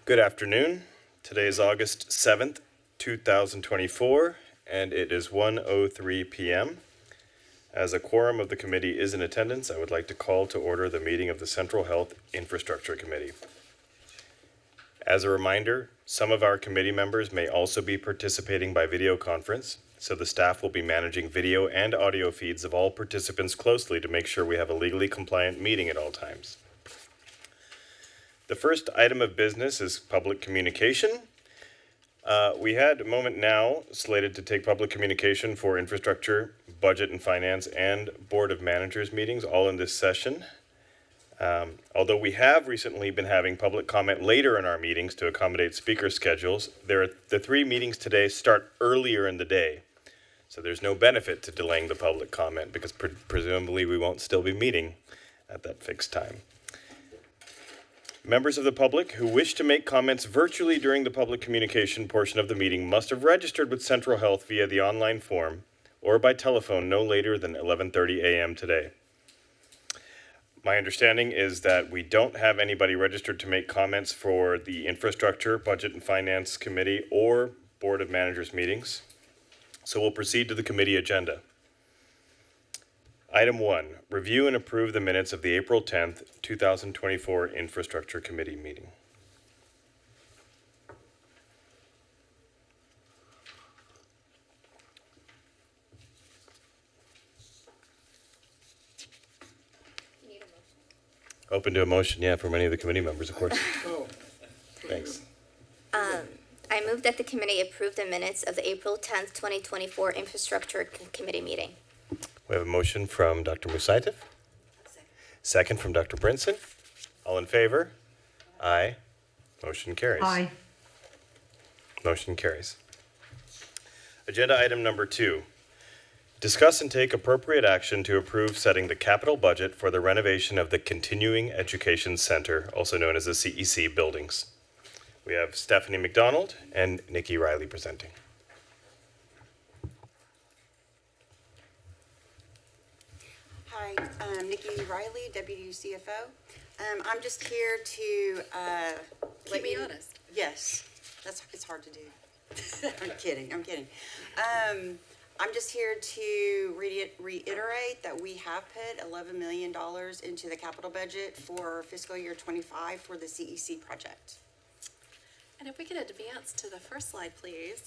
Good afternoon. Today is August 7th, 2024, and it is 1:03 p.m. As a quorum of the committee is in attendance, I would like to call to order the meeting of the Central Health Infrastructure Committee. As a reminder, some of our committee members may also be participating by video conference, so the staff will be managing video and audio feeds of all participants closely to make sure we have a legally compliant meeting at all times. The first item of business is public communication. We had a moment now slated to take public communication for infrastructure, budget and finance, and board of managers meetings all in this session. Although we have recently been having public comment later in our meetings to accommodate speaker schedules, the three meetings today start earlier in the day. So there's no benefit to delaying the public comment because presumably we won't still be meeting at that fixed time. Members of the public who wish to make comments virtually during the public communication portion of the meeting must have registered with Central Health via the online form or by telephone no later than 11:30 a.m. today. My understanding is that we don't have anybody registered to make comments for the Infrastructure, Budget and Finance Committee or Board of Managers meetings. So we'll proceed to the committee agenda. Item 1, review and approve the minutes of the April 10th, 2024 Infrastructure Committee meeting. You need a motion. Open to a motion, yeah, from any of the committee members, of course. Thanks. I move that the committee approve the minutes of the April 10th, 2024 Infrastructure Committee meeting. We have a motion from Dr. Musaitov. Second from Dr. Brinson. All in favor? Aye. Motion carries. Aye. Motion carries. Agenda item number 2. Discuss and take appropriate action to approve setting the capital budget for the renovation of the Continuing Education Center, also known as the CEC buildings. We have Stephanie McDonald and Nikki Riley presenting. Hi, I'm Nikki Riley, Deputy CFO. I'm just here to Keep me honest. Yes, it's hard to do. I'm kidding. I'm just here to reiterate that we have put $11 million into the capital budget for fiscal year 25 for the CEC project. And if we could advance to the first slide, please.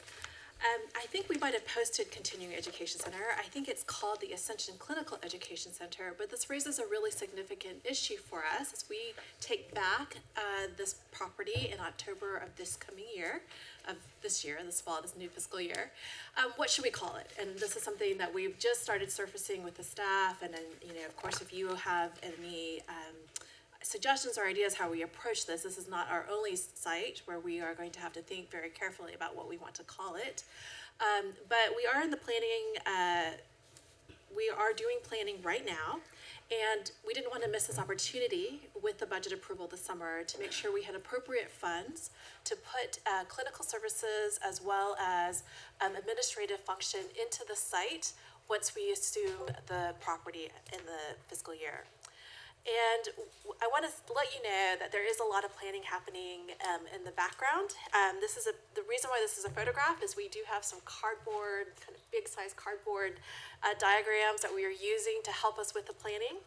I think we might have posted Continuing Education Center. I think it's called the Ascension Clinical Education Center, but this raises a really significant issue for us as we take back this property in October of this coming year, this fall, this new fiscal year. What should we call it? And this is something that we've just started surfacing with the staff, and then, of course, if you have any suggestions or ideas how we approach this. This is not our only site where we are going to have to think very carefully about what we want to call it. But we are in the planning, we are doing planning right now, and we didn't want to miss this opportunity with the budget approval this summer to make sure we had appropriate funds to put clinical services as well as administrative function into the site once we assume the property in the fiscal year. And I want to let you know that there is a lot of planning happening in the background. The reason why this is a photograph is we do have some cardboard, kind of big size cardboard diagrams that we are using to help us with the planning.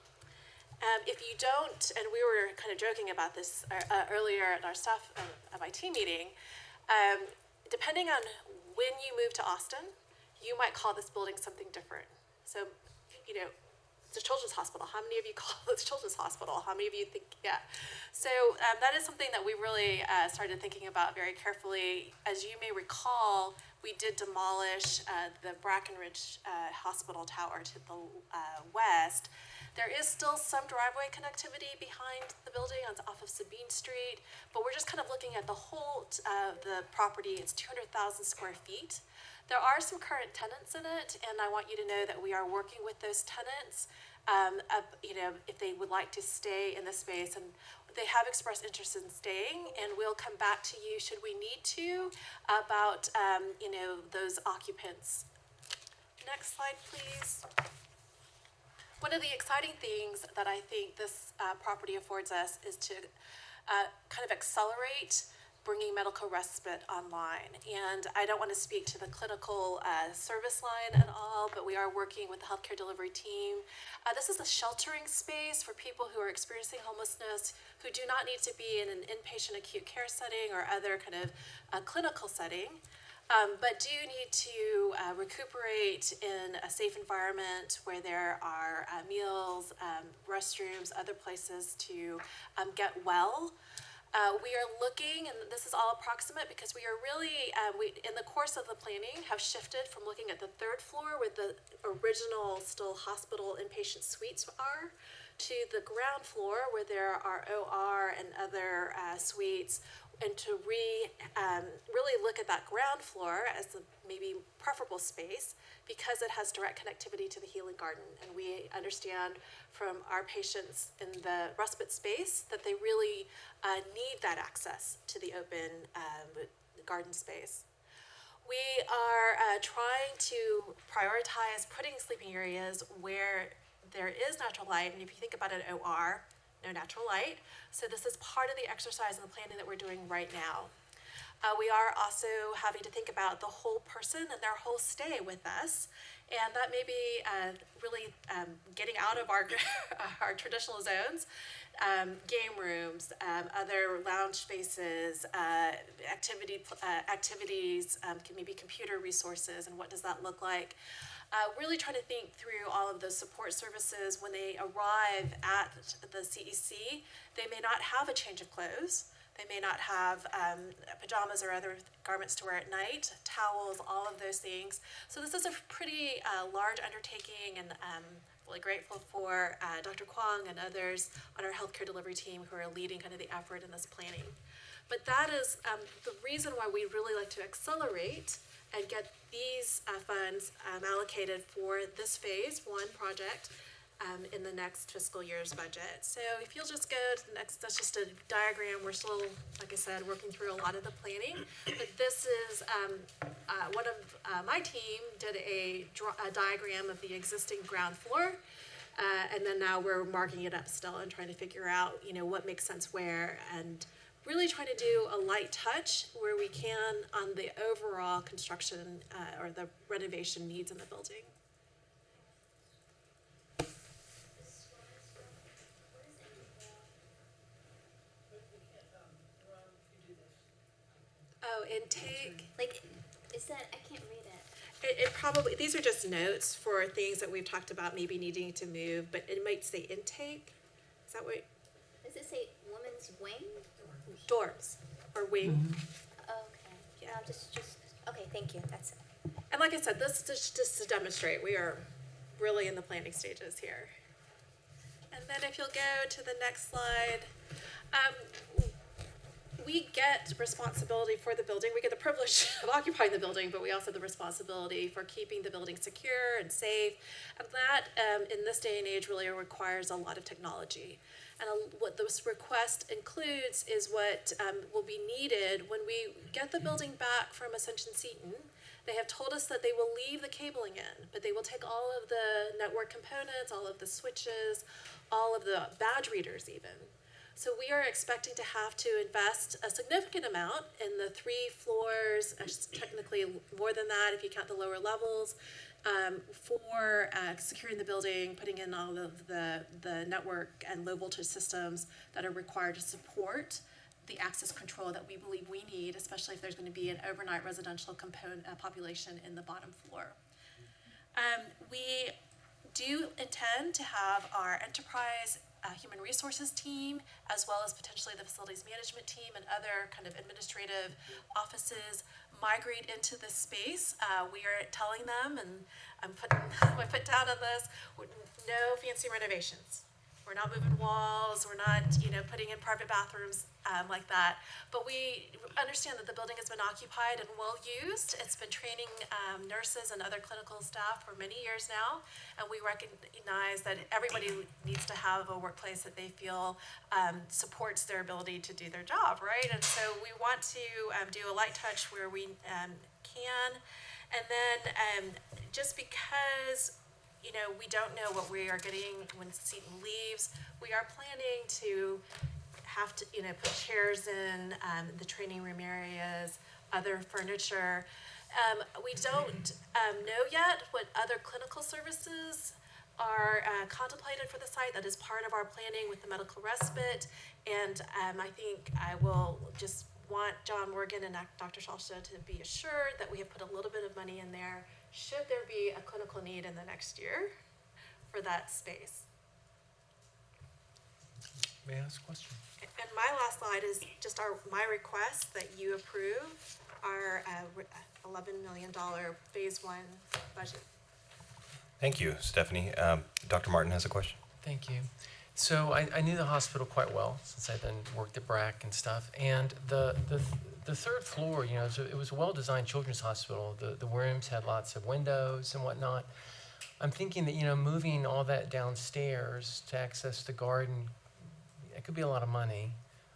If you don't, and we were kind of joking about this earlier at our staff MIT meeting, depending on when you move to Austin, you might call this building something different. So, it's a children's hospital. How many of you call it children's hospital? How many of you think, yeah? So that is something that we really started thinking about very carefully. As you may recall, we did demolish the Brackenridge Hospital Tower to the west. There is still some driveway connectivity behind the building off of Sabine Street, but we're just kind of looking at the whole of the property. It's 200,000 square feet. There are some current tenants in it, and I want you to know that we are working with those tenants, if they would like to stay in the space, and they have expressed interest in staying, and we'll come back to you should we need to about, those occupants. Next slide, please. One of the exciting things that I think this property affords us is to kind of accelerate bringing medical respite online. And I don't want to speak to the clinical service line at all, but we are working with the healthcare delivery team. This is a sheltering space for people who are experiencing homelessness, who do not need to be in an inpatient acute care setting or other kind of clinical setting, but do need to recuperate in a safe environment where there are meals, restrooms, other places to get well. We are looking, and this is all approximate because we are really, in the course of the planning, have shifted from looking at the third floor where the original still hospital inpatient suites are to the ground floor where there are OR and other suites, and to really look at that ground floor as a maybe preferable space because it has direct connectivity to the healing garden. And we understand from our patients in the respite space that they really need that access to the open garden space. We are trying to prioritize putting sleeping areas where there is natural light, and if you think about an OR, no natural light. So this is part of the exercise and the planning that we're doing right now. We are also having to think about the whole person and their whole stay with us, and that may be really getting out of our our traditional zones, game rooms, other lounge spaces, activities, maybe computer resources, and what does that look like? Really trying to think through all of those support services. When they arrive at the CEC, they may not have a change of clothes. They may not have pajamas or other garments to wear at night, towels, all of those things. So this is a pretty large undertaking, and really grateful for Dr. Kwong and others on our healthcare delivery team who are leading kind of the effort in this planning. But that is the reason why we really like to accelerate and get these funds allocated for this phase one project in the next fiscal year's budget. So if you'll just go to the next, that's just a diagram. We're still, like I said, working through a lot of the planning. But this is one of my team did a diagram of the existing ground floor. And then now we're marking it up still and trying to figure out, what makes sense where, and really trying to do a light touch where we can on the overall construction or the renovation needs in the building. Oh, intake. Like, is that, I can't read it. It probably, these are just notes for things that we've talked about maybe needing to move, but it might say intake. Is that what? Does it say women's wing? Dorms or wing. Okay. Yeah. No, just, okay, thank you, that's it. And like I said, this is just to demonstrate we are really in the planning stages here. And then if you'll go to the next slide, we get responsibility for the building. We get the privilege of occupying the building, but we also have the responsibility for keeping the building secure and safe. And that, in this day and age, really requires a lot of technology. And what this request includes is what will be needed when we get the building back from Ascension Seton. They have told us that they will leave the cabling in, but they will take all of the network components, all of the switches, all of the badge readers even. So we are expecting to have to invest a significant amount in the 3 floors, technically more than that if you count the lower levels, for securing the building, putting in all of the network and low voltage systems that are required to support the access control that we believe we need, especially if there's going to be an overnight residential component population in the bottom floor. We do intend to have our enterprise human resources team, as well as potentially the facilities management team and other kind of administrative offices migrate into this space. We are telling them, and I'm putting my foot down on this, no fancy renovations. We're not moving walls, we're not, putting in private bathrooms like that. But we understand that the building has been occupied and well used. It's been training nurses and other clinical staff for many years now. And we recognize that everybody needs to have a workplace that they feel supports their ability to do their job, right? And so we want to do a light touch where we can. And then just because we don't know what we are getting when Seton leaves, we are planning to have to, put chairs in, the training room areas, other furniture. We don't know yet what other clinical services are contemplated for the site. That is part of our planning with the medical respite. And I think I will just want John Morgan and Dr. Shalsha to be assured that we have put a little bit of money in there should there be a clinical need in the next year for that space. May I ask a question? And my last slide is just my request that you approve our $11 million phase 1 budget. Thank you, Stephanie. Dr. Martin has a question. Thank you. So I knew the hospital quite well since I've been worked at BRAC and stuff. And the third floor, it was a well-designed children's hospital. The rooms had lots of windows and whatnot. I'm thinking that, moving all that downstairs to access the garden, it could be a lot of money.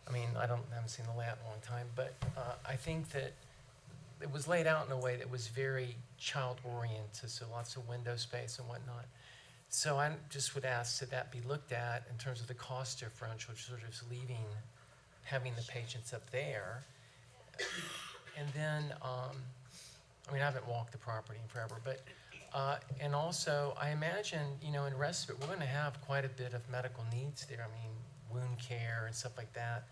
I mean, I haven't seen the layout in a long time, but I think that it was laid out in a way that was very child-oriented, so lots of window space and whatnot. So I just would ask that that be looked at in terms of the cost differential, sort of having the patients up there. And then, I haven't walked the property in forever, but, and also I imagine, in respite, we're going to have quite a bit of medical needs there. Wound care and stuff like that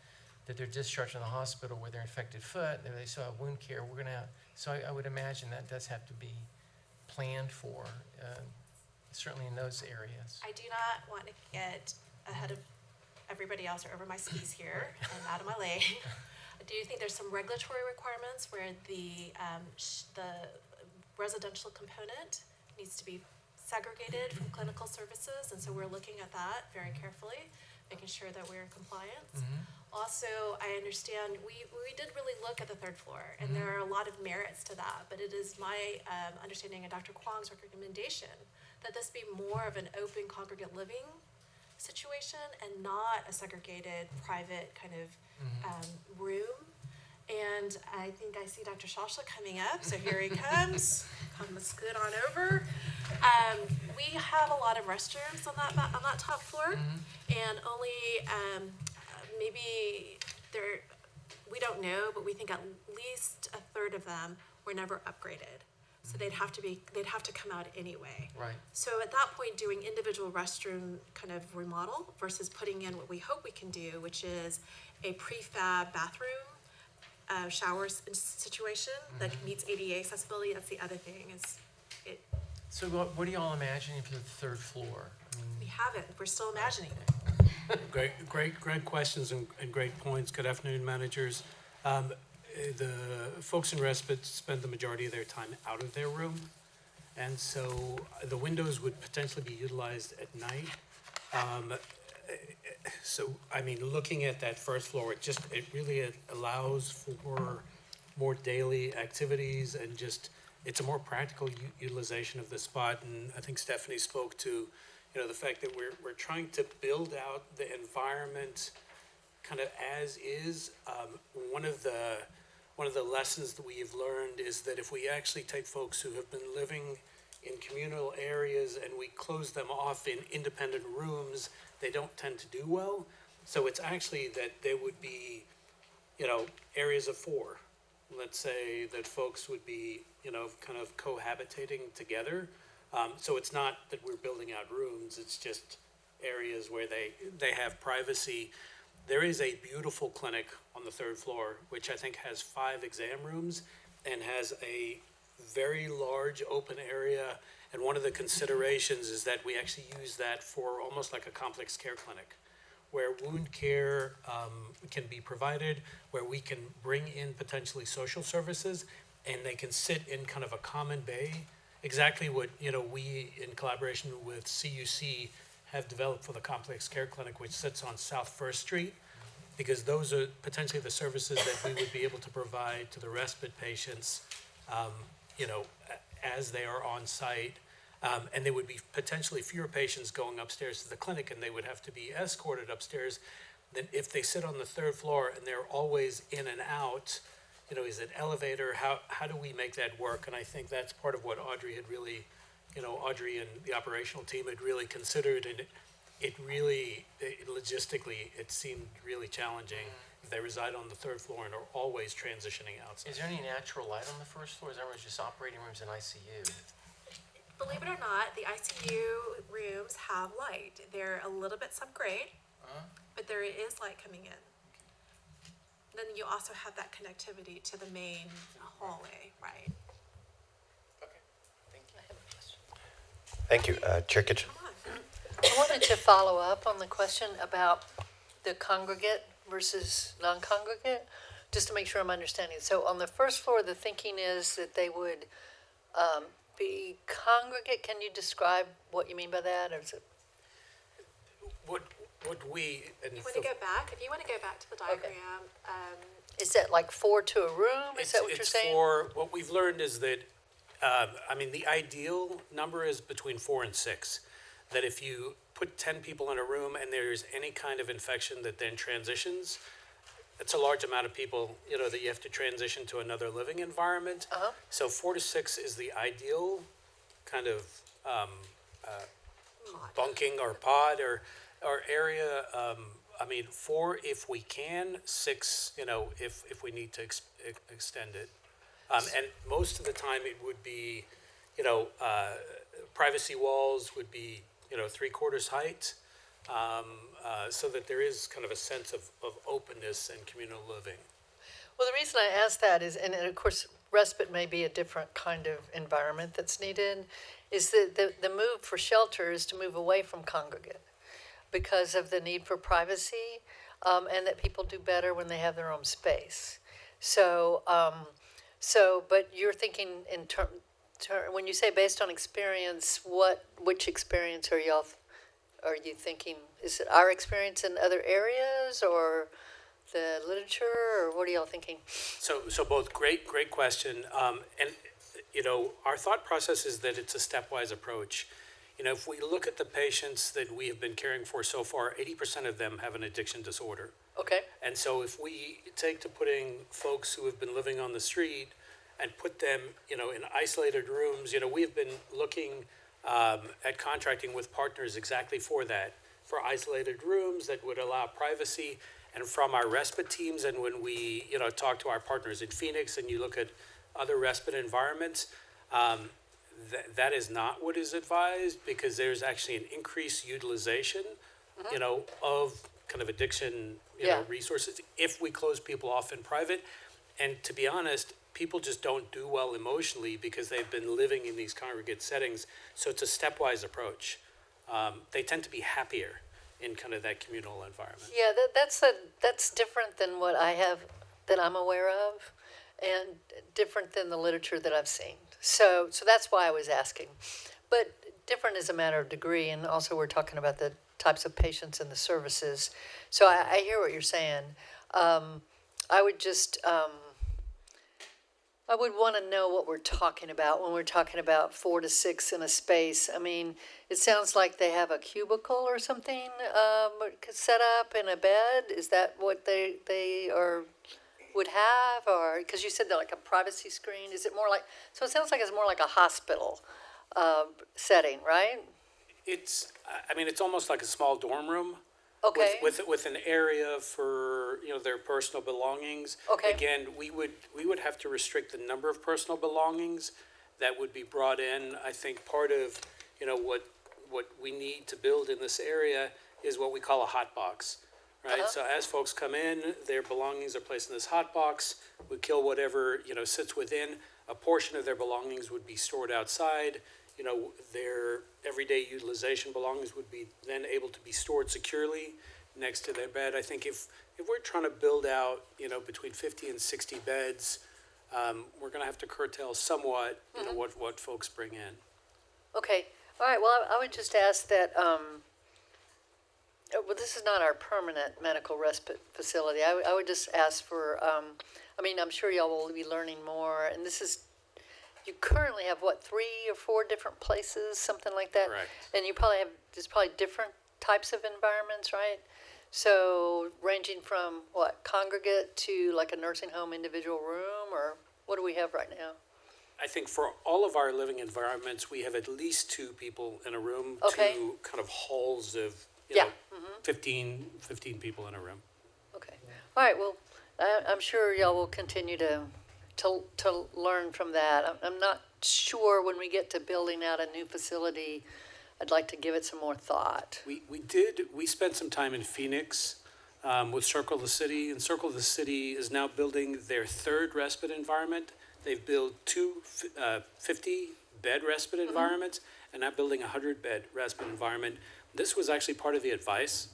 they're discharged from the hospital with their infected foot, they still have wound care. We're going to have, so I would imagine that does have to be planned for, certainly in those areas. I do not want to get ahead of everybody else or over my skis here and out of my lane. I do think there's some regulatory requirements where the residential component needs to be segregated from clinical services, and so we're looking at that very carefully, making sure that we're in compliance. Also, I understand we did really look at the third floor, and there are a lot of merits to that, but it is my understanding and Dr. Kwong's recommendation that this be more of an open congregate living situation and not a segregated private kind of room. And I think I see Dr. Shalsha coming up, so here he comes. Come scoot on over. We have a lot of restrooms on that top floor, and only maybe we don't know, but we think at least a third of them were never upgraded. So they'd have to come out anyway. Right. So at that point, doing individual restroom kind of remodel versus putting in what we hope we can do, which is a prefab bathroom, shower situation that meets ADA accessibility. That's the other thing is it. So what are y'all imagining for the third floor? We haven't. We're still imagining it. Great questions and great points. Good afternoon, managers. The folks in respite spend the majority of their time out of their room, and so the windows would potentially be utilized at night. Looking at that first floor, it really allows for more daily activities and it's a more practical utilization of the spot. And I think Stephanie spoke to, the fact that we're trying to build out the environment kind of as is. One of the lessons that we have learned is that if we actually take folks who have been living in communal areas and we close them off in independent rooms, they don't tend to do well. So it's actually that there would be, areas of 4. Let's say that folks would be, kind of cohabitating together. So it's not that we're building out rooms, it's just areas where they have privacy. There is a beautiful clinic on the third floor, which I think has 5 exam rooms and has a very large open area. And one of the considerations is that we actually use that for almost like a complex care clinic, where wound care can be provided, where we can bring in potentially social services, and they can sit in kind of a common bay. Exactly what we, in collaboration with CUC, have developed for the complex care clinic, which sits on South First Street, because those are potentially the services that we would be able to provide to the respite patients, as they are on site. And there would be potentially fewer patients going upstairs to the clinic, and they would have to be escorted upstairs. Then if they sit on the third floor and they're always in and out, is it elevator? How do we make that work? And I think that's part of what Audrey had really, Audrey and the operational team had really considered. And logistically, it seemed really challenging. If they reside on the third floor and are always transitioning outside. Is there any natural light on the first floor? Is that just operating rooms and ICU? Believe it or not, the ICU rooms have light. They're a little bit subgrade, but there is light coming in. Then you also have that connectivity to the main hallway, right? Okay, thank you. Thank you. Chair Kitchen. Come on. I wanted to follow up on the question about the congregate versus non-congregate, just to make sure I'm understanding. So on the first floor, the thinking is that they would be congregate. Can you describe what you mean by that? Or is it? What we, and You want to go back? If you want to go back to the diagram, Is that like 4 to a room? Is that what you're it's saying? for, what we've learned is that, the ideal number is between 4 and 6. That if you put 10 people in a room and there's any kind of infection that then transitions, it's a large amount of people, that you have to transition to another living environment. Uh-huh. So 4 to 6 is the ideal kind of bunking or pod or area. 4 if we can, 6, if we need to extend it. And most of the time it would be, privacy walls would be, 3/4 height. So that there is kind of a sense of openness and communal living. Well, the reason I ask that is, and of course, respite may be a different kind of environment that's needed, is that the move for shelter is to move away from congregate because of the need for privacy, and that people do better when they have their own space. So, but you're thinking in when you say based on experience, which experience are you thinking? Is it our experience in other areas or the literature, or what are y'all thinking? So both great question. And, our thought process is that it's a stepwise approach. If we look at the patients that we have been caring for so far, 80% of them have an addiction disorder. Okay. And so if we take to putting folks who have been living on the street and put them, in isolated rooms, we have been looking at contracting with partners exactly for that, for isolated rooms that would allow privacy. And from our respite teams, and when we, talk to our partners in Phoenix and you look at other respite environments, that is not what is advised, because there's actually an increased utilization, of kind of addiction, Yeah. resources if we close people off in private. And to be honest, people just don't do well emotionally because they've been living in these congregate settings. So it's a stepwise approach. They tend to be happier in kind of that communal environment. Yeah, that's different than what that I'm aware of, and different than the literature that I've seen. So that's why I was asking. But different is a matter of degree, and also we're talking about the types of patients and the services. So I hear what you're saying. I would just, I would want to know what we're talking about when we're talking about 4 to 6 in a space. I mean, it sounds like they have a cubicle or something set up in a bed. Is that what they would have? Or, because you said they're like a privacy screen. Is it more like, so it sounds like it's more like a hospital setting, right? It's almost like a small dorm room. Okay. With an area for, their personal belongings. Okay. Again, we would have to restrict the number of personal belongings that would be brought in. I think part of, what we need to build in this area is what we call a hot box, right? Uh-huh. So as folks come in, their belongings are placed in this hot box. We kill whatever, sits within. A portion of their belongings would be stored outside. Their everyday utilization belongings would be then able to be stored securely next to their bed. I think if we're trying to build out, between 50 and 60 beds, we're going to have to curtail somewhat, what folks bring in. Okay. All right. Well, I would just ask that, well, this is not our permanent medical respite facility. I would just ask for, I'm sure y'all will be learning more. And this is, you currently have, 3 or 4 different places, something like that? Correct. And you probably have, there's probably different types of environments, right? So ranging from, congregate to like a nursing home individual room, or what do we have right now? I think for all of our living environments, we have at least 2 people in a room, Okay. 2 kind of halls of you Yeah. know, 15 people in a room. Okay. All right, well, I'm sure y'all will continue to learn from that. I'm not sure when we get to building out a new facility, I'd like to give it some more thought. We spent some time in Phoenix with Circle the City, and Circle the City is now building their third respite environment. They've built two 50-bed respite environments, and now building a 100-bed respite environment. This was actually part of the advice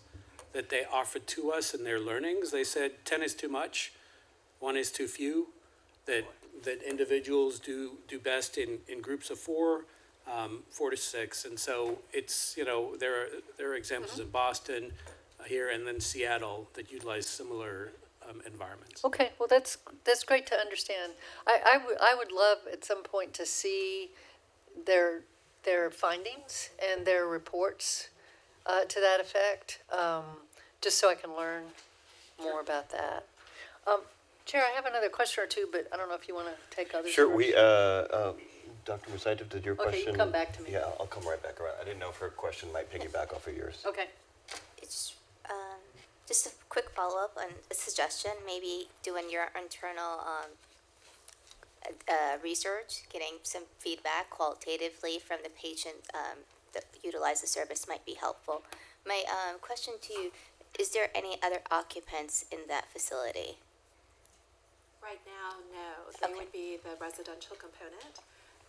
that they offered to us in their learnings. They said 10 is too much, 1 is too few, that individuals do best in groups of 4, 4 to 6. And so it's, you know, there are examples in Boston, here, and then Seattle that utilize similar environments. Okay, well, that's great to understand. I would love at some point to see their findings and their reports to that effect, just so I can learn more about that. Chair, I have another question or two, but I don't know if you want to take others Sure, first. Dr. Musaitis, did your Okay, question? you come back to me. Yeah, I'll come right back around. I didn't know if her question might piggyback off of yours. Okay. It's just a quick follow-up on a suggestion, maybe doing your internal research, getting some feedback qualitatively from the patient that utilize the service might be helpful. My question to you, is there any other occupants in that facility? Right now, no. They Okay. would be the residential component.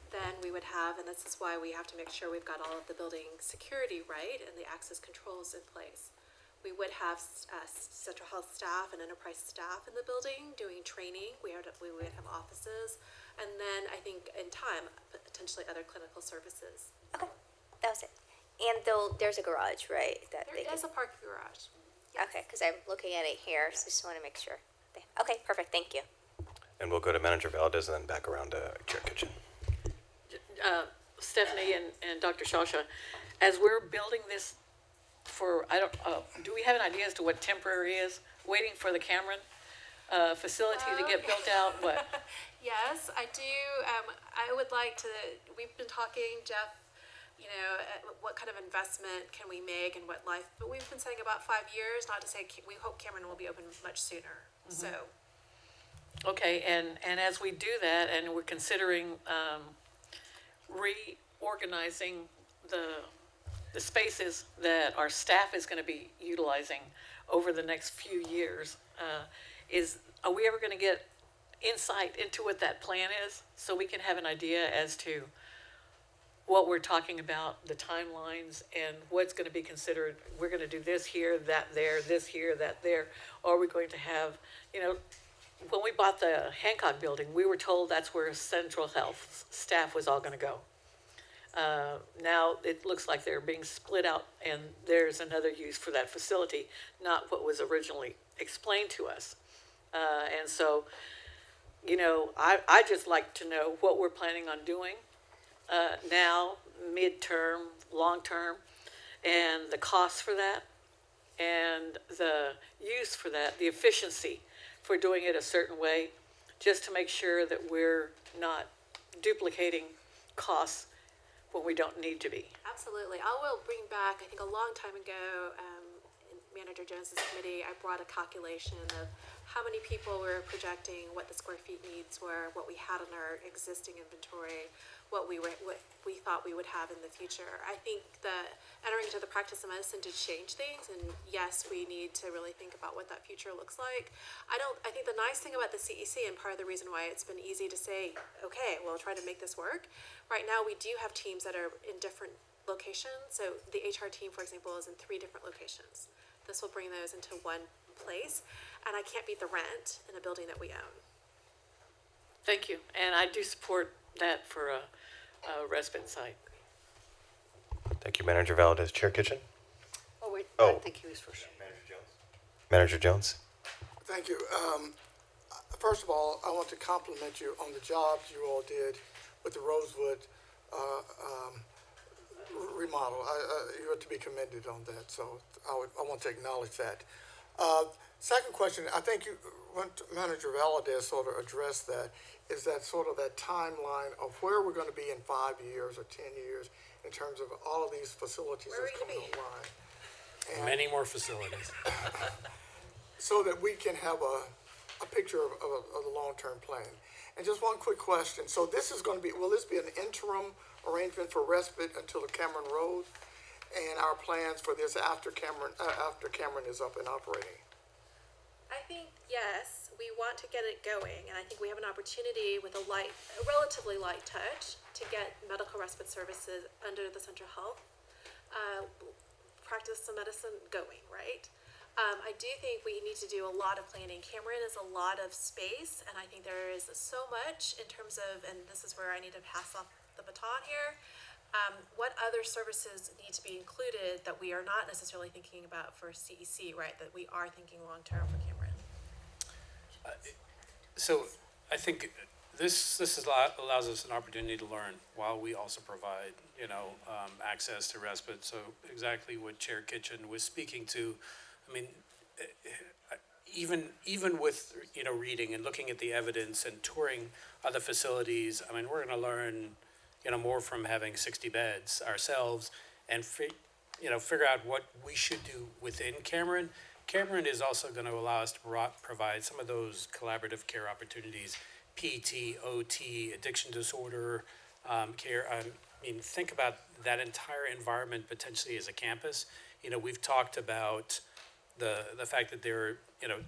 Then we would have, and this is why we have to make sure we've got all of the building security right and the access controls in place. We would have central health staff and enterprise staff in the building doing training. We would have offices. And then I think in time, potentially other clinical services. Okay, that was it. And there's a garage, right? That There they is can, a parking garage. okay, because I'm looking at it here, so just want to make sure. Okay, perfect, thank you. And we'll go to Manager Valdez and then back around to Chair Kitchen. Stephanie and Dr. Shasha, as we're building this for, do we have an idea as to what temporary is? Waiting for the Cameron facility to get built out, what? Yes, I do. I would like to, we've been talking, Jeff, you know, what kind of investment can we make and what life, but we've been saying about 5 years, not to say, we hope Cameron will be open much sooner, so. Okay, and as we do that, and we're considering reorganizing the spaces that our staff is gonna be utilizing over the next few years, are we ever gonna get insight into what that plan is? So we can have an idea as to what we're talking about, the timelines, and what's gonna be considered, we're gonna do this here, that there, this here, that there, or are we going to have, you know, when we bought the Hancock building, we were told that's where central health staff was all gonna go. Now it looks like they're being split out and there's another use for that facility, not what was originally explained to us. And so, you know, I just like to know what we're planning on doing now, midterm, long-term, and the costs for that, and the use for that, the efficiency for doing it a certain way, just to make sure that we're not duplicating costs when we don't need to be. Absolutely. I will bring back, I think a long time ago, in Manager Jones's committee, I brought a calculation of how many people we're projecting, what the square feet needs were, what we had in our existing inventory, what we thought we would have in the future. I think that entering into the practice of medicine did change things, and yes, we need to really think about what that future looks like. I think the nice thing about the CEC, and part of the reason why it's been easy to say, okay, we'll try to make this work. Right now, we do have teams that are in different locations. So the HR team, for example, is in 3 different locations. This will bring those into one place, and I can't beat the rent in a building that we own. Thank you, and I do support that for a respite site. Thank you, Manager Valdez. Chair Kitchen? Oh, wait, I Oh. think he was first. Manager Jones? Thank you. First of all, I want to compliment you on the job you all did with the Rosewood remodel. You are to be commended on that, so I want to acknowledge that. Second question, I think Manager Valadez sort of addressed that, is that sort of that timeline of where we're going to be in 5 years or 10 years in terms of all of these facilities Where are that's we gonna coming be? online. Many more facilities. so that we can have a picture of the long-term plan. And just one quick question. So this is going to be, will this be an interim arrangement for respite until the Cameron Road? And our plans for this after Cameron is up and operating? I think, yes, we want to get it going, and I think we have an opportunity with a relatively light touch to get medical respite services under the Central Health practice of medicine going, right? I do think we need to do a lot of planning. Cameron is a lot of space, and I think there is so much in terms of, and this is where I need to pass off the baton here, what other services need to be included that we are not necessarily thinking about for CEC, right? That we are thinking long-term for Cameron. So I think this allows us an opportunity to learn while we also provide, access to respite. So exactly what Chair Kitchen was speaking to. I mean, even with, reading and looking at the evidence and touring other facilities, I mean, we're going to learn, more from having 60 beds ourselves and, figure out what we should do within Cameron. Cameron is also going to allow us to provide some of those collaborative care opportunities, PT, OT, addiction disorder care. I mean, think about that entire environment potentially as a campus. We've talked about the fact that there are,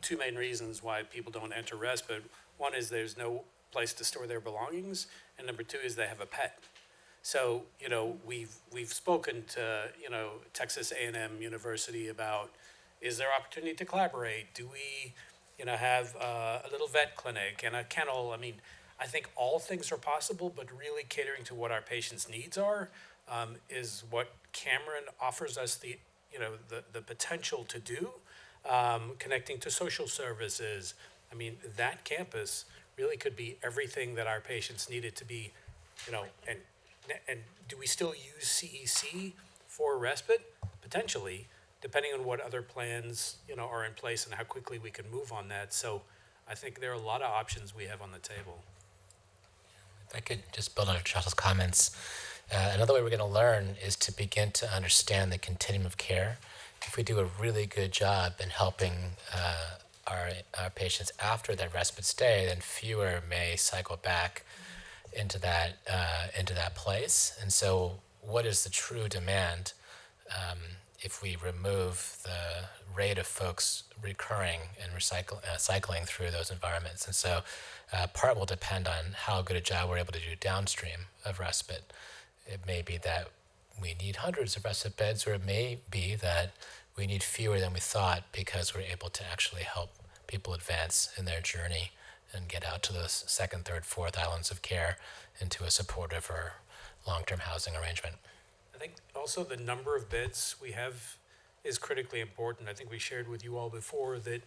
two main reasons why people don't enter respite. One is there's no place to store their belongings, and number two is they have a pet. So, we've spoken to, Texas A&M University about, is there opportunity to collaborate? Do we, have a little vet clinic and a kennel? I mean, I think all things are possible, but really catering to what our patients' needs are is what Cameron offers us the potential to do, connecting to social services. I mean, that campus really could be everything that our patients needed to be, and do we still use CEC for respite? Potentially, depending on what other plans, are in place and how quickly we can move on that. So I think there are a lot of options we have on the table. If I could just build on Charles' comments. Another way we're going to learn is to begin to understand the continuum of care. If we do a really good job in helping our patients after their respite stay, then fewer may cycle back into that place. And so what is the true demand if we remove the rate of folks recurring and cycling through those environments? And so part will depend on how good a job we're able to do downstream of respite. It may be that we need hundreds of respite beds, or it may be that we need fewer than we thought because we're able to actually help people advance in their journey and get out to those second, third, fourth islands of care into a supportive or long-term housing arrangement. I think also the number of beds we have is critically important. I think we shared with you all before that,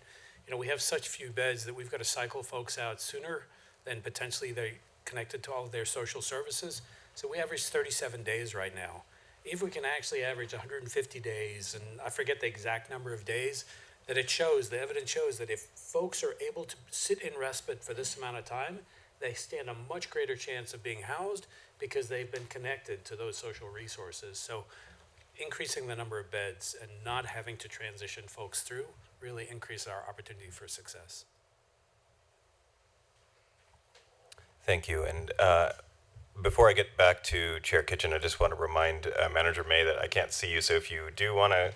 we have such few beds that we've got to cycle folks out sooner than potentially they're connected to all of their social services. So we average 37 days right now. If we can actually average 150 days, and I forget the exact number of days, that the evidence shows that if folks are able to sit in respite for this amount of time, they stand a much greater chance of being housed because they've been connected to those social resources. So increasing the number of beds and not having to transition folks through really increase our opportunity for success. Thank you. And before I get back to Chair Kitchen, I just want to remind Manager May that I can't see you. So if you do want to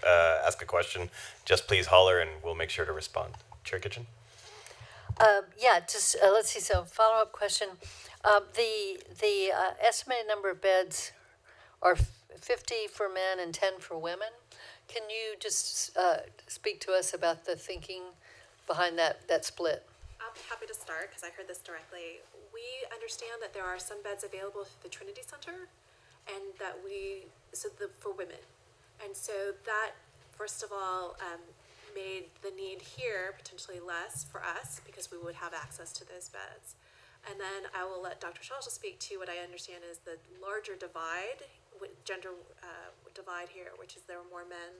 ask a question, just please holler and we'll make sure to respond. Chair Kitchen? Let's see. So follow-up question. The estimated number of beds are 50 for men and 10 for women. Can you just speak to us about the thinking behind that split? I'll be happy to start because I heard this directly. We understand that there are some beds available through the Trinity Center, and for women, and so that first of all made the need here potentially less for us because we would have access to those beds. And then I will let Dr. Shalja speak to what I understand is the larger gender divide here, which is there are more men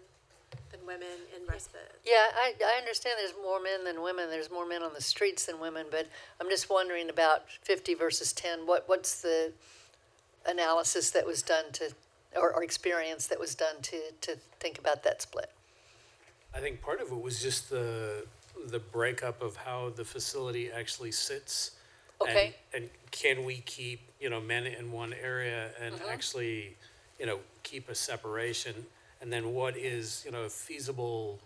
than women in respite. Yeah, I understand there's more men than women. There's more men on the streets than women, but I'm just wondering about 50 versus 10. What's the analysis that was done or experience that was done to think about that split? I think part of it was just the breakup of how the facility actually sits. And- Okay. And can we keep, men in one area and actually, keep a separation? And then what is, a feasible,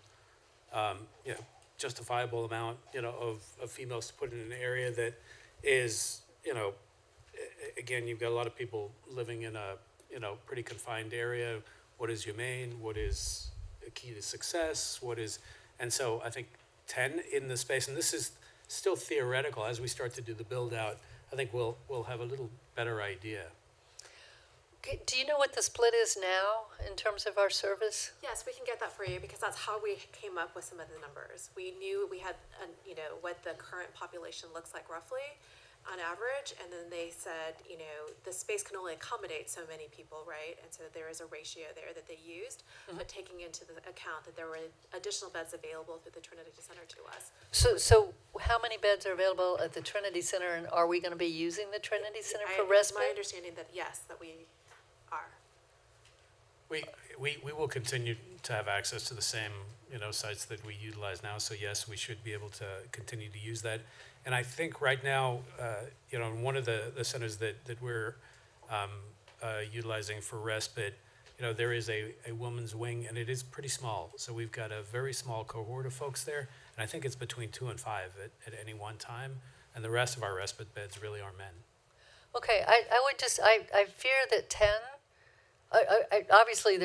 justifiable amount, of females to put in an area that is, again, you've got a lot of people living in a, pretty confined area. What is humane? What is a key to success? And so I think 10 in the space, and this is still theoretical. As we start to do the build out, I think we'll have a little better idea. Okay, do you know what the split is now in terms of our service? Yes, we can get that for you because that's how we came up with some of the numbers. We knew we had, what the current population looks like roughly on average, and then they said, the space can only accommodate so many people, right? And so there is a ratio there that they used, but taking into the account that there were additional beds available through the Trinity Center to us. So how many beds are available at the Trinity Center, and are we going to be using the Trinity Center for It's respite? my understanding that yes, that we are. We will continue to have access to the same, sites that we utilize now. So yes, we should be able to continue to use that. And I think right now, in one of the centers that we're utilizing for respite, there is a woman's wing, and it is pretty small. So we've got a very small cohort of folks there, and I think it's between 2 and 5 at any one time. And the rest of our respite beds really are men. Okay, I fear that 10, obviously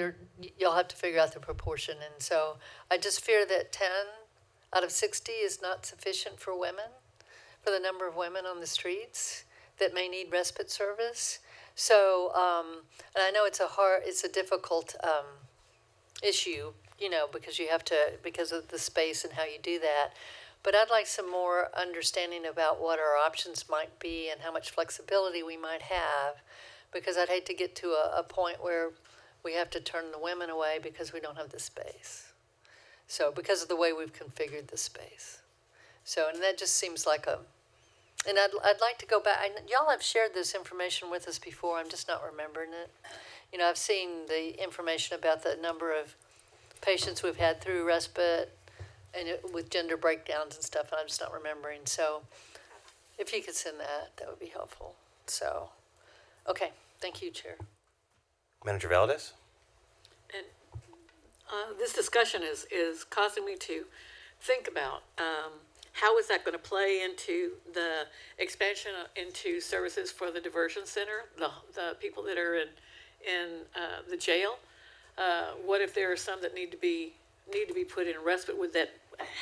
you'll have to figure out the proportion, and so I just fear that 10 out of 60 is not sufficient for women, for the number of women on the streets that may need respite service. So, and I know it's a difficult issue, because of the space and how you do that. But I'd like some more understanding about what our options might be and how much flexibility we might have, because I'd hate to get to a point where we have to turn the women away because we don't have the space. So, because of the way we've configured the space. So, and that just seems like and I'd like to go back. Y'all have shared this information with us before. I'm just not remembering it. I've seen the information about the number of patients we've had through respite and with gender breakdowns and stuff, and I'm just not remembering. So if you could send that would be helpful. So, okay. Thank you, Chair. Manager Valdez? And this discussion is causing me to think about how is that going to play into the expansion into services for the diversion center, the people that are in the jail. What if there are some that need to be put in respite with that?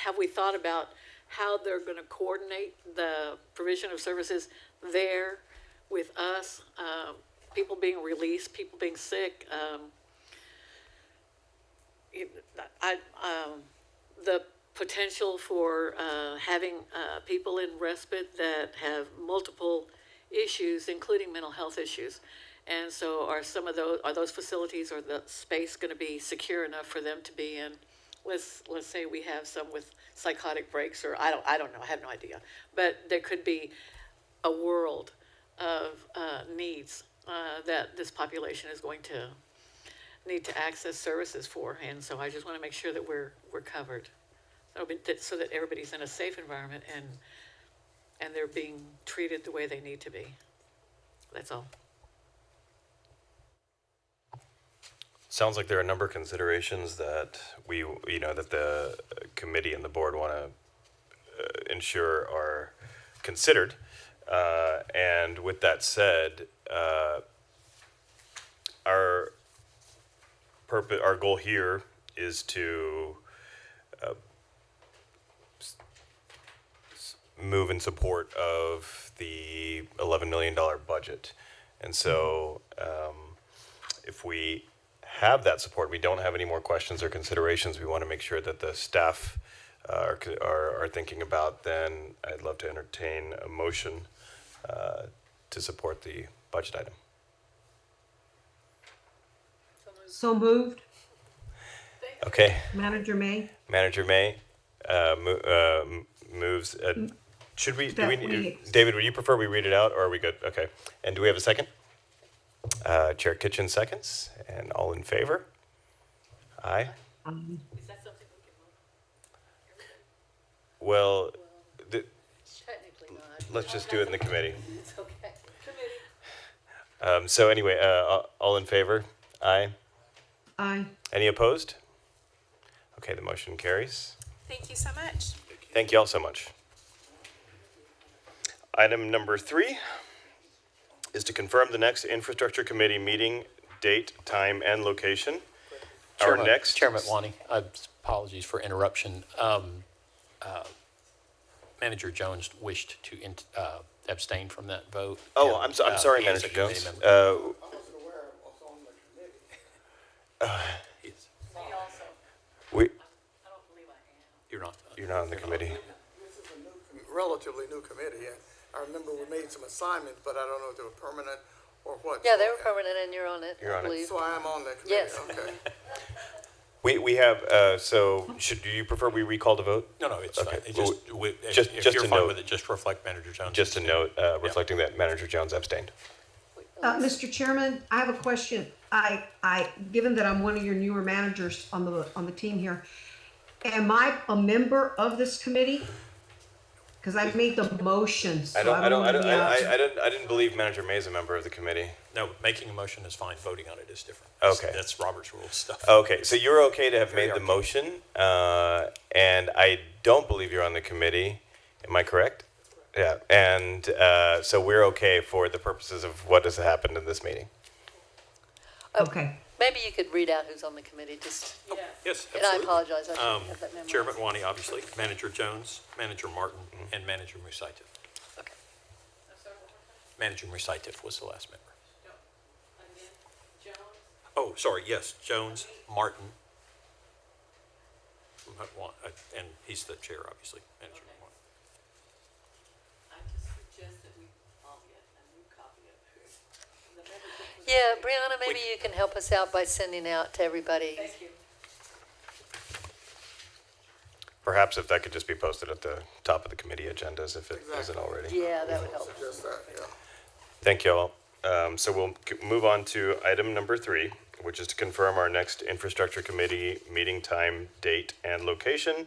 Have we thought about how they're going to coordinate the provision of services there with us? People being released, people being sick. The potential for having people in respite that have multiple issues, including mental health issues. And so are those facilities or the space going to be secure enough for them to be in? Let's say we have some with psychotic breaks, or I don't know, I have no idea. But there could be a world of needs that this population is going to need to access services for. And so I just want to make sure that we're covered. So that everybody's in a safe environment and they're being treated the way they need to be. That's all. Sounds like there are a number of considerations that that the committee and the board want to ensure are considered. And with that said, our goal here is to move in support of the $11 million budget. And so if we have that support, we don't have any more questions or considerations we want to make sure that the staff are thinking about, then I'd love to entertain a motion to support the budget item. So moved. Okay, Manager May. Manager May moves. Should we, David, would you prefer we read it out, or are we good? Okay. And do we have a second? Chair Kitchen seconds, and all in favor? Aye. Is that something we can move? Well, Technically not. let's just do it in the committee. It's okay. So anyway, all in favor? Aye. Aye. Any opposed? Okay, the motion carries. Thank you so much. Thank you all so much. Item number 3 is to confirm the next infrastructure committee meeting date, time, and location. Our next Chairman Wani, apologies for interruption. Manager Jones wished to abstain from that vote. Oh, and, I'm sorry, he is a Manager committee Jones. member. I wasn't aware I was on the committee. Yes. You're not. You're not on the committee. This is a relatively new committee, and I remember we made some assignments, but I don't know if they were permanent or what. Yeah, they were permanent and you're on it, You're on I it. believe. So I am on that committee, Yes. okay. We have, so do you prefer we recall the vote? No, it's Okay. fine. It just, Just- if just you're to fine note- with it, just reflect Manager Jones. Just a note, reflecting that Manager Jones abstained. Mr. Chairman, I have a question. Given that I'm one of your newer managers on the team here, am I a member of this committee? Because I made the motion, so I don't know the option. I didn't believe Manager May is a member of the committee. No, making a motion is fine. Voting on it is different. Okay. That's Robert's rules stuff. Okay, so you're okay to have made the arcane. motion, and I don't believe you're on the committee. Am I correct? Yeah, and so we're okay for the purposes of what has happened in this meeting. Okay. Maybe you could read out who's on the committee, just, Yes, and I absolutely. apologize, I didn't have that memorized. Chairman Wani, obviously, Manager Jones, Manager Martin, and Manager Musaitif. Okay. Manager Musaitif was the last member. Oh, sorry, yes, Jones, Martin. And he's the chair, obviously, Manager Martin. Yeah, Brianna, maybe you can help us out by sending out to everybody. Perhaps if that could just be posted at the top of the committee agendas, if it isn't already. Yeah, that would help. Just that, yeah. Thank you all. So we'll move on to item number 3, which is to confirm our next infrastructure committee meeting time, date, and location.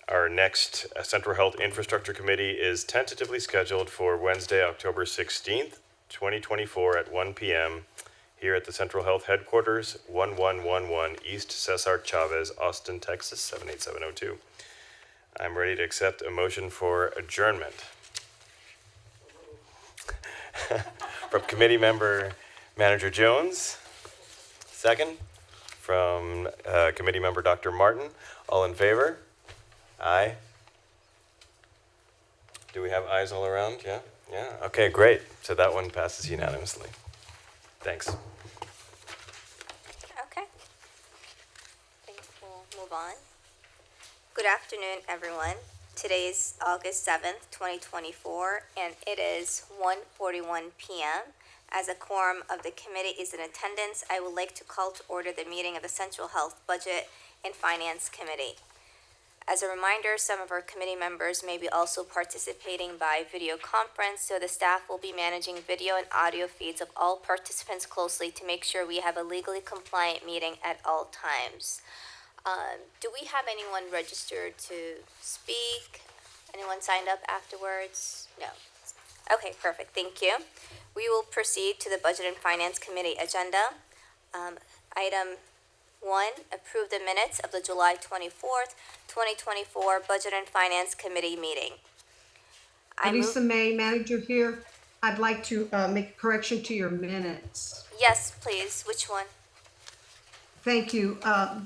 Our next Central Health Infrastructure Committee is tentatively scheduled for Wednesday, October 16th, 2024 at 1 p.m. here at the Central Health Headquarters, 1111 East Cesar Chavez, Austin, Texas, 78702. I'm ready to accept a motion for adjournment. From committee member Manager Jones. Second, from committee member Dr. Martin. All in favor? Aye. Do we have ayes all around? Yeah? Yeah? Okay, great. So that one passes unanimously. Thanks. Okay. I think we'll move on. Good afternoon, everyone. Today is August 7th, 2024, and it is 1:41 p.m. As a quorum of the committee is in attendance, I would like to call to order the meeting of the Central Health Budget and Finance Committee. As a reminder, some of our committee members may be also participating by video conference, so the staff will be managing video and audio feeds of all participants closely to make sure we have a legally compliant meeting at all times. Do we have anyone registered to speak? Anyone signed up afterwards? No. Okay, perfect, thank you. We will proceed to the Budget and Finance Committee agenda. Item 1, approve the minutes of the July 24th, 2024 Budget and Finance Committee meeting. Lisa May, manager here. I'd like to make a correction to your minutes. Yes, please, which one? Thank you.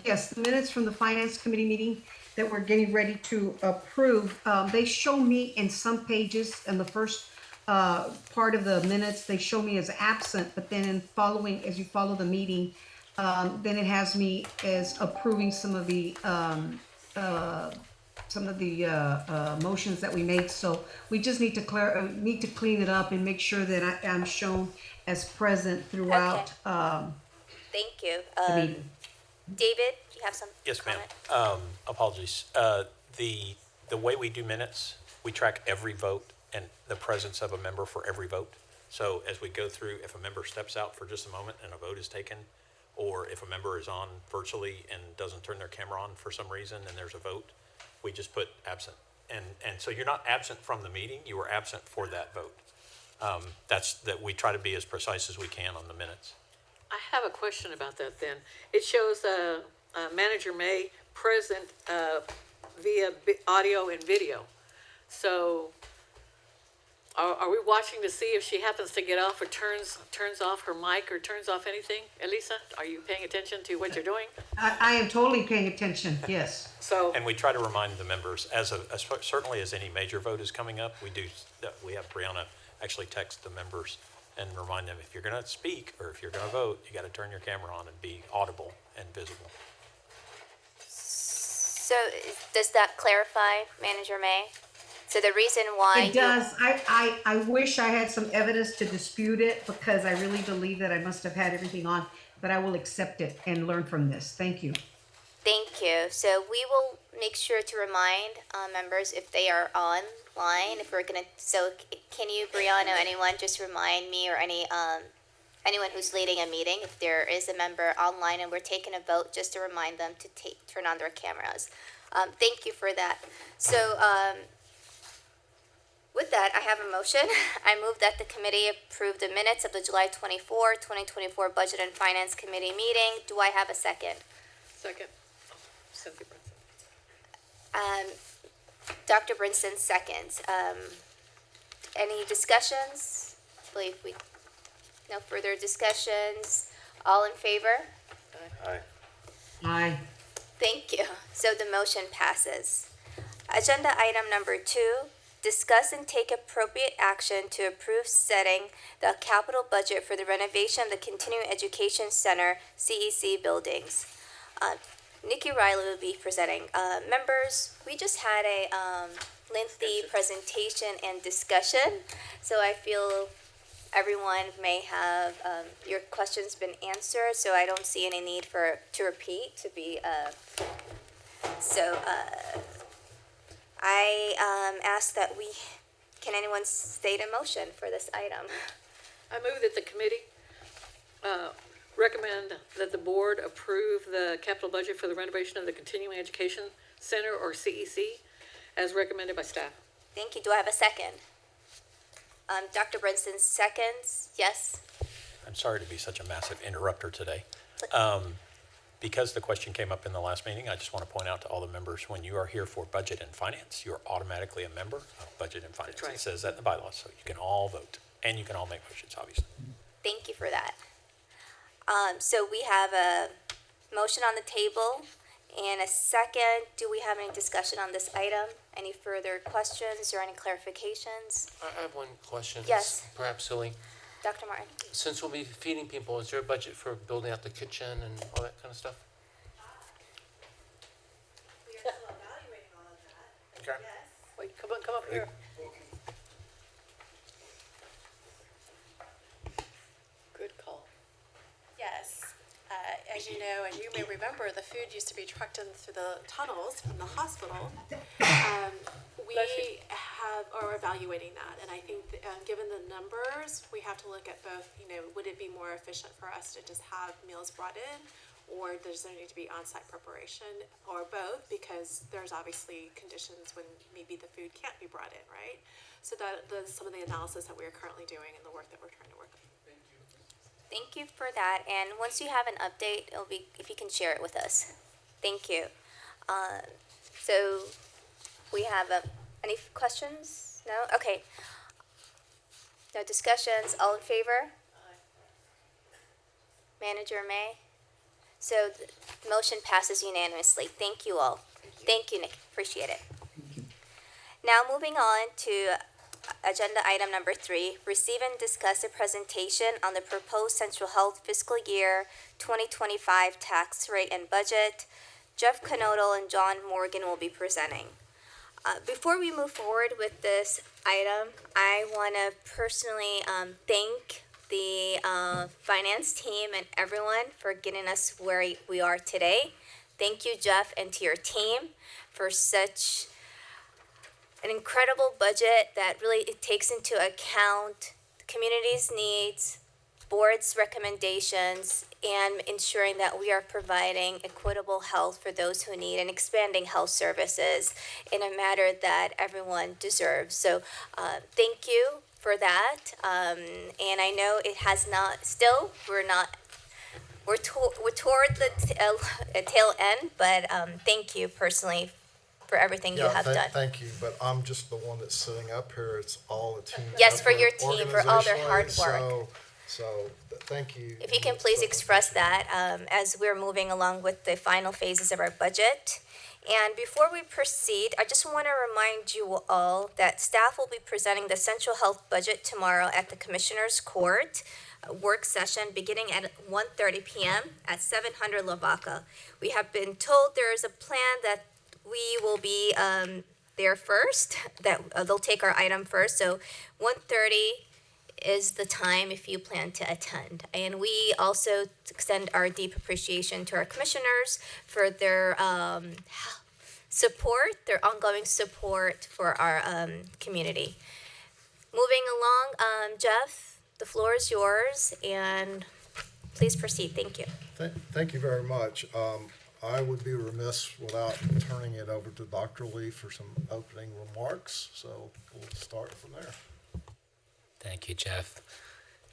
Yes, the minutes from the Finance Committee meeting that we're getting ready to approve, they show me in some pages, in the first part of the minutes, they show me as absent, but then in following, as you follow the meeting, then it has me as approving some of the motions that we made. So we just need to clean it up and make sure that I'm shown as present throughout Thank you. the meeting. David, do you have some Yes, ma'am. comment? Apologies. The way we do minutes, we track every vote and the presence of a member for every vote. So as we go through, if a member steps out for just a moment and a vote is taken, or if a member is on virtually and doesn't turn their camera on for some reason and there's a vote, we just put absent And so you're not absent from the meeting, you were absent for that vote. That we try to be as precise as we can on the minutes. I have a question about that then. It shows Manager May present via audio and video. So are we watching to see if she happens to get off or turns off her mic or turns off anything? Elisa, are you paying attention to what you're doing? I am totally paying attention, yes. So, And we try to remind the members, certainly as any major vote is coming up, we have Brianna actually text the members and remind them, if you're gonna speak or if you're gonna vote, you gotta turn your camera on and be audible and visible. So does that clarify, Manager May? So the reason why It does. I wish I had some evidence to dispute it because I really believe that I must have had everything on, but I will accept it and learn from this. Thank you. Thank you. So we will make sure to remind members if they are online, if we're gonna, so can you, Brianna, anyone, just remind me or anyone who's leading a meeting, if there is a member online and we're taking a vote, just to remind them to turn on their cameras. Thank you for that. So, with that, I have a motion. I move that the committee approve the minutes of the July 24, 2024 Budget and Finance Committee meeting. Do I have a second? second, Cynthia Brunson. Dr. Brinson seconds. Any discussions? No further discussions. All in favor? Aye. Aye. Thank you. So the motion passes. Agenda item number 2, discuss and take appropriate action to approve setting the capital budget for the renovation of the Continuing Education Center, CEC buildings. Nikki Riley will be presenting. Members, we just had a lengthy presentation and discussion, so I feel everyone may have your questions been answered, so I don't see any need to repeat. I ask that can anyone state a motion for this item? I move that the committee recommend that the board approve the capital budget for the renovation of the Continuing Education Center, or CEC, as recommended by staff. Thank you. Do I have a second? Dr. Brinson seconds. Yes? I'm sorry to be such a massive interrupter today. Because the question came up in the last meeting, I just want to point out to all the members, when you are here for Budget and Finance, you're automatically a member of Budget and Finance. That's right. It says that in the bylaws, so you can all vote, and you can all make motions, obviously. Thank you for that. So we have a motion on the table and a second. Do we have any discussion on this item? Any further questions or any clarifications? I have one question. Yes. It's perhaps silly. Dr. Martin? Since we'll be feeding people, is there a budget for building out the kitchen and all that kind of stuff? We are still evaluating all of that. Okay. Wait, come up here. Good call. Yes. As you know, and you may remember, the food used to be trucked in through the tunnels from the hospital. We are evaluating that, and I think, given the numbers, we have to look at both, would it be more efficient for us to just have meals brought in, or does there need to be on-site preparation, or both, because there's obviously conditions when maybe the food can't be brought in, right? So that's some of the analysis that we are currently doing and the work that we're trying to work on. Thank you for that. And once you have an update, it'll be if you can share it with us. Thank you. So we have any questions? No? Okay. No discussions. All in favor? Manager May? So the motion passes unanimously. Thank you all. Thank you, Nick. Appreciate it. Now moving on to agenda item number 3, receive and discuss a presentation on the proposed Central Health fiscal year 2025 tax rate and budget. Jeff Knodel and John Morgan will be presenting. Before we move forward with this item, I want to personally thank the finance team and everyone for getting us where we are today. Thank you, Jeff, and to your team for such an incredible budget that really takes into account the community's needs, board's recommendations, and ensuring that we are providing equitable health for those who need and expanding health services in a manner that everyone deserves. So thank you for that. And I know it has not, still, we're toward the tail end, but thank you personally for everything you have done. Thank you, but I'm just the one that's sitting up here. It's all a team. Yes, for effort your team, for all their hard organizationally, work. Thank you. If you can please express that as we're moving along with the final phases of our budget. And before we proceed, I just want to remind you all that staff will be presenting the Central Health Budget tomorrow at the Commissioners Court work session beginning at 1:30 p.m. at 700 Lavaca. We have been told there is a plan that we will be there first, that they'll take our item first. So 1:30 is the time if you plan to attend. And we also extend our deep appreciation to our commissioners for their support, their ongoing support for our community. Moving along, Jeff, the floor is yours, and please proceed. Thank you. Thank you very much. I would be remiss without turning it over to Dr. Lee for some opening remarks, so we'll start from there. Thank you, Jeff.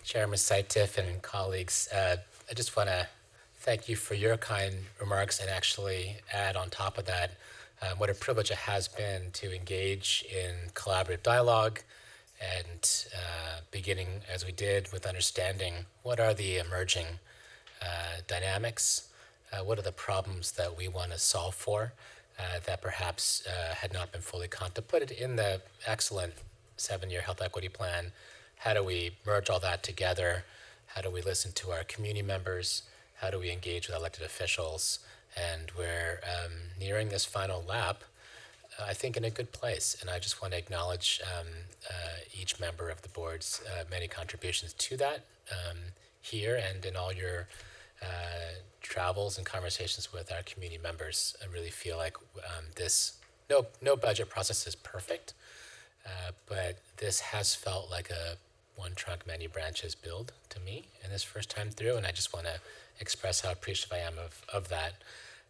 Chairman Saitif and colleagues, I just want to thank you for your kind remarks and actually add on top of that what a privilege it has been to engage in collaborative dialogue and beginning, as we did, with understanding what are the emerging dynamics, what are the problems that we want to solve for that perhaps had not been fully contemplated in the excellent 7-year health equity plan. How do we merge all that together? How do we listen to our community members? How do we engage with elected officials? And we're nearing this final lap, I think, in a good place. And I just want to acknowledge each member of the board's many contributions to that here and in all your travels and conversations with our community members. I really feel like no budget process is perfect, but this has felt like a one trunk, many branches build to me in this first time through, and I just want to express how appreciative I am of that.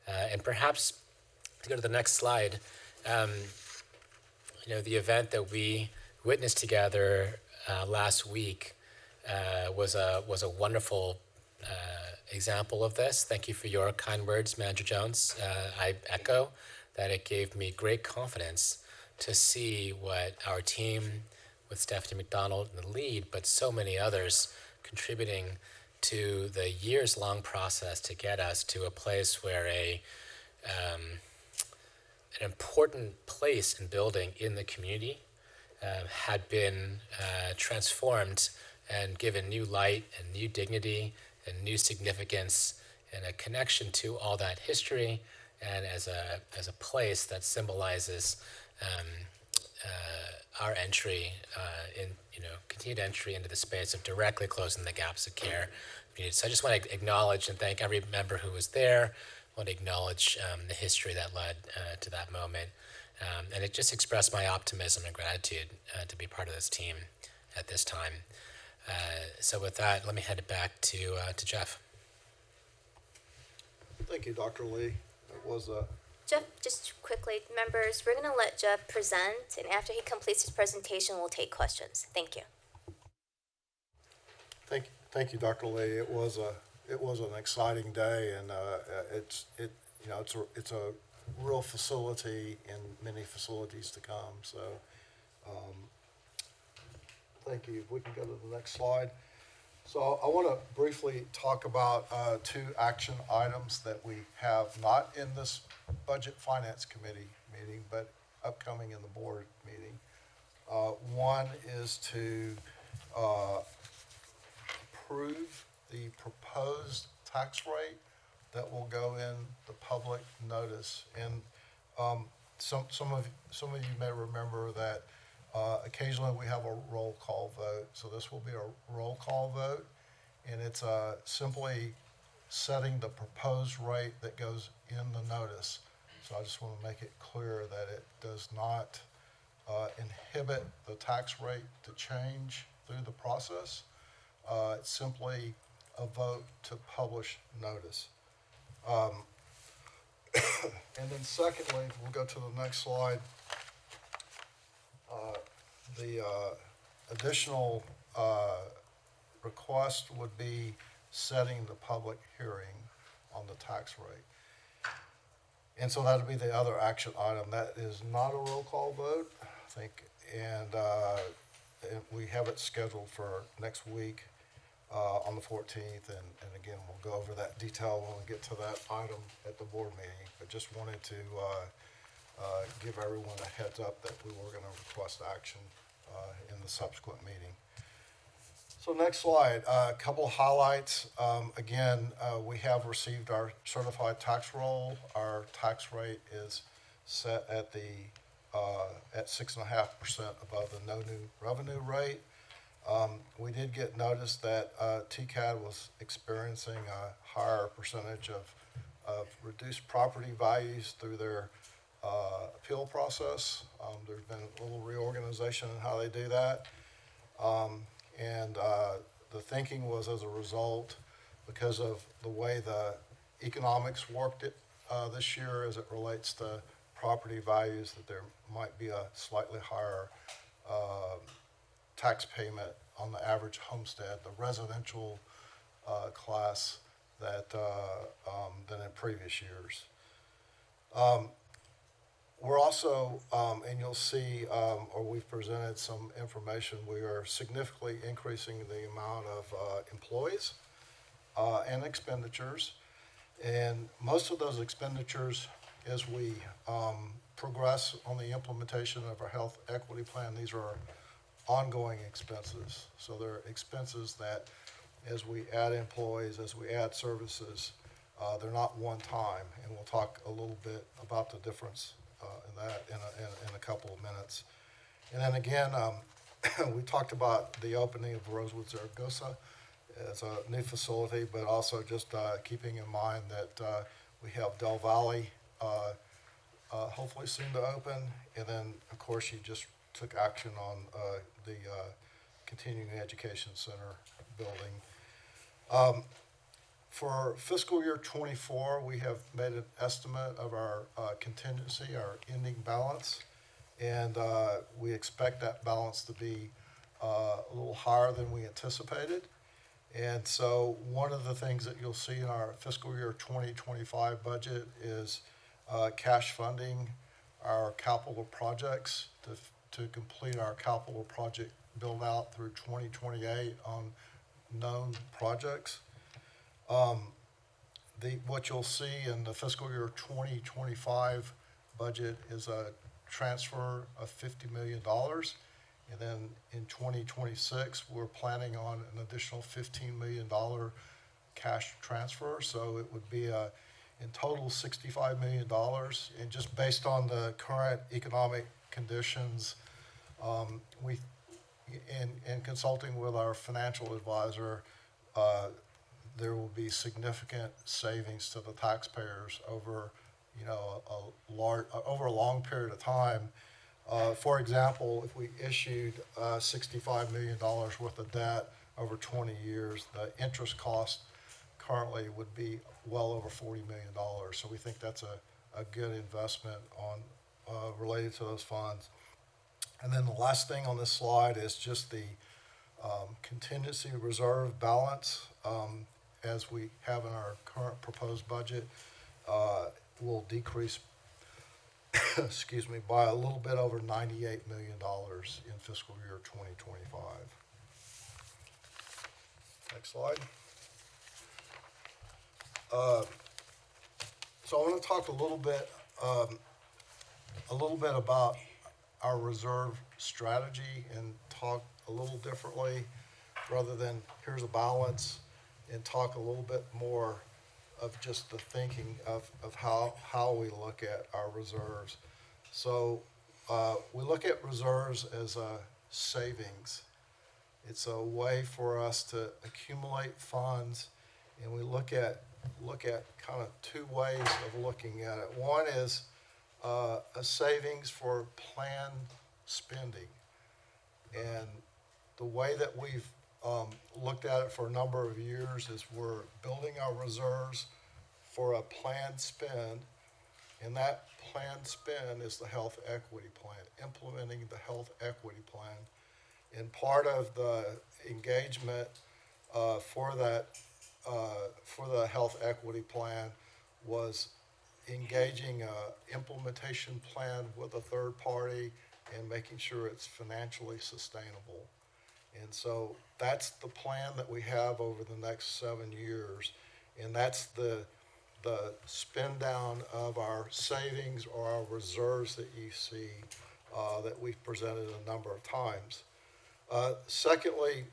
And perhaps to go to the next slide, the event that we witnessed together last week was a wonderful example of this. Thank you for your kind words, Manager Jones. I echo that it gave me great confidence to see what our team with Stephanie McDonald in the lead, but so many others contributing to the years-long process to get us to a place where an important place and building in the community had been transformed and given new light and new dignity and new significance and a connection to all that history, and as a place that symbolizes our entry continued entry into the space of directly closing the gaps of care. So I just want to acknowledge and thank every member who was there. I want to acknowledge the history that led to that moment. And it just expressed my optimism and gratitude to be part of this team at this time. So with that, let me hand it back to Jeff. Thank you, Dr. Lee. It was a Jeff, just quickly, members, we're going to let Jeff present, and after he completes his presentation, we'll take questions. Thank you. Thank you, Dr. Lee. It was an exciting day, and it's a real facility and many facilities to come. So, thank you. We can go to the next slide. So I want to briefly talk about 2 action items that we have not in this Budget Finance Committee meeting, but upcoming in the board meeting. One is to approve the proposed tax rate that will go in the public notice. And some of you may remember that occasionally we have a roll call vote. So this will be a roll call vote, and it's simply setting the proposed rate that goes in the notice. So I just want to make it clear that it does not inhibit the tax rate to change through the process. It simply a vote to publish notice. And then secondly, we'll go to the next slide. The additional request would be setting the public hearing on the tax rate. And so that would be the other action item. That is not a roll call vote, I think, and we have it scheduled for next week on the 14th, and again, we'll go over that detail when we get to that item at the board meeting, but just wanted to give everyone a heads up that we were gonna request action in the subsequent meeting. So next slide, a couple highlights. Again, we have received our certified tax roll. Our tax rate is set at at 6.5% above the no new revenue rate. We did get notice that TCAD was experiencing a higher percentage of reduced property values through their appeal process. There's been a little reorganization in how they do that. And the thinking was as a result, because of the way the economics worked it this year as it relates to property values, that there might be a slightly higher tax payment on the average homestead, the residential class, that than in previous years. We're also, and you'll see, or we've presented some information, we are significantly increasing the amount of employees and expenditures. And most of those expenditures, as we progress on the implementation of our health equity plan, these are ongoing expenses. So they're expenses that, as we add employees, as we add services, they're not one time. And we'll talk a little bit about the difference in that in a couple of minutes. And then again, we talked about the opening of Rosewood Zaragoza as a new facility, but also just keeping in mind that we have Del Valle hopefully soon to open. And then, of course, you just took action on the Continuing Education Center building. For fiscal year '24, we have made an estimate of our contingency, our ending balance, and we expect that balance to be a little higher than we anticipated. And so one of the things that you'll see in our fiscal year 2025 budget is cash funding our capital projects to complete our capital project build out through 2028 on known projects. What you'll see in the fiscal year 2025 budget is a transfer of $50 million. And then in 2026, we're planning on an additional $15 million cash transfer. So it would be in total $65 million. And just based on the current economic conditions, in consulting with our financial advisor, there will be significant savings to the taxpayers over, over a long period of time. For example, if we issued $65 million worth of debt over 20 years, the interest cost currently would be well over $40 million. So we think that's a good investment on related to those funds. And then the last thing on this slide is just the contingency reserve balance. As we have in our current proposed budget, will decrease, excuse me, by a little bit over $98 million in fiscal year 2025. Next slide. So I want to talk a little bit about our reserve strategy and talk a little differently, rather than here's a balance, and talk a little bit more of just the thinking of how we look at our reserves. So we look at reserves as a savings. It's a way for us to accumulate funds, and we look at kind of two ways of looking at it. One is a savings for planned spending, and the way that we've looked at it for a number of years, is we're building our reserves for a planned spend, and that planned spend is the health equity plan, implementing the health equity plan. And part of the engagement for the health equity plan was engaging a implementation plan with a third party and making sure it's financially sustainable. And so that's the plan that we have over the next 7 years. And that's the spend down of our savings or our reserves that you see that we've presented a number of times. Secondly,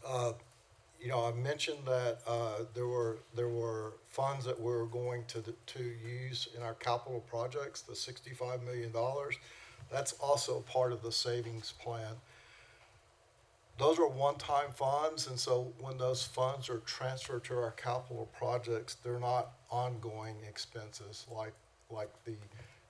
I mentioned that there were funds that we were going to use in our capital projects, the $65 million. That's also part of the savings plan. Those are one-time funds, and so when those funds are transferred to our capital projects, they're not ongoing expenses like the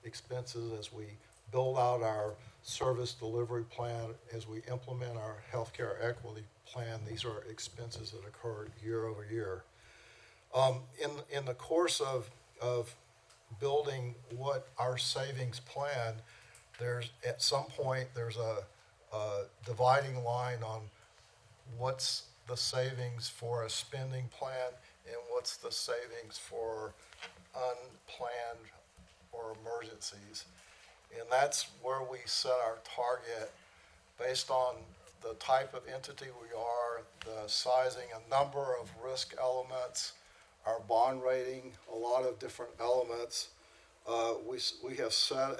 expenses as we build out our service delivery plan, as we implement our healthcare equity plan. These are expenses that occur year over year. In the course of building what our savings plan, at some point there's a dividing line on what's the savings for a spending plan and what's the savings for unplanned or emergencies. And that's where we set our target based on the type of entity we are, the sizing, a number of risk elements, our bond rating, a lot of different elements. We have set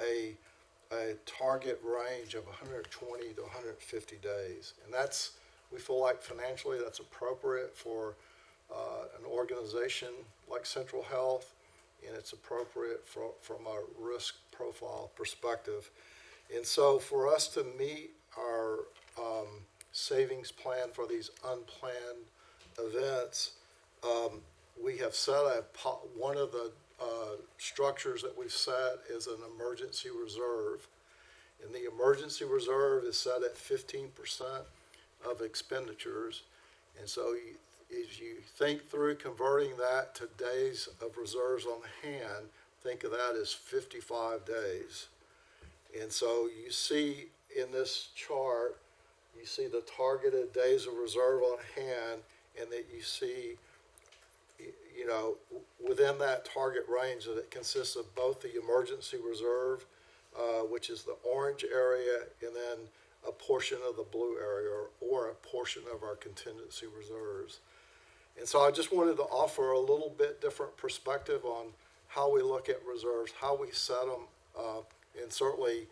a target range of 120 to 150 days. And we feel like financially that's appropriate for an organization like Central Health, and it's appropriate from a risk profile perspective. And so for us to meet our savings plan for these unplanned events, we have set one of the structures that we've set is an emergency reserve. And the emergency reserve is set at 15% of expenditures. And so as you think through converting that to days of reserves on hand, think of that as 55 days. And so you see in this chart, you see the targeted days of reserve on hand, and that you see, within that target range, that it consists of both the emergency reserve, which is the orange area, and then a portion of the blue area, or a portion of our contingency reserves. And so I just wanted to offer a little bit different perspective on how we look at reserves, how we set them, and certainly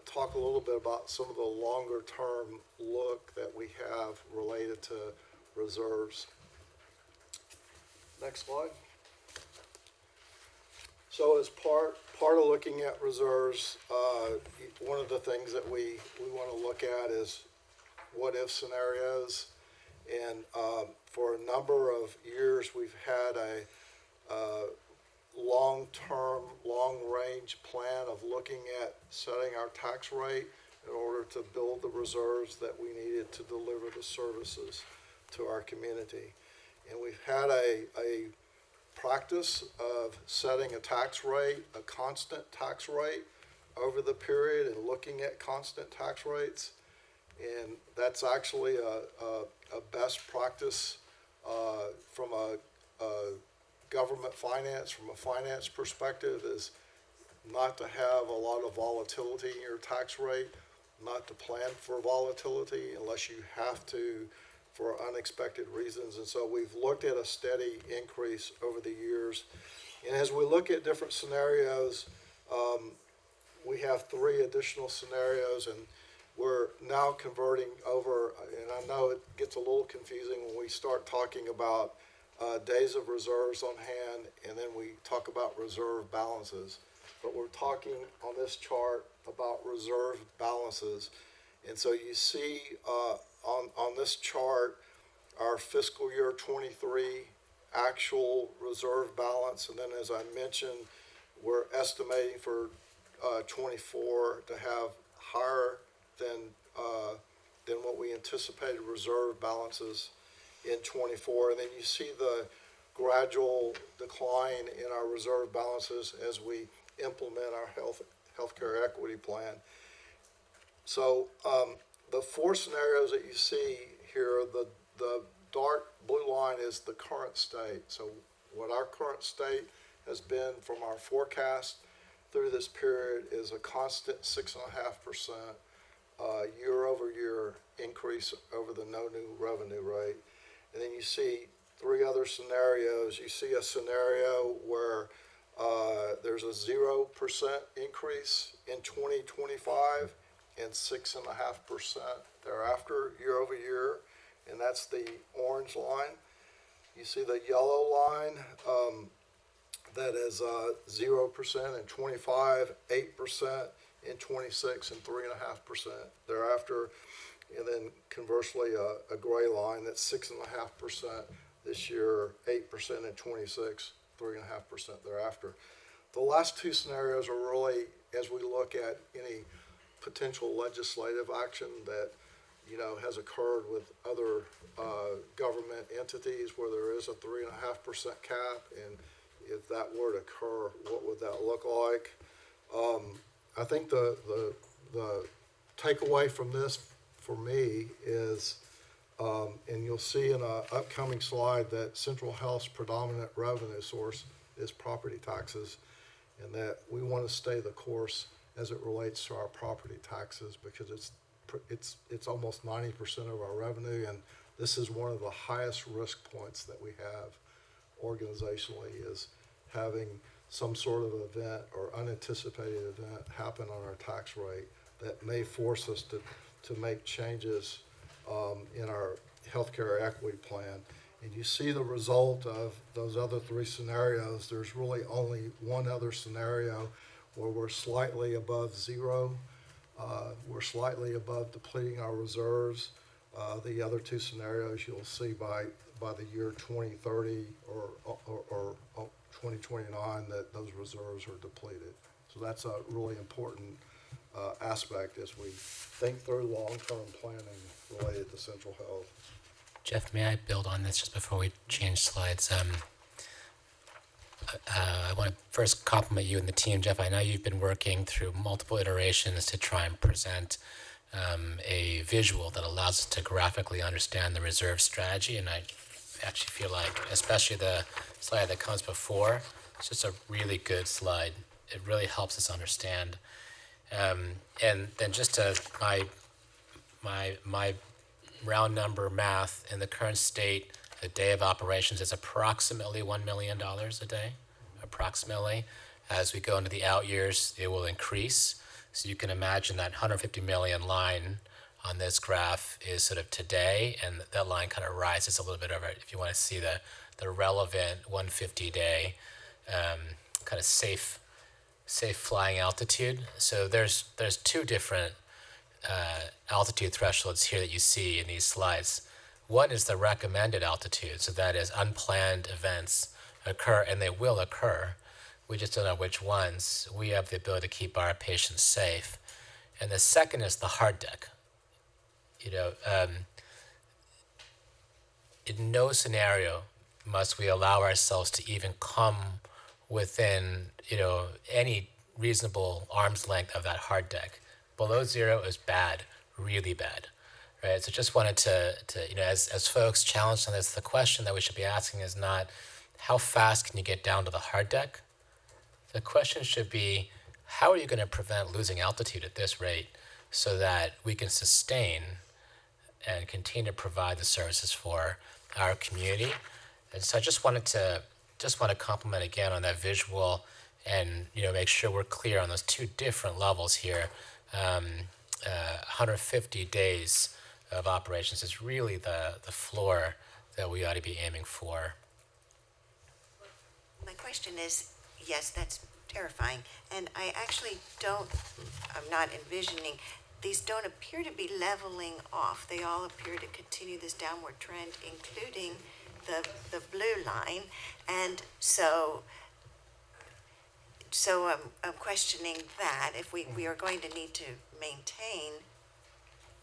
talk a little bit about some of the longer term look that we have related to reserves. Next slide. So as part of looking at reserves, one of the things that we want to look at is what if scenarios. And for a number of years, we've had a long-term, long-range plan of looking at setting our tax rate in order to build the reserves that we needed to deliver the services to our community. And we've had a practice of setting a tax rate, a constant tax rate over the period, and looking at constant tax rates. And that's actually a best practice from a government finance, from a finance perspective, is not to have a lot of volatility in your tax rate, not to plan for volatility unless you have to for unexpected reasons. And so we've looked at a steady increase over the years. And as we look at different scenarios, we have 3 additional scenarios, and we're now converting over, and I know it gets a little confusing when we start talking about days of reserves on hand, and then we talk about reserve balances. But we're talking on this chart about reserve balances. And so you see on this chart our fiscal year 23 actual reserve balance, and then as I mentioned, we're estimating for 24 to have higher than than what we anticipated reserve balances in '24. And then you see the gradual decline in our reserve balances as we implement our healthcare equity plan. So the four scenarios that you see here, the dark blue line is the current state. So what our current state has been from our forecast through this period is a constant 6.5% year-over-year increase over the no new revenue rate. And then you see three other scenarios. You see a scenario where there's a 0% increase in 2025 and 6.5% thereafter year-over-year, and that's the orange line. You see the yellow line that is 0% in 25, 8% in 26, and 3.5% thereafter. And then conversely, a gray line that's 6.5% this year, 8% in 26, 3.5% thereafter. The last two scenarios are really, as we look at any potential legislative action that, you know, has occurred with other government entities where there is a 3.5% cap, and if that were to occur, what would that look like? I think the takeaway from this for me is, and you'll see in an upcoming slide, that Central Health's predominant revenue source is property taxes, and that we want to stay the course as it relates to our property taxes, because it's almost 90% of our revenue, and this is one of the highest risk points that we have organizationally, is having some sort of event or unanticipated event happen on our tax rate that may force us to make changes in our healthcare equity plan. And you see the result of those other three scenarios. There's really only one other scenario where we're slightly above zero. We're slightly above depleting our reserves. The other two scenarios you'll see by the year 2030 or 2029 that those reserves are depleted. So that's a really important aspect as we think through long-term planning related to Central Health. Jeff, may I build on this just before we change slides? I want to first compliment you and the team, Jeff. I know you've been working through multiple iterations to try and present a visual that allows us to graphically understand the reserve strategy, and I actually feel like, especially the slide that comes before, it's just a really good slide. It really helps us understand. And then just to my round number math, in the current state, a day of operations is approximately $1 million a day, approximately. As we go into the out years, it will increase. So you can imagine that 150 million line on this graph is sort of today, and that line kind of rises a little bit over it if you want to see the relevant 150 day kind of safe flying altitude. So there's two different altitude thresholds here that you see in these slides. One is the recommended altitude, so that is unplanned events occur, and they will occur. We just don't know which ones. We have the ability to keep our patients safe. And the second is the hard deck. You know, in no scenario must we allow ourselves to even come within, you know, any reasonable arm's length of that hard deck. Below zero is bad, really bad, right? So just wanted to you know, as folks challenged on this, the question that we should be asking is not how fast can you get down to the hard deck? The question should be, how are you going to prevent losing altitude at this rate so that we can sustain and continue to provide the services for our community? And so I just want to compliment again on that visual, and, you know, make sure we're clear on those two different levels here. 150 days of operations is really the floor that we ought to be aiming for. My question is, yes, that's terrifying. And I actually I'm not envisioning, these don't appear to be leveling off. They all appear to continue this downward trend, including the blue line. And so I'm questioning that if we are going to need to maintain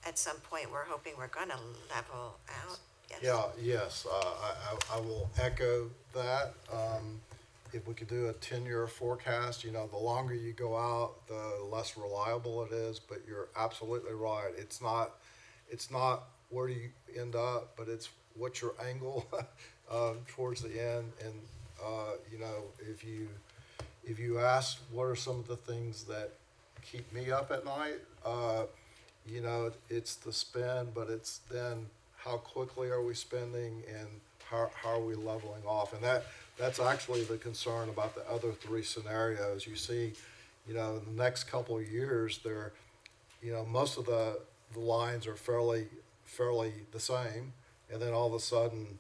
at some point, we're hoping we're gonna level out, yes? Yeah, yes, I will echo that. If we could do a 10-year forecast, the longer you go out, the less reliable it is, but you're absolutely right. It's not where do you end up, but it's what's your angle towards the end. And, if you ask what are some of the things that keep me up at night, it's the spend, but it's then how quickly are we spending and how are we leveling off? And that's actually the concern about the other three scenarios. You see, in the next couple of years, most of the lines are fairly the same, and then all of a sudden,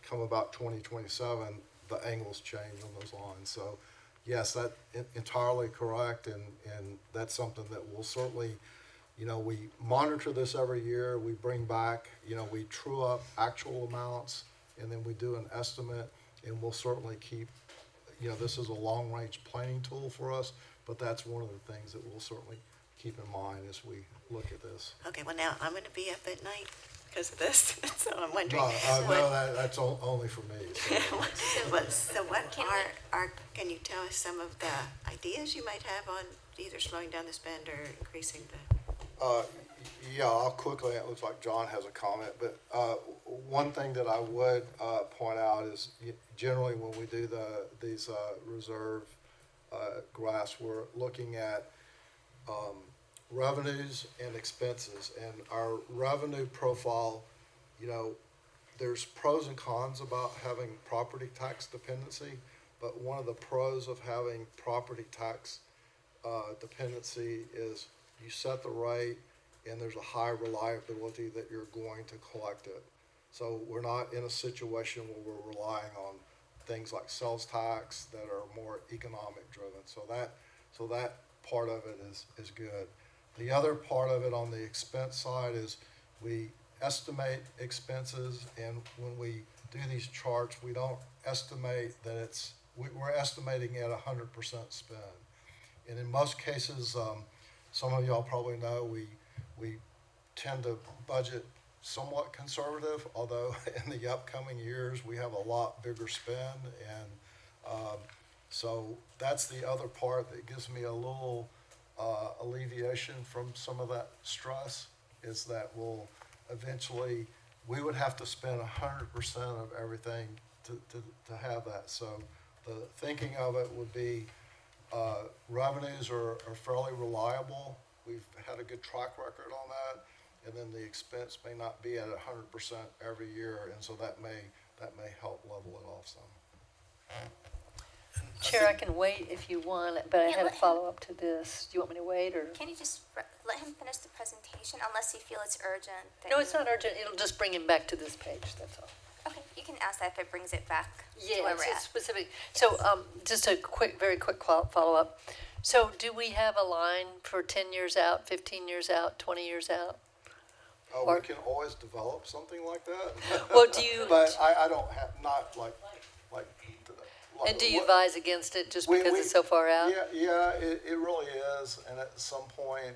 come about 2027, the angles change on those lines. So, yes, that entirely correct, and that's something that we'll certainly, we monitor this every year. We bring back, we true up actual amounts, and then we do an estimate, and we'll certainly keep, this is a long-range planning tool for us, but that's one of the things that we'll certainly keep in mind as we look at this. Okay, well, now, I'm gonna be up at night because of this, so I'm wondering. No, that's only for me. So what can you tell us some of the ideas you might have on either slowing down the spend or increasing the? Yeah, I'll quickly, it looks like John has a comment, but one thing that I would point out is generally when we do these reserve graphs, we're looking at revenues and expenses. And our revenue profile, there's pros and cons about having property tax dependency, but one of the pros of having property tax dependency is you set the rate and there's a high reliability that you're going to collect it. So we're not in a situation where we're relying on things like sales tax that are more economic driven. So that part of it is good. The other part of it on the expense side is we estimate expenses, and when we do these charts, we don't estimate that we're estimating at 100% spend. And in most cases, some of y'all probably know we tend to budget somewhat conservative, although in the upcoming years we have a lot bigger spend, and so that's the other part that gives me a little alleviation from some of that stress, is that we would have to spend 100% of everything to have that. So the thinking of it would be revenues are fairly reliable. We've had a good track record on that, and then the expense may not be at 100% every year, and so that may help level it off some. Chair, I can wait if you want, but I Yeah, had a let him- follow-up to this. Do you want me to wait, or? Can you just let him finish the presentation unless you feel it's urgent? then No, it's you- not urgent. It'll just bring him back to this page, that's all. Okay, you can ask that if it brings it back to Yeah, where we're it's at. specific. So, just a very quick follow-up. So do we have a line for 10 years out, 15 years out, 20 years out? We can always develop something like that. Well, do you? But I don't have, not like. And do you advise against it just because it's so far out? Yeah, it really is, and at some point,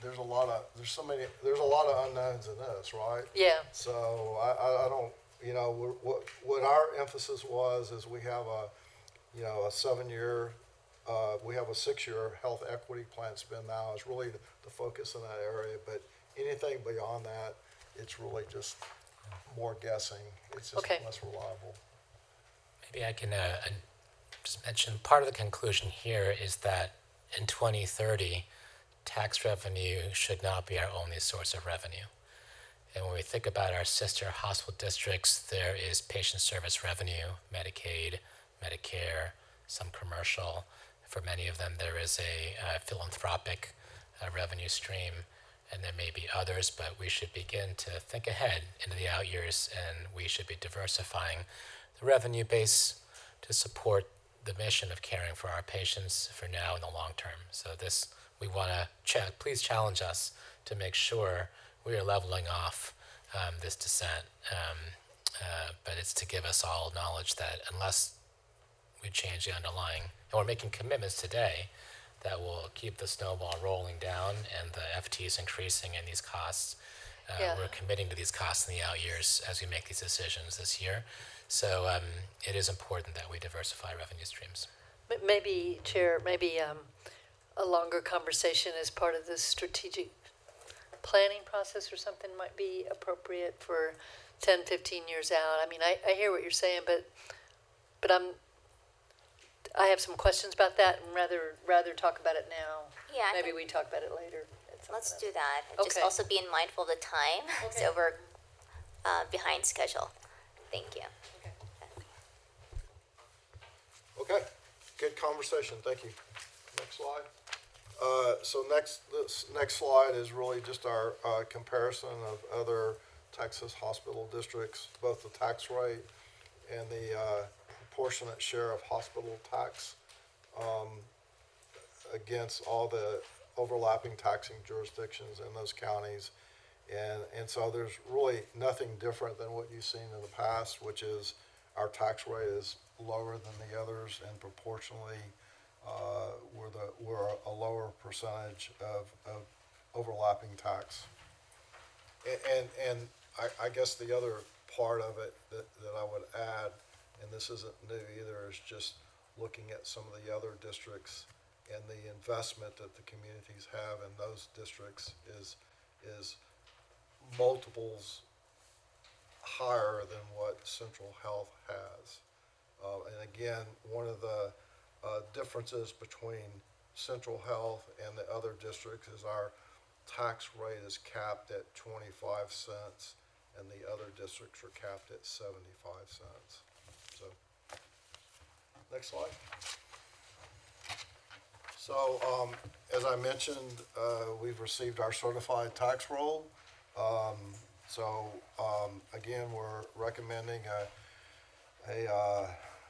there's a lot of unknowns in this, right? Yeah. So I don't, what our emphasis was is we have a 7-year, we have a 6-year health equity plan spend now is really the focus in that area, but anything beyond that, it's really just more guessing. It's just Okay. less reliable. Maybe I can just mention part of the conclusion here is that in 2030, tax revenue should not be our only source of revenue. And when we think about our sister hospital districts, there is patient service revenue, Medicaid, Medicare, some commercial. For many of them, there is a philanthropic revenue stream, and there may be others, but we should begin to think ahead into the out years, and we should be diversifying the revenue base to support the mission of caring for our patients for now and the long term. So we want to please challenge us to make sure we are leveling off this descent. But it's to give us all knowledge that unless we change the underlying, and we're making commitments today that will keep the snowball rolling down and the FTs increasing and these costs. Yeah. We're committing to these costs in the out years as we make these decisions this year. So it is important that we diversify revenue streams. Maybe, Chair, maybe a longer conversation as part of the strategic planning process or something might be appropriate for 10, 15 years out. I mean, I hear what you're saying, but I have some questions about that and rather talk about it now. Yeah, I Maybe think- we talk about it later. Let's do that. And Just Okay. also being mindful of the time, so we're behind schedule. Thank you. Okay, good conversation, thank you. Next slide. So this next slide is really just our comparison of other Texas hospital districts, both the tax rate and the proportionate share of hospital tax against all the overlapping taxing jurisdictions in those counties. And so there's really nothing different than what you've seen in the past, which is our tax rate is lower than the others, and proportionally we're a lower percentage of overlapping tax. And I guess the other part of it that I would add, and this isn't new either, is just looking at some of the other districts and the investment that the communities have in those districts is multiples higher than what Central Health has. And again, one of the differences between Central Health and the other districts is our tax rate is capped at 25 cents and the other districts are capped at 75 cents. So, next slide. So, as I mentioned, we've received our certified tax roll. Again, we're recommending a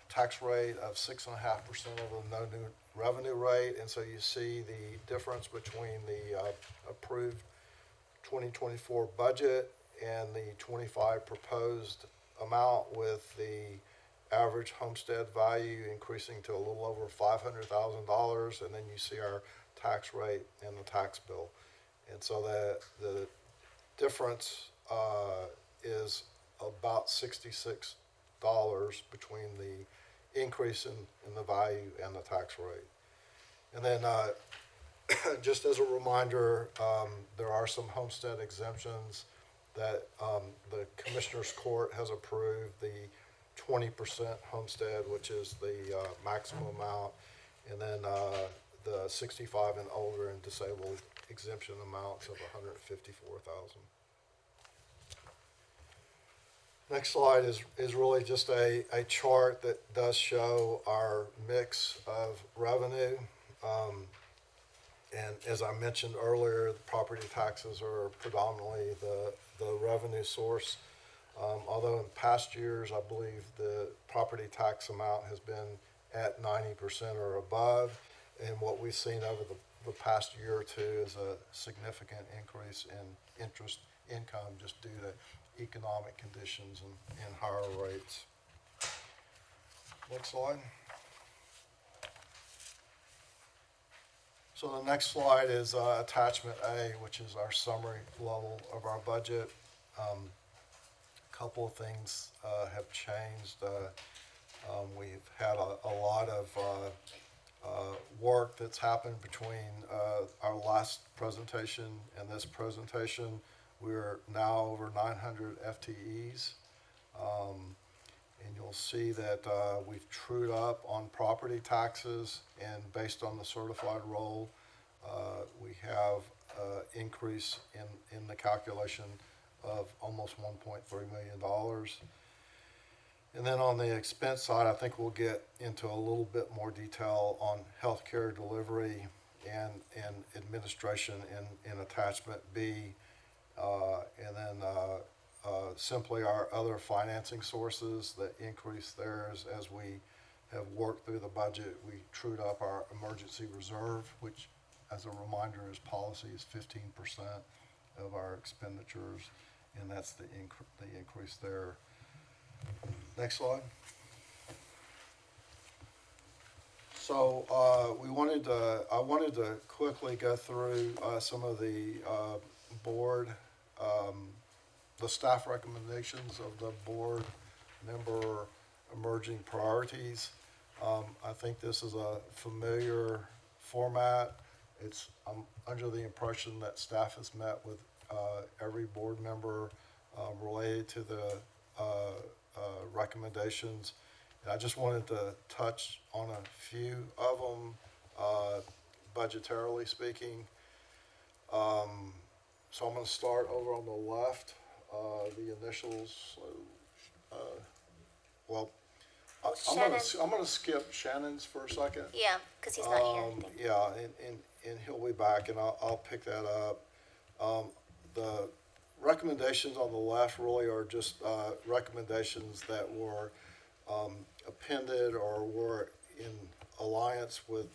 tax rate of 6.5% of the no new revenue rate. And so you see the difference between the approved 2024 budget and the 25 proposed amount, with the average homestead value increasing to a little over $500,000. And then you see our tax rate in the tax bill. And so the difference is about $66 between the increase in the value and the tax rate. And then just as a reminder, there are some homestead exemptions that the Commissioner's Court has approved. The 20% homestead, which is the maximum amount, and then the 65 and older and disabled exemption amounts of $154,000. Next slide is really just a chart that does show our mix of revenue. And as I mentioned earlier, the property taxes are predominantly the revenue source. Although in past years, I believe the property tax amount has been at 90% or above. And what we've seen over the past year or two is a significant increase in interest income just due to economic conditions and higher rates. Next slide. So the next slide is attachment A, which is our summary level of our budget. Couple of things have changed. We've had a lot of work that's happened between our last presentation and this presentation. We're now over 900 FTEs. And you'll see that we've trued up on property taxes, and based on the certified roll, we have increase in the calculation of almost $1.3 million. And then on the expense side, I think we'll get into a little bit more detail on healthcare delivery and administration in attachment B. And then simply our other financing sources that increase theirs as we have worked through the budget. We trued up our emergency reserve, which, as a reminder, is policy is 15% of our expenditures, and that's the increase there. Next slide. So, I wanted to quickly go through, some of the, board, the staff recommendations of the board member emerging priorities. I think this is a familiar format. I'm under the impression that staff has met with, every board member, related to the, recommendations. And I just wanted to touch on a few of them, budgetarily speaking. So I'm gonna start over on the left, the initials, well, I'm gonna skip Shannon's for a second. Yeah, because he's not here. I think. Yeah, and he'll be back, and I'll pick that up. The recommendations on the left really are just, recommendations that were, appended or were in alliance with,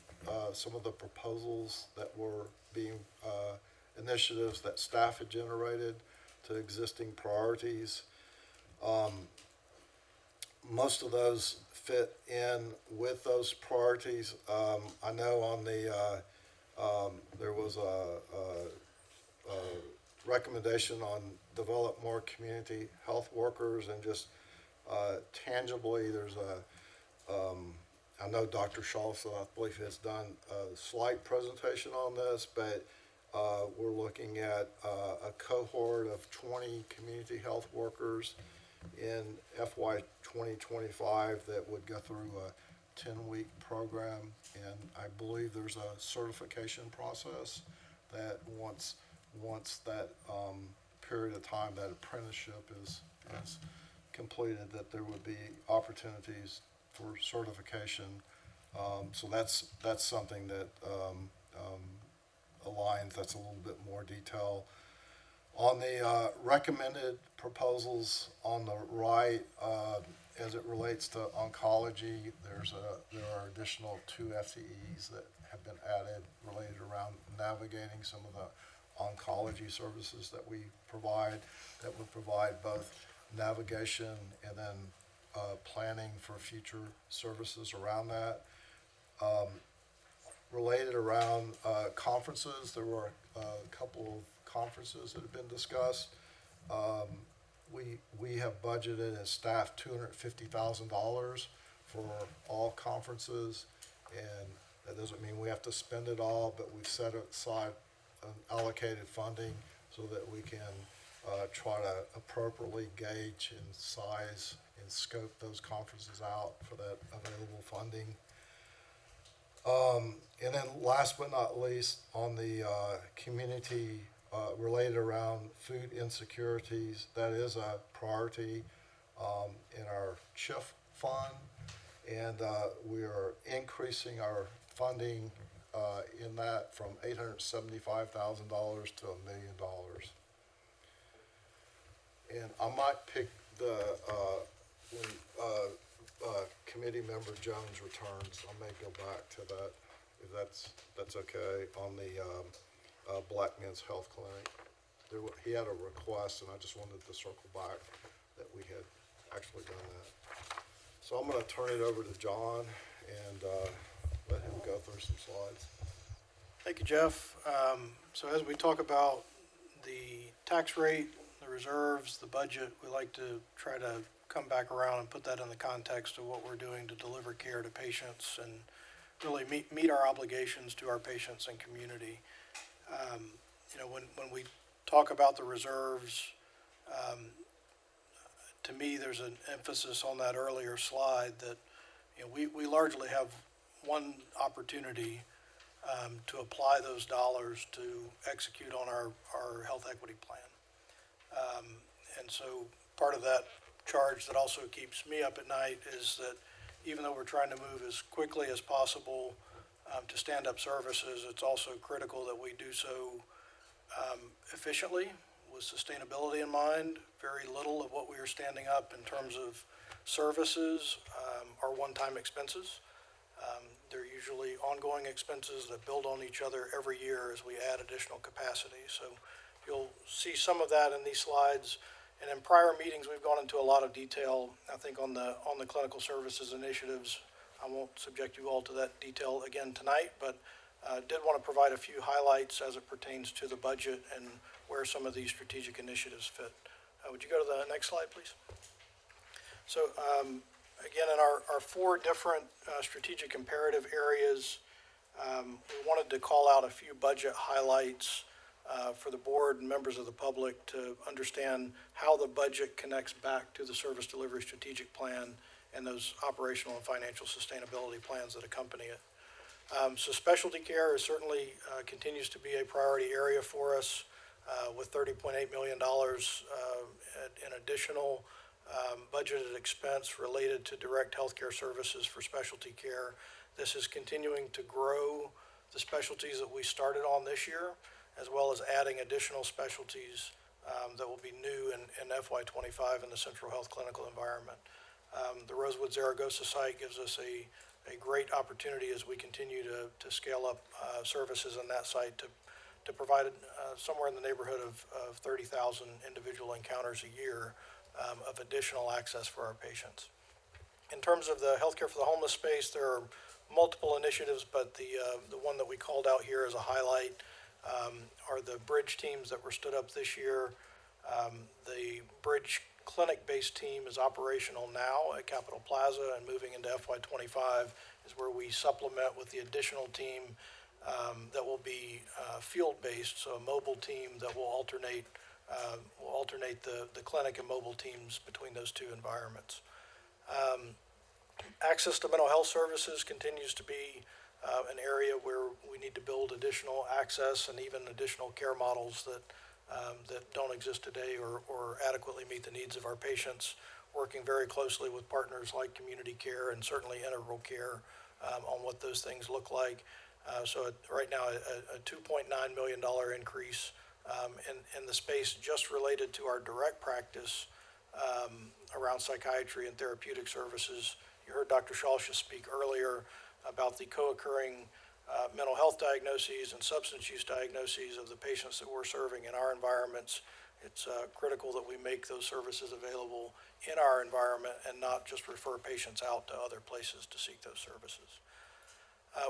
some of the proposals that were being, initiatives that staff had generated to existing priorities. Most of those fit in with those priorities. I know on the, there was a recommendation on develop more community health workers, and just tangibly, there's I know Dr. Schultz, I believe, has done a slight presentation on this, but we're looking at a cohort of 20 community health workers in FY 2025 that would go through a 10-week program, and I believe there's a certification process that once that period of time, that apprenticeship is completed, that there would be opportunities for certification. So that's something that aligns. That's a little bit more detail. On the recommended proposals on the right, as it relates to oncology, there are additional 2 FTEs that have been added related around navigating some of the oncology services that we provide, that would provide both navigation and then planning for future services around that. Related around conferences, there were a couple of conferences that have been discussed. We have budgeted as staff $250,000 for all conferences, and that doesn't mean we have to spend it all, but we've set aside allocated funding so that we can try to appropriately gauge and size and scope those conferences out for that available funding. And then last but not least, on the community related around food insecurities, that is a priority in our CHIF fund, and we are increasing our funding in that from $875,000 to $1 million. And I might pick the when committee member Jones returns, I may go back to that, if that's okay, on the Black Men's Health Clinic. He had a request, and I just wanted to circle back that we had actually done that. So I'm going to turn it over to John and let him go through some slides. Thank you, Jeff. So as we talk about the tax rate, the reserves, the budget, we like to try to come back around and put that in the context of what we're doing to deliver care to patients and really meet our obligations to our patients and community. When we talk about the reserves, to me, there's an emphasis on that earlier slide that we largely have one opportunity to apply those dollars to execute on our health equity plan. And so part of that charge that also keeps me up at night is that even though we're trying to move as quickly as possible to stand up services, it's also critical that we do so efficiently with sustainability in mind. Very little of what we are standing up in terms of services are one-time expenses. They're usually ongoing expenses that build on each other every year as we add additional capacity. So you'll see some of that in these slides. And in prior meetings, we've gone into a lot of detail, I think, on the clinical services initiatives. I won't subject you all to that detail again tonight, but did want to provide a few highlights as it pertains to the budget and where some of these strategic initiatives fit. Would you go to the next slide, please? So again, in our four different strategic imperative areas, we wanted to call out a few budget highlights for the board and members of the public to understand how the budget connects back to the service delivery strategic plan and those operational and financial sustainability plans that accompany it. So specialty care is certainly continues to be a priority area for us with $30.8 million in additional budgeted expense related to direct healthcare services for specialty care. This is continuing to grow the specialties that we started on this year, as well as adding additional specialties that will be new in FY25 in the Central Health Clinical environment. The Rosewood Zaragoza site gives us a great opportunity as we continue to scale up services in that site to provide somewhere in the neighborhood of 30,000 individual encounters a year of additional access for our patients. In terms of the healthcare for the homeless space, there are multiple initiatives, but the one that we called out here as a highlight are the bridge teams that were stood up this year. The bridge clinic-based team is operational now at Capitol Plaza, and moving into FY25 is where we supplement with the additional team that will be field-based, so a mobile team that will alternate the clinic and mobile teams between those two environments. Access to mental health services continues to be an area where we need to build additional access and even additional care models that don't exist today or adequately meet the needs of our patients, working very closely with partners like Community Care and certainly Integral Care on what those things look like. So right now, a $2.9 million increase in the space just related to our direct practice around psychiatry and therapeutic services. You heard Dr. Shalsha speak earlier about the co-occurring mental health diagnoses and substance use diagnoses of the patients that we're serving in our environments. It's critical that we make those services available in our environment and not just refer patients out to other places to seek those services.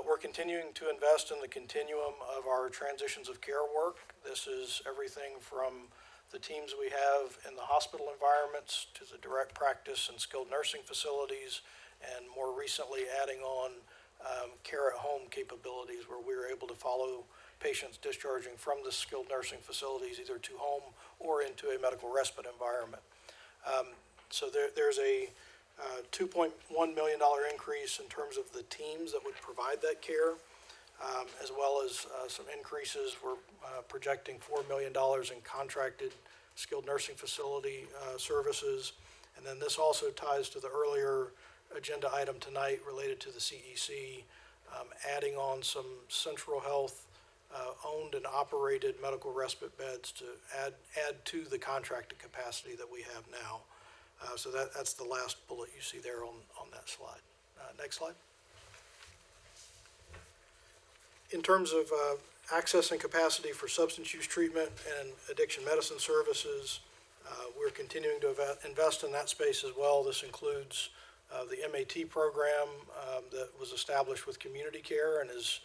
We're continuing to invest in the continuum of our transitions of care work. This is everything from the teams we have in the hospital environments to the direct practice and skilled nursing facilities, and more recently adding on care at home capabilities where we were able to follow patients discharging from the skilled nursing facilities either to home or into a medical respite environment. So there's a $2.1 million increase in terms of the teams that would provide that care, as well as some increases. We're projecting $4 million in contracted skilled nursing facility services. And then this also ties to the earlier agenda item tonight related to the CEC, adding on some Central Health owned and operated medical respite beds to add to the contracted capacity that we have now. So that's the last bullet you see there on that slide. Next slide. In terms of access and capacity for substance use treatment and addiction medicine services, we're continuing to invest in that space as well. This includes the MAT program that was established with Community Care and is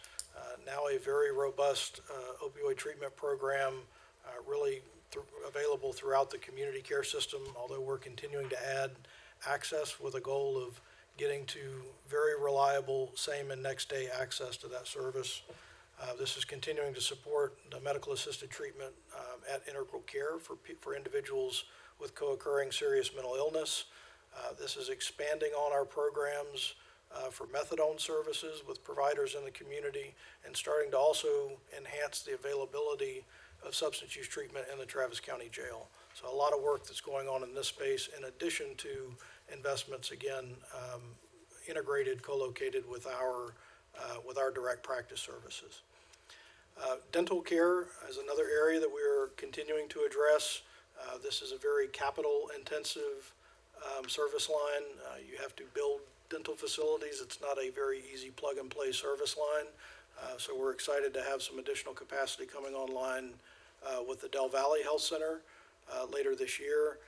now a very robust opioid treatment program, really available throughout the community care system, although we're continuing to add access with a goal of getting to very reliable same and next day access to that service. This is continuing to support the medical assisted treatment at Integral Care for individuals with co-occurring serious mental illness. This is expanding on our programs for methadone services with providers in the community and starting to also enhance the availability of substance use treatment in the Travis County Jail. So a lot of work that's going on in this space, in addition to investments, again, integrated, co-located with our direct practice services. Dental care is another area that we're continuing to address. This is a very capital intensive service line. You have to build dental facilities. It's not a very easy plug and play service line. So we're excited to have some additional capacity coming online with the Del Valley Health Center later this year.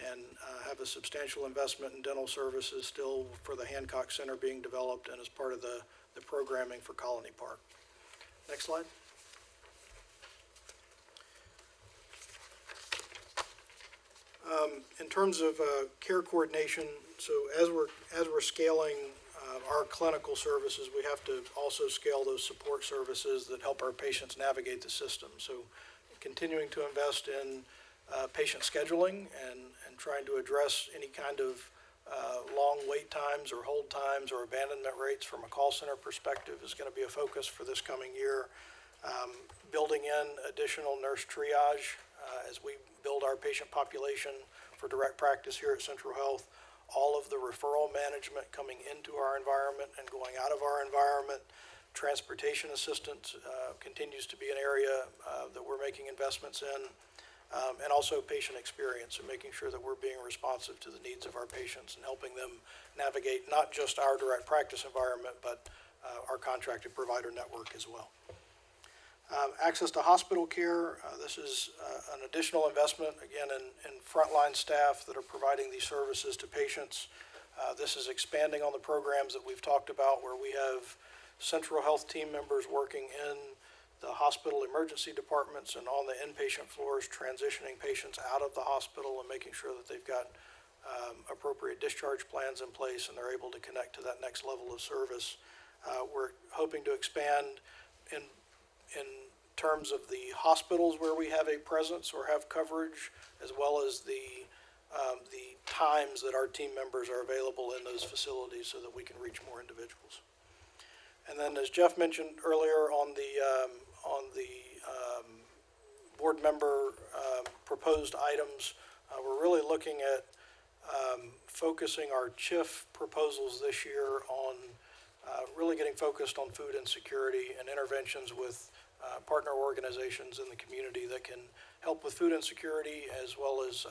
and have a substantial investment in dental services still for the Hancock Center being developed and as part of the programming for Colony Park. Next slide. In terms of care coordination, so as we're scaling our clinical services, we have to also scale those support services that help our patients navigate the system. So continuing to invest in patient scheduling and trying to address any kind of long wait times or hold times or abandonment rates from a call center perspective is going to be a focus for this coming year. Building in additional nurse triage as we build our patient population for direct practice here at Central Health. All of the referral management coming into our environment and going out of our environment. Transportation assistance continues to be an area that we're making investments in. And also patient experience and making sure that we're being responsive to the needs of our patients and helping them navigate not just our direct practice environment, but our contracted provider network as well. Access to hospital care, this is an additional investment, again, in frontline staff that are providing these services to patients. This is expanding on the programs that we've talked about where we have Central Health team members working in the hospital emergency departments and on the inpatient floors, transitioning patients out of the hospital and making sure that they've got appropriate discharge plans in place and they're able to connect to that next level of service. We're hoping to expand in terms of the hospitals where we have a presence or have coverage, as well as the times that our team members are available in those facilities so that we can reach more individuals. And then, as Jeff mentioned earlier on the board member proposed items, we're really looking at focusing our CHIF proposals this year on really getting focused on food insecurity and interventions with partner organizations in the community that can help with food insecurity as well as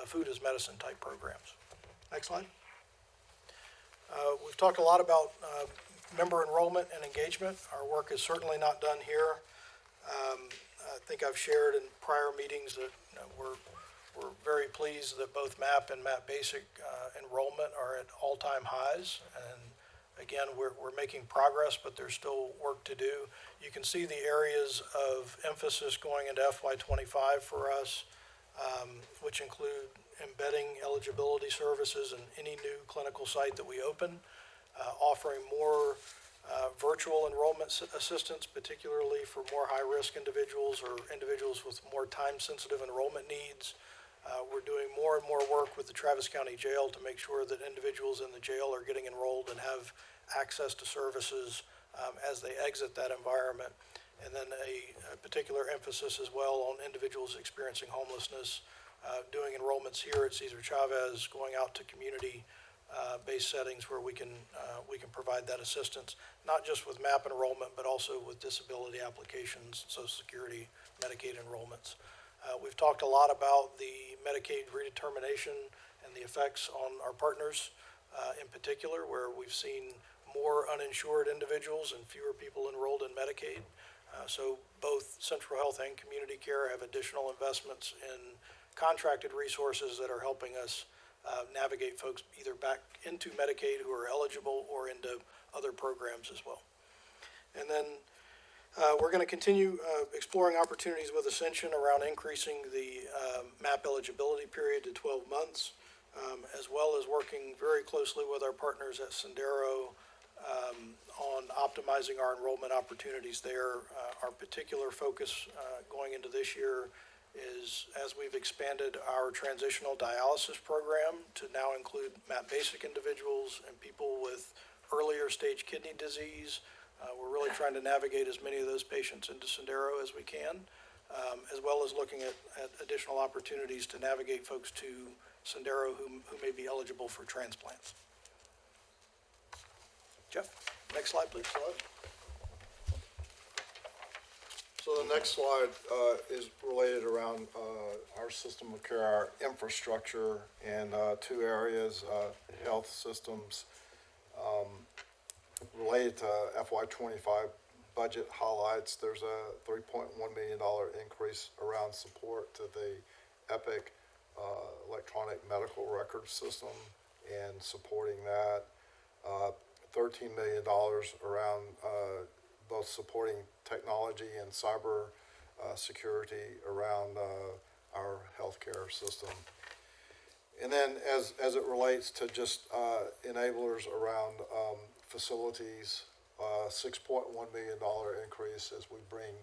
food as medicine type programs. Next slide. We've talked a lot about member enrollment and engagement. Our work is certainly not done here. I think I've shared in prior meetings that we're very pleased that both MAP and MAP Basic enrollment are at all-time highs. And again, we're making progress, but there's still work to do. You can see the areas of emphasis going into FY25 for us, which include embedding eligibility services in any new clinical site that we open, offering more virtual enrollment assistance, particularly for more high-risk individuals or individuals with more time-sensitive enrollment needs. We're doing more and more work with the Travis County Jail to make sure that individuals in the jail are getting enrolled and have access to services as they exit that environment. And then a particular emphasis as well on individuals experiencing homelessness, doing enrollments here at Cesar Chavez, going out to community-based settings where we can provide that assistance, not just with MAP enrollment, but also with disability applications, Social Security, Medicaid enrollments. We've talked a lot about the Medicaid redetermination and the effects on our partners in particular, where we've seen more uninsured individuals and fewer people enrolled in Medicaid. So both Central Health and Community Care have additional investments in contracted resources that are helping us navigate folks either back into Medicaid who are eligible or into other programs as well. And then we're going to continue exploring opportunities with Ascension around increasing the MAP eligibility period to 12 months, as well as working very closely with our partners at Sendero on optimizing our enrollment opportunities there. Our particular focus going into this year is, as we've expanded our transitional dialysis program to now include MAP Basic individuals and people with earlier stage kidney disease, we're really trying to navigate as many of those patients into Sendero as we can, as well as looking at additional opportunities to navigate folks to Sendero who may be eligible for transplants. Jeff, next slide, please. So the next slide is related around our system of care, our infrastructure in two areas, health systems. Related to FY25 budget highlights, there's a $3.1 million increase around support to the Epic electronic medical record system and supporting that. $13 million around both supporting technology and cyber security around our healthcare system. And then as it relates to just enablers around facilities, $6.1 million increase as we bring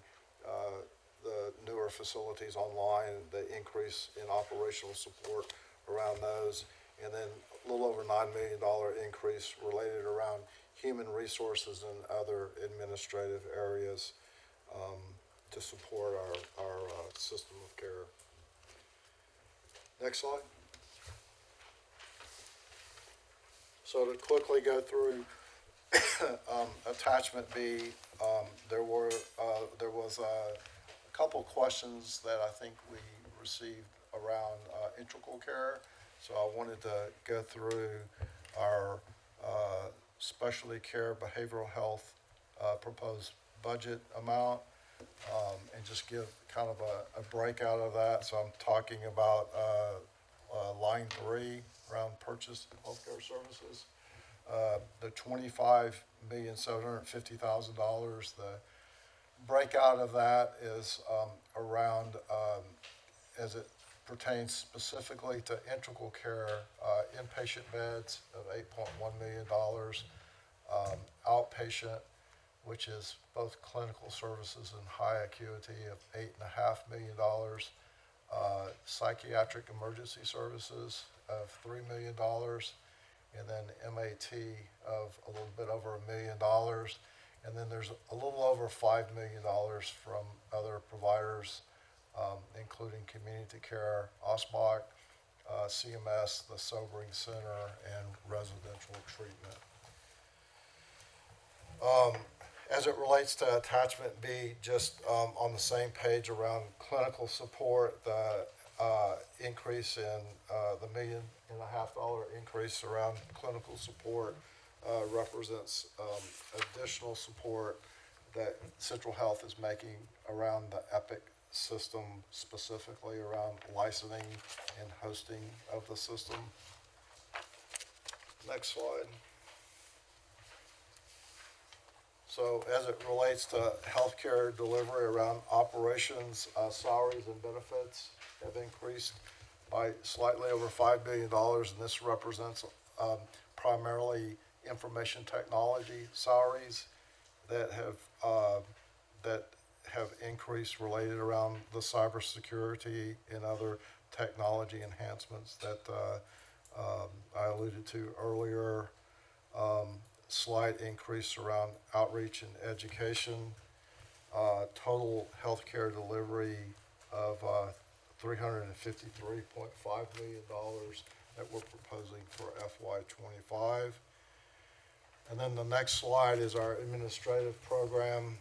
the newer facilities online, the increase in operational support around those, and then a little over $9 million increase related around human resources and other administrative areas to support our system of care. Next slide. So to quickly go through attachment B, there was a couple questions that I think we received around integral care. So I wanted to go through our specialty care behavioral health proposed budget amount and just give kind of a breakout of that. So I'm talking about line 3 around purchase healthcare services. The $25,750,000, the breakout of that is around, as it pertains specifically to integral care, inpatient beds of $8.1 million, outpatient, which is both clinical services and high acuity, of $8.5 million, psychiatric emergency services of $3 million, and then MAT of a little bit over $1 million. And then there's a little over $5 million from other providers, including community care, OSBOC, CMS, the Sobering Center, and residential treatment. As it relates to attachment B, just on the same page around clinical support, the increase in the $1.5 million increase around clinical support represents additional support that Central Health is making around the Epic system, specifically around licensing and hosting of the system. Next slide. So as it relates to healthcare delivery around operations, salaries and benefits have increased by slightly over $5 billion, and this represents primarily information technology salaries that have increased related around the cybersecurity and other technology enhancements that I alluded to earlier. Slight increase around outreach and education. Total healthcare delivery of $353.5 million that we're proposing for FY25. And then the next slide is our administrative program.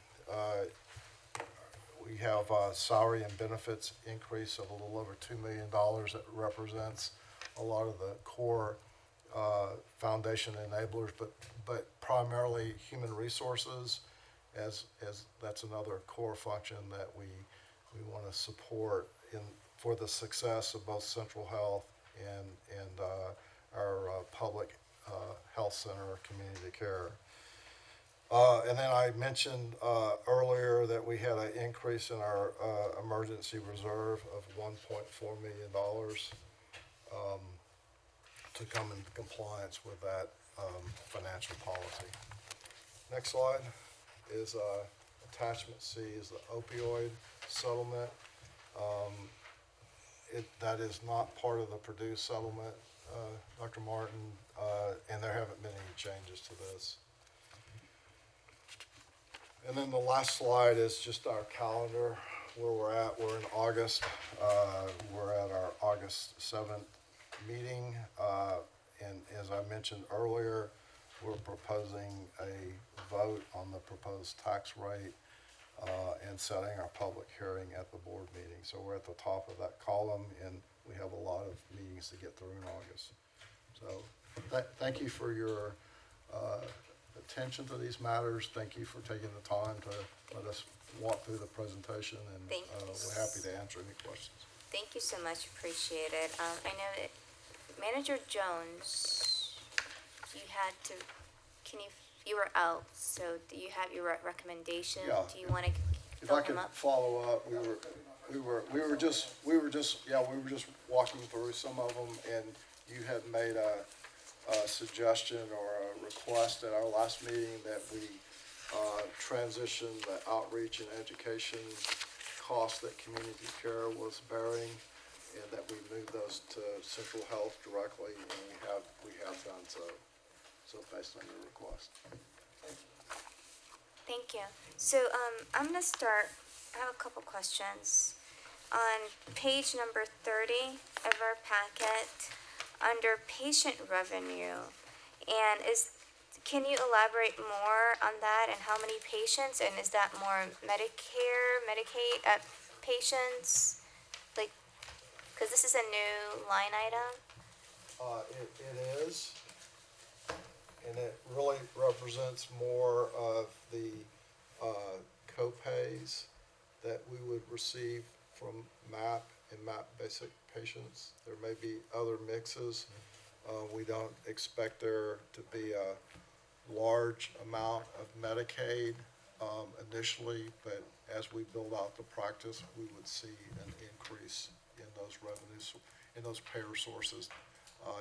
We have a salary and benefits increase of a little over $2 million. That represents a lot of the core foundation enablers, but primarily human resources, as that's another core function that we want to support for the success of both Central Health and our public health center community care. And then I mentioned earlier that we had an increase in our emergency reserve of $1.4 million to come into compliance with that financial policy. Next slide is attachment C is the opioid settlement. That is not part of the Purdue settlement, Dr. Martin, and there haven't been any changes to this. And then the last slide is just our calendar, where we're at. We're in August. We're at our August 7th meeting. And as I mentioned earlier, we're proposing a vote on the proposed tax rate and setting our public hearing at the board meeting. So we're at the top of that column, and we have a lot of meetings to get through in August. So thank you for your attention to these matters. Thank you for taking the time to let us walk through the presentation, and we're happy to answer any questions. Thank you so much, appreciate it. I know that Manager Jones, you had to, you were out, so do you have your recommendation? Yeah. Do you want to If fill I could him up? follow up, we were just walking through some of them, and you had made a suggestion or a request at our last meeting that we transition the outreach and education costs that community care was bearing, and that we move those to central health directly, and we have done so. So based on your request. Thank you. So, I'm gonna start, I have a couple questions. On page number 30 of our packet, under patient revenue, and can you elaborate more on that and how many patients, and is that more Medicare, Medicaid, patients? Like, cause this is a new line item? It is, and it really represents more of the co-pays that we would receive from MAP and MAP basic patients. There may be other mixes. We don't expect there to be a large amount of Medicaid initially, but as we build out the practice, we would see an increase in those revenues, in those payer sources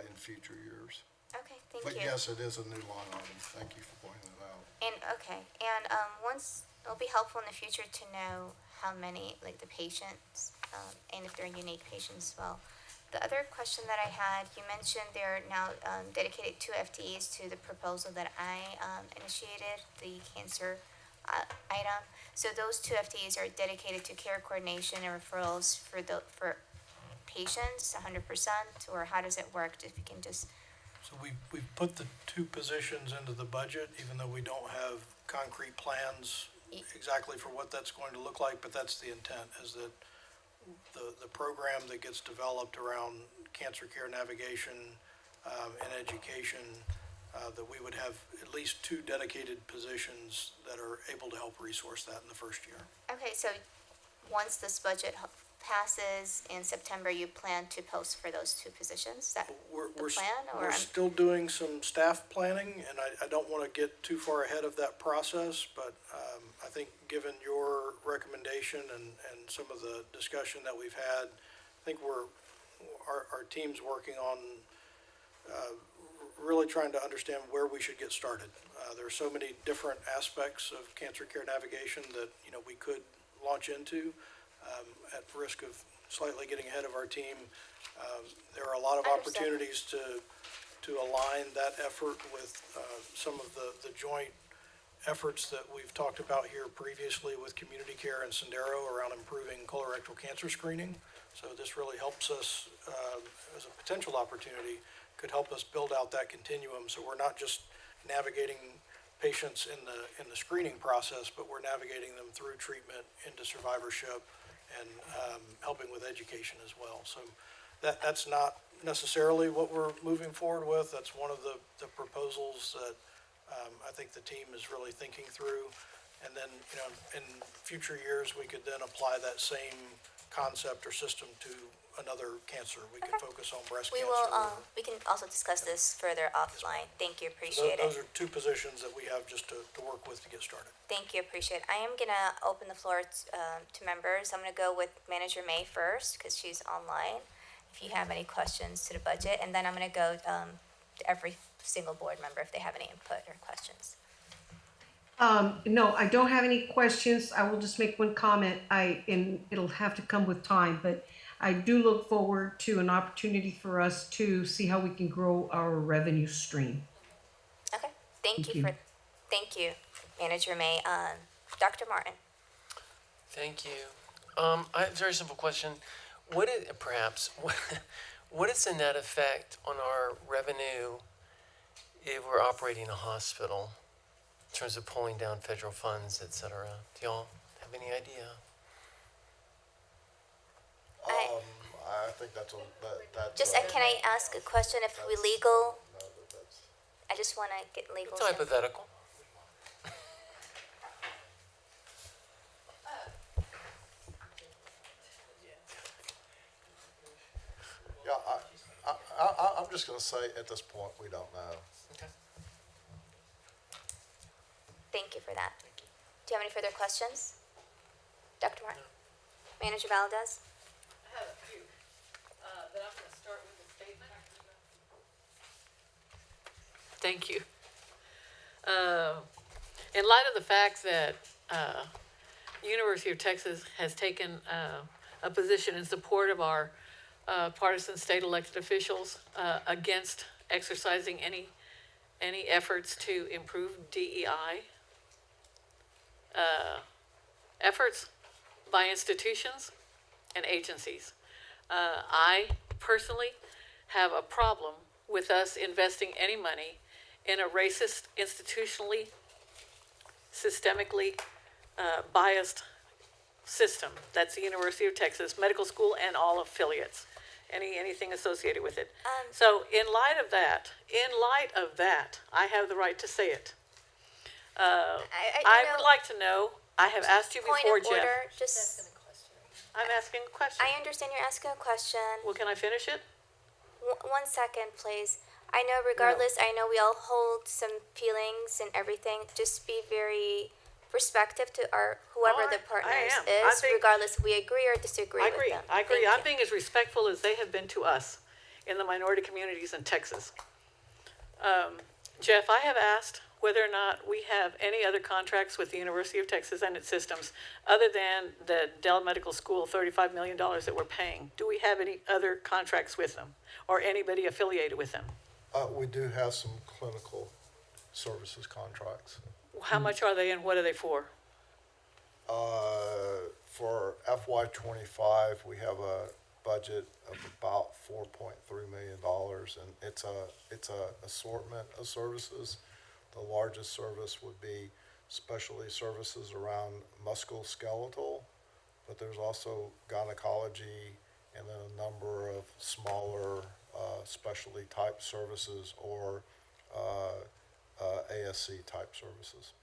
in future years. Okay, thank But you. yes, it is a new line item. Thank you for pointing that out. And, okay, and, it'll be helpful in the future to know how many, like, the patients, and if they're unique patients as well. The other question that I had, you mentioned there are now, dedicated 2 FTEs to the proposal that I, initiated, the cancer, item. So those 2 FTEs are dedicated to care coordination and referrals for patients, 100%, or how does it work? If you can just, So we've put the 2 positions into the budget, even though we don't have concrete plans exactly for what that's going to look like, but that's the intent, is that the program that gets developed around cancer care navigation and education, that we would have at least 2 dedicated positions that are able to help resource that in the first year. okay, so once this budget passes in September, you plan to post for those 2 positions? Is that the plan, or? We're still doing some staff planning, and I don't want to get too far ahead of that process, but I think given your recommendation and some of the discussion that we've had, I think our team's working on really trying to understand where we should get started. There are so many different aspects of cancer care navigation that, we could launch into. At risk of slightly getting ahead of our team, there are a lot of Understood. opportunities to align that effort with some of the joint efforts that we've talked about here previously with Community Care and Sendero around improving colorectal cancer screening. So this really helps us as a potential opportunity, could help us build out that continuum. So we're not just navigating patients in the screening process, but we're navigating them through treatment into survivorship and helping with education as well. So that's not necessarily what we're moving forward with. That's one of the proposals that I think the team is really thinking through. And then, in future years, we could then apply that same concept or system to another cancer. We could focus on breast We cancer. will, we can also discuss this further offline. Thank you, appreciate it. Those are 2 positions that we have just to work with to get started. Thank you, appreciate it. I am gonna open the floor to members. I'm gonna go with Manager May first, because she's online. If you have any questions to the budget, and then I'm gonna go to every single board member if they have any input or questions. No, I don't have any questions. I will just make one comment. And it'll have to come with time, but I do look forward to an opportunity for us to see how we can grow our revenue stream. Okay, thank you. Thank you, Manager May. Dr. Martin? Thank you. I have a very simple question. What is the net effect on our revenue if we're operating a hospital in terms of pulling down federal funds, et cetera? Do y'all have any idea? I think that's Can I ask a question if we legal? I just wanna get legal. It's hypothetical. just gonna say, at this point, we don't know. Okay. Thank you for that. Do you have any further questions? Dr. Martin? Manager Valdez? I have a few, but I'm gonna start with a statement. Thank you. In light of the fact that, University of Texas has taken, a position in support of our, partisan state elected officials, against exercising any efforts to improve DEI, efforts by institutions and agencies. I personally have a problem with us investing any money in a racist, institutionally, systemically biased system. That's the University of Texas Medical School and all affiliates, anything associated with it. So in light of that, I have the right to say it. I would like to know, I have asked you Point before, of Jeff. order, just, I'm asking a question. I understand you're asking a question. Well, can I finish it? 1 second, please. I know regardless, I know we all hold some feelings and everything. Just be very respectful to whoever the partners am. I is, think- regardless if we agree or disagree I with agree, them. I agree. Thank I'm you. being as respectful as they have been to us in the minority communities in Texas. Jeff, I have asked whether or not we have any other contracts with the University of Texas and its systems other than the Dell Medical School, $35 million that we're paying. Do we have any other contracts with them or anybody affiliated with them? We do have some clinical services contracts. How much are they and what are they for? For FY '25, we have a budget of about $4.3 million, and it's a assortment of services. The largest service would be specialty services around musculoskeletal, but there's also gynecology and then a number of smaller specialty type services or ASC type services.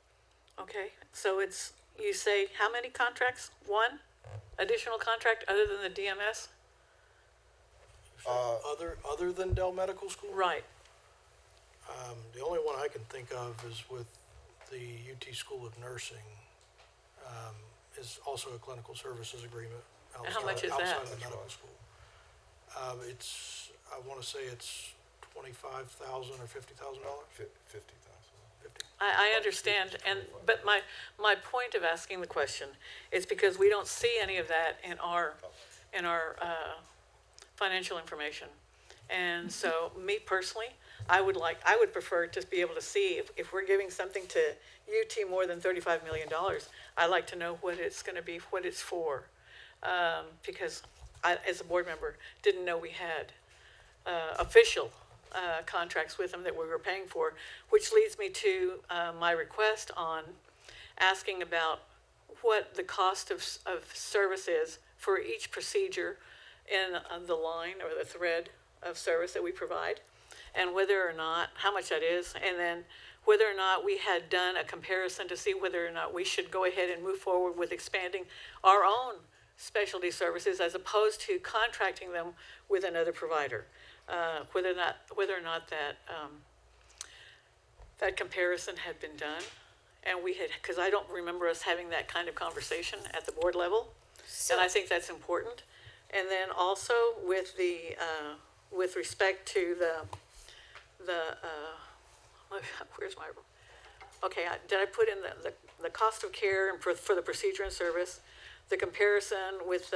Okay, so it's, you say, how many contracts? One additional contract other than the DMS? Other than Dell Medical School? Right. The only one I can think of is with the UT School of Nursing, is also a clinical services agreement. And how much is that? Outside of the medical school. I want to say it's $25,000 or $50,000. $50,000. I understand, but my point of asking the question is because we don't see any of that in our financial information. And so, me personally, I would prefer to be able to see if we're giving something to UT more than $35 million, I'd like to know what it's gonna be, what it's for. Because I, as a board member, didn't know we had, official, contracts with them that we were paying for, which leads me to, my request on asking about what the cost of service is for each procedure in the line or the thread of service that we provide, and whether or not, how much that is, and then whether or not we had done a comparison to see whether or not we should go ahead and move forward with expanding our own specialty services as opposed to contracting them with another provider. Whether or not that, that comparison had been done. And we had, because I don't remember us having that kind of conversation at the board level. And I think that's important. And then also with the, with respect to where's my, okay, did I put in the cost of care and for the procedure and service, the comparison with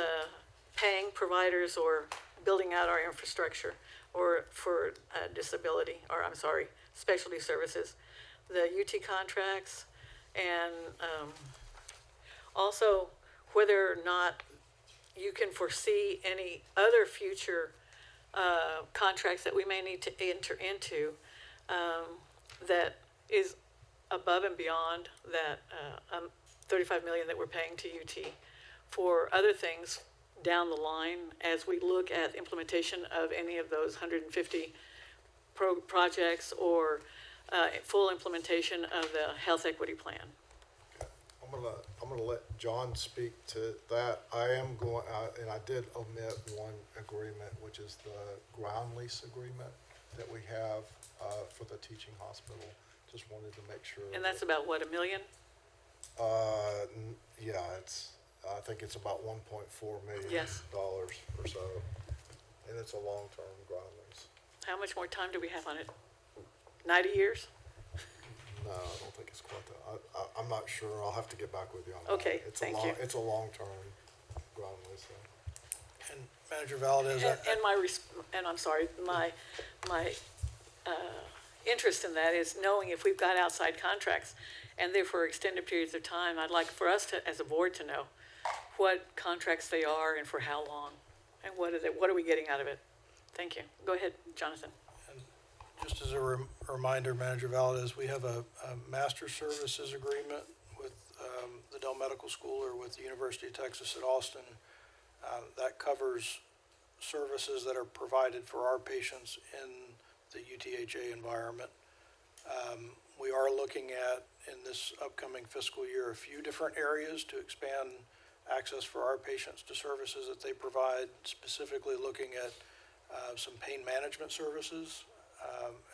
paying providers or building out our infrastructure or for disability, or I'm sorry, specialty services, the UT contracts, and also whether or not you can foresee any other future contracts that we may need to enter into that is above and beyond that 35 million that we're paying to UT for other things down the line as we look at implementation of any of those 150 projects or full implementation of the health equity plan. I'm gonna let John speak to that. I am going, and I did omit one agreement, which is the ground lease agreement that we have for the teaching hospital. Just wanted to make sure. And that's about what, $1 million? Yeah, I think it's about $1.4 million Yes. or so. And it's a long-term ground lease. How much more time do we have on it? 90 years? No, I don't think it's quite that. I'm not sure. I'll have to get back with you on that. Okay, thank you. It's a long-term ground lease. So. And Manager Valdez, And I'm sorry, my interest in that is knowing if we've got outside contracts and they're for extended periods of time. I'd like for us to, as a board, to know what contracts they are and for how long, and what are we getting out of it? Thank you. Go ahead, Jonathan. just as a reminder, Manager Valdez, we have a master services agreement with the Dell Medical School or with the University of Texas at Austin. That covers services that are provided for our patients in the UTHA environment. We are looking at, in this upcoming fiscal year, a few different areas to expand access for our patients to services that they provide, specifically looking at some pain management services,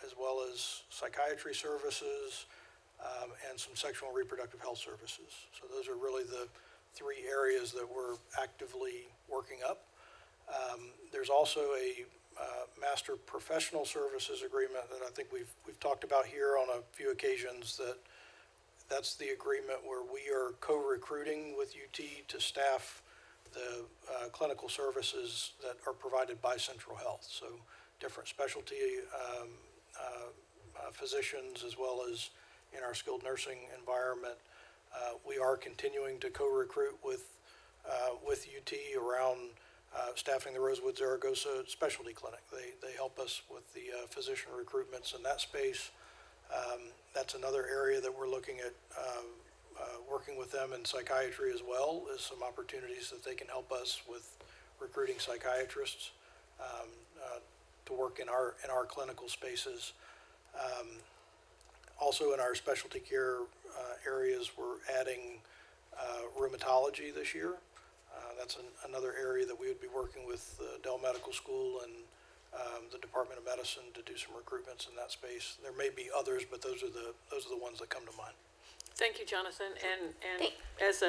as well as psychiatry services, and some sexual and reproductive health services. So those are really the three areas that we're actively working up. There's also a master professional services agreement that I think we've talked about here on a few occasions. That's the agreement where we are co-recruiting with UT to staff the clinical services that are provided by Central Health. So different specialty physicians, as well as in our skilled nursing environment. We are continuing to co-recruit with UT around staffing the Rosewood Zaragoza Specialty Clinic. They help us with the physician recruitments in that space. That's another area that we're looking at working with them in psychiatry as well, as some opportunities that they can help us with recruiting psychiatrists to work in our clinical spaces. Also in our specialty care areas, we're adding rheumatology this year. That's another area that we would be working with Dell Medical School and the Department of Medicine to do some recruitments in that space. There may be others, but those are the ones that come to mind. Thank you, Jonathan. And as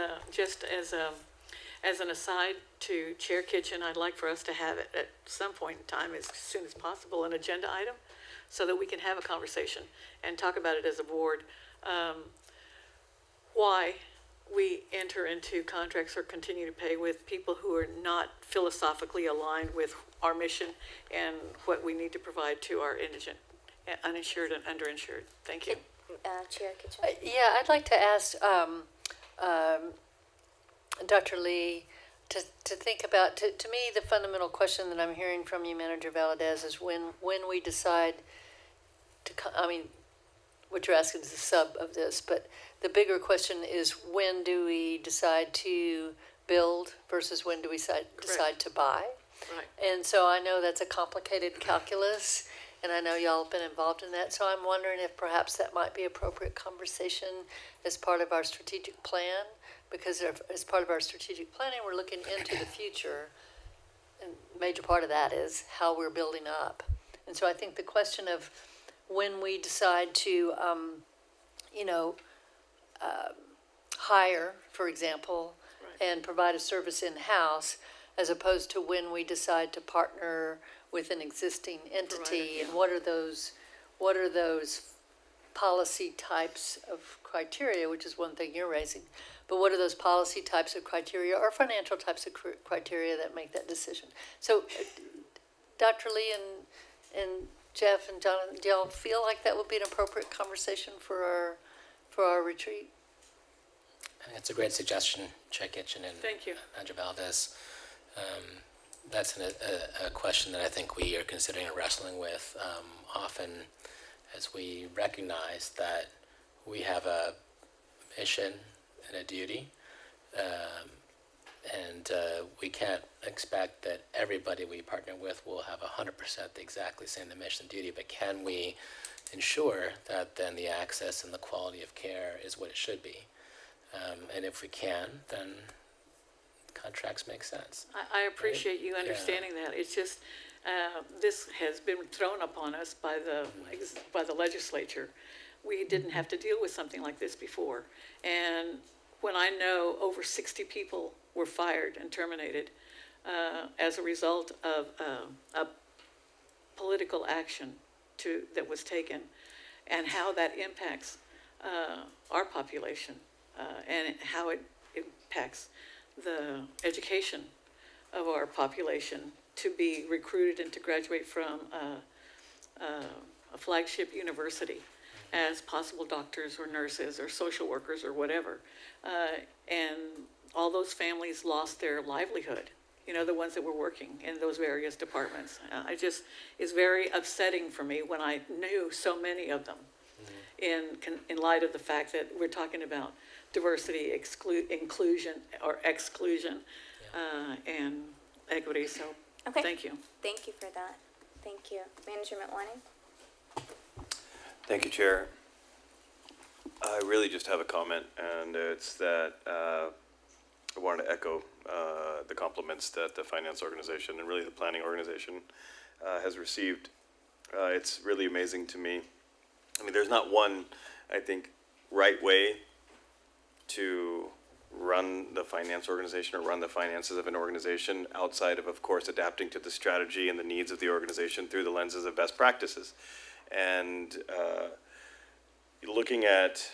an aside to Chair Kitchen, I'd like for us to have it at some point in time, as soon as possible, an agenda item, so that we can have a conversation and talk about it as a board. Why we enter into contracts or continue to pay with people who are not philosophically aligned with our mission and what we need to provide to our indigent, uninsured and underinsured. Thank you. Chair Kitchen? Yeah, I'd like to ask Dr. Lee to think about, to me, the fundamental question that I'm hearing from you, Manager Valadez, is when we decide to, what you're asking is a sub of this, but the bigger question is, when do we decide to build versus when do we decide to buy? Right. And so I know that's a complicated calculus, and I know y'all have been involved in that. So I'm wondering if perhaps that might be appropriate conversation as part of our strategic plan, because as part of our strategic planning, we're looking into the future, and a major part of that is how we're building up. And so I think the question of when we decide to, hire, for example, and provide a service in-house, as opposed to when we decide to partner with an existing entity, and what are those policy types of criteria, which is one thing you're raising, but what are those policy types of criteria or financial types of criteria that make that decision? So, Dr. Lee and Jeff and Jonathan, do y'all feel like that would be an appropriate conversation for our retreat? I think it's a great suggestion, Chair Kitchen and Thank you. Manager Valdez. That's a question that I think we are considering and wrestling with often, as we recognize that we have a mission and a duty, and we can't expect that everybody we partner with will have 100% exactly same the mission and duty, but can we ensure that then the access and the quality of care is what it should be? And if we can, then contracts make sense. I appreciate you understanding that. It's just, This has been thrown upon us by the legislature. We didn't have to deal with something like this before. And when I know over 60 people were fired and terminated as a result of a political action that was taken, and how that impacts our population and how it impacts the education of our population to be recruited and to graduate from a flagship university as possible doctors or nurses or social workers or whatever. And all those families lost their livelihood, the ones that were working in those various departments. It's very upsetting for me when I knew so many of them in light of the fact that we're talking about diversity, inclusion, or exclusion, and equity. So, Okay. thank you. Thank you for that. Thank you. Manager Motwani? Thank you, Chair. I really just have a comment, and it's that I wanted to echo the compliments that the finance organization and really the planning organization has received. It's really amazing to me. I mean, there's not one, I think, right way to run the finance organization or run the finances of an organization outside of course, adapting to the strategy and the needs of the organization through the lenses of best practices. And looking at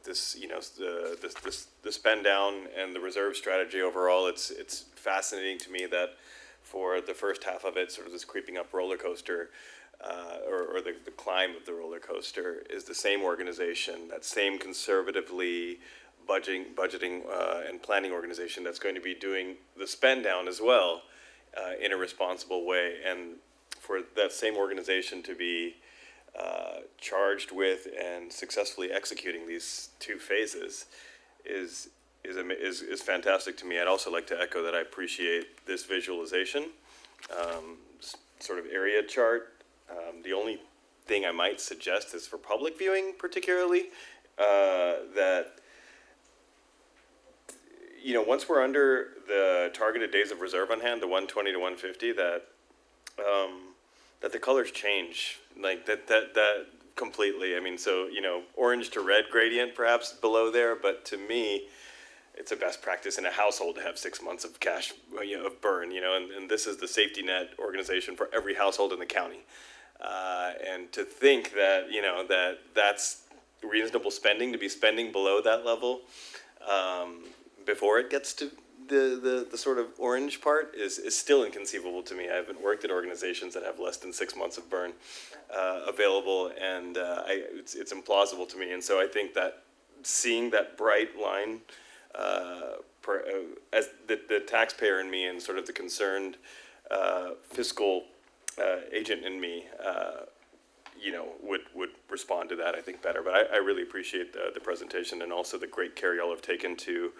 this, the spend down and the reserve strategy overall, it's fascinating to me that for the first half of it, sort of this creeping up roller coaster, or the climb of the roller coaster, is the same organization, that same conservatively budgeting and planning organization that's going to be doing the spend down as well in a responsible way. And for that same organization to be charged with and successfully executing these two phases is fantastic to me. I'd also like to echo that I appreciate this visualization, sort of area chart. The only thing I might suggest is for public viewing particularly, that once we're under the targeted days of reserve on hand, the 120 to 150, that the colors change, like that completely. I mean, so, orange to red gradient perhaps below there, but to me, it's a best practice in a household to have 6 months of cash, of burn, and this is the safety net organization for every household in the county. And to think that, that's reasonable spending, to be spending below that level, before it gets to the sort of orange part is still inconceivable to me. I haven't worked at organizations that have less than 6 months of burn available, and it's implausible to me. And so I think that seeing that bright line as the taxpayer in me and sort of the concerned fiscal agent in me, would respond to that, I think, better. But I really appreciate the presentation and also the great care y'all have taken to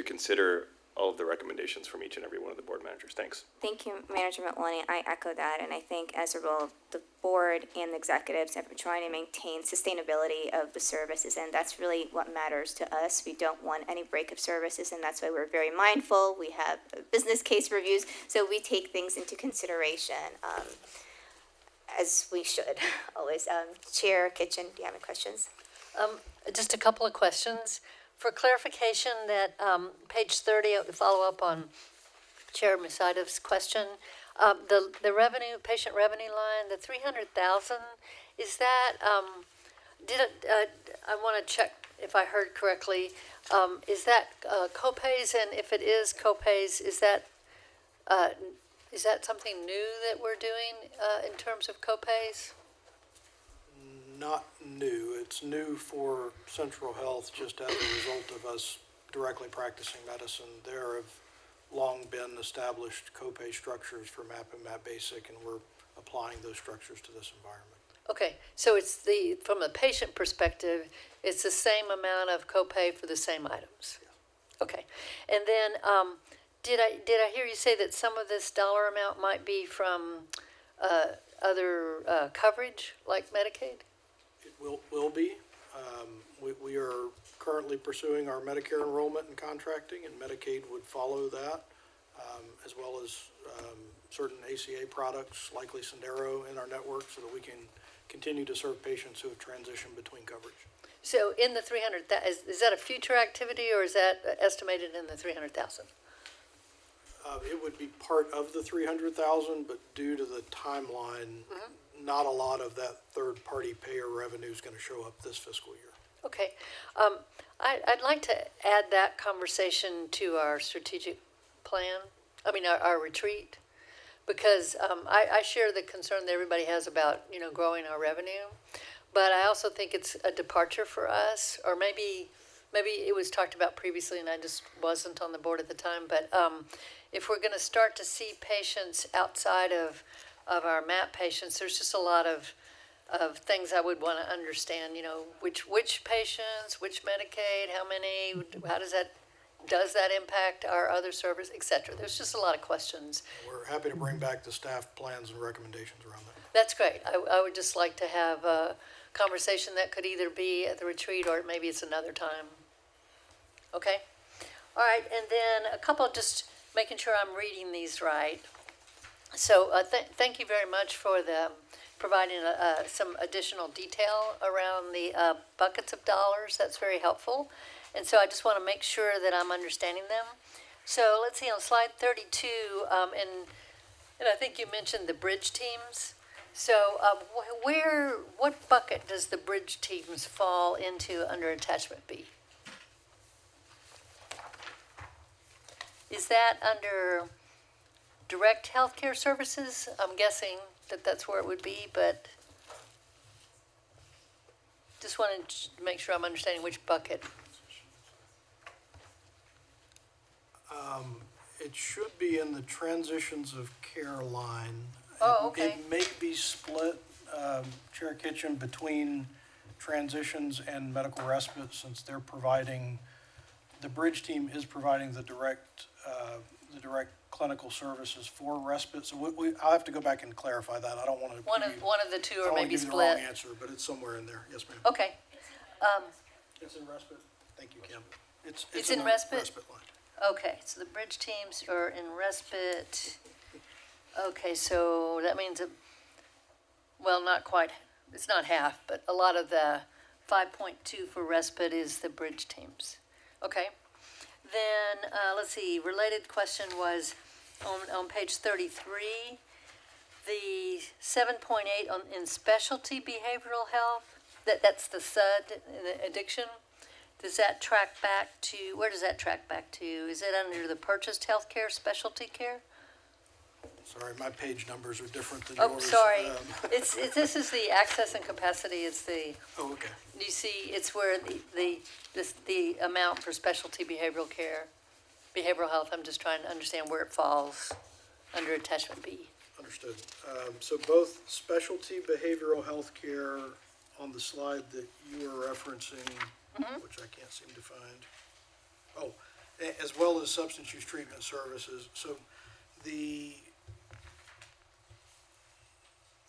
consider all of the recommendations from each and every one of the board managers. Thanks. Thank you, Manager Motwani. I echo that, and I think as a role, the board and the executives have been trying to maintain sustainability of the services, and that's really what matters to us. We don't want any break of services, and that's why we're very mindful. We have business case reviews, so we take things into consideration, as we should always. Chair Kitchen, do you have any questions? Just a couple of questions. For clarification, that page 30, follow up on Chair Musaitov's question, the revenue, patient revenue line, the 300,000, is that, I want to check if I heard correctly, is that copays, and if it is copays, is that something new that we're doing in terms of copays? Not new. It's new for Central Health just as a result of us directly practicing medicine. There have long been established copay structures for MAP and MAP Basic, and we're applying those structures to this environment. Okay, so it's from a patient perspective, it's the same amount of copay for the same items? Yes. Okay, and then did I hear you say that some of this dollar amount might be from other coverage, like Medicaid? It will be. We are currently pursuing our Medicare enrollment and contracting, and Medicaid would follow that. as well as certain ACA products, likely Sendero, in our network so that we can continue to serve patients who have transitioned between coverage. So in the 300, is that a future activity or is that estimated in the 300,000? It would be part of the 300,000, but due to the timeline, not a lot of that third-party payer revenue is going to show up this fiscal year. Okay. I'd like to add that conversation to our strategic plan, our retreat, because I share the concern that everybody has about, growing our revenue. But I also think it's a departure for us, or maybe it was talked about previously and I just wasn't on the board at the time. But if we're going to start to see patients outside of our MAP patients, there's just a lot of things I would want to understand, which patients, which Medicaid, how many, how does that impact our other service, et cetera. There's just a lot of questions. We're happy to bring back the staff plans and recommendations around that. That's great. I would just like to have a conversation that could either be at the retreat or maybe it's another time. Okay? All right, and then a couple, just making sure I'm reading these right. So thank you very much for providing some additional detail around the buckets of dollars. That's very helpful. And so I just want to make sure that I'm understanding them. So let's see, on slide 32, and I think you mentioned the bridge teams. So what bucket does the bridge teams fall into under attachment B? Is that under direct healthcare services? I'm guessing that that's where it would be, but just wanted to make sure I'm understanding which bucket. It should be in the transitions of care line. Oh, okay. It may be split, Chair Kitchen, between transitions and medical respite, since they're providing, the bridge team is providing the direct clinical services for respite. So I'll have to go back and clarify that. I don't want to One of the two, or maybe give you the wrong split. answer, but it's somewhere in there. Yes, ma'am. Okay. It's in respite. Thank you, Kim. It's in the respite? Respite line. Okay, so the bridge teams are in respite. Okay, so that means, well, not quite, it's not half, but a lot of the 5.2 for respite is the bridge teams. Okay, then let's see, related question was on page 33, the 7.8 in specialty behavioral health, that's the SUD, the addiction. Does that track back to, where does that track back to? Is it under the purchased healthcare specialty care? Sorry, my page numbers are different than Oh, yours. sorry. This is the access and capacity. It's the, Oh, okay. you see, it's where the amount for specialty behavioral care, behavioral health, I'm just trying to understand where it falls under attachment B. Understood. So both specialty behavioral health care on the slide that you are referencing, which I can't seem to find. Oh, as well as substance use treatment services. So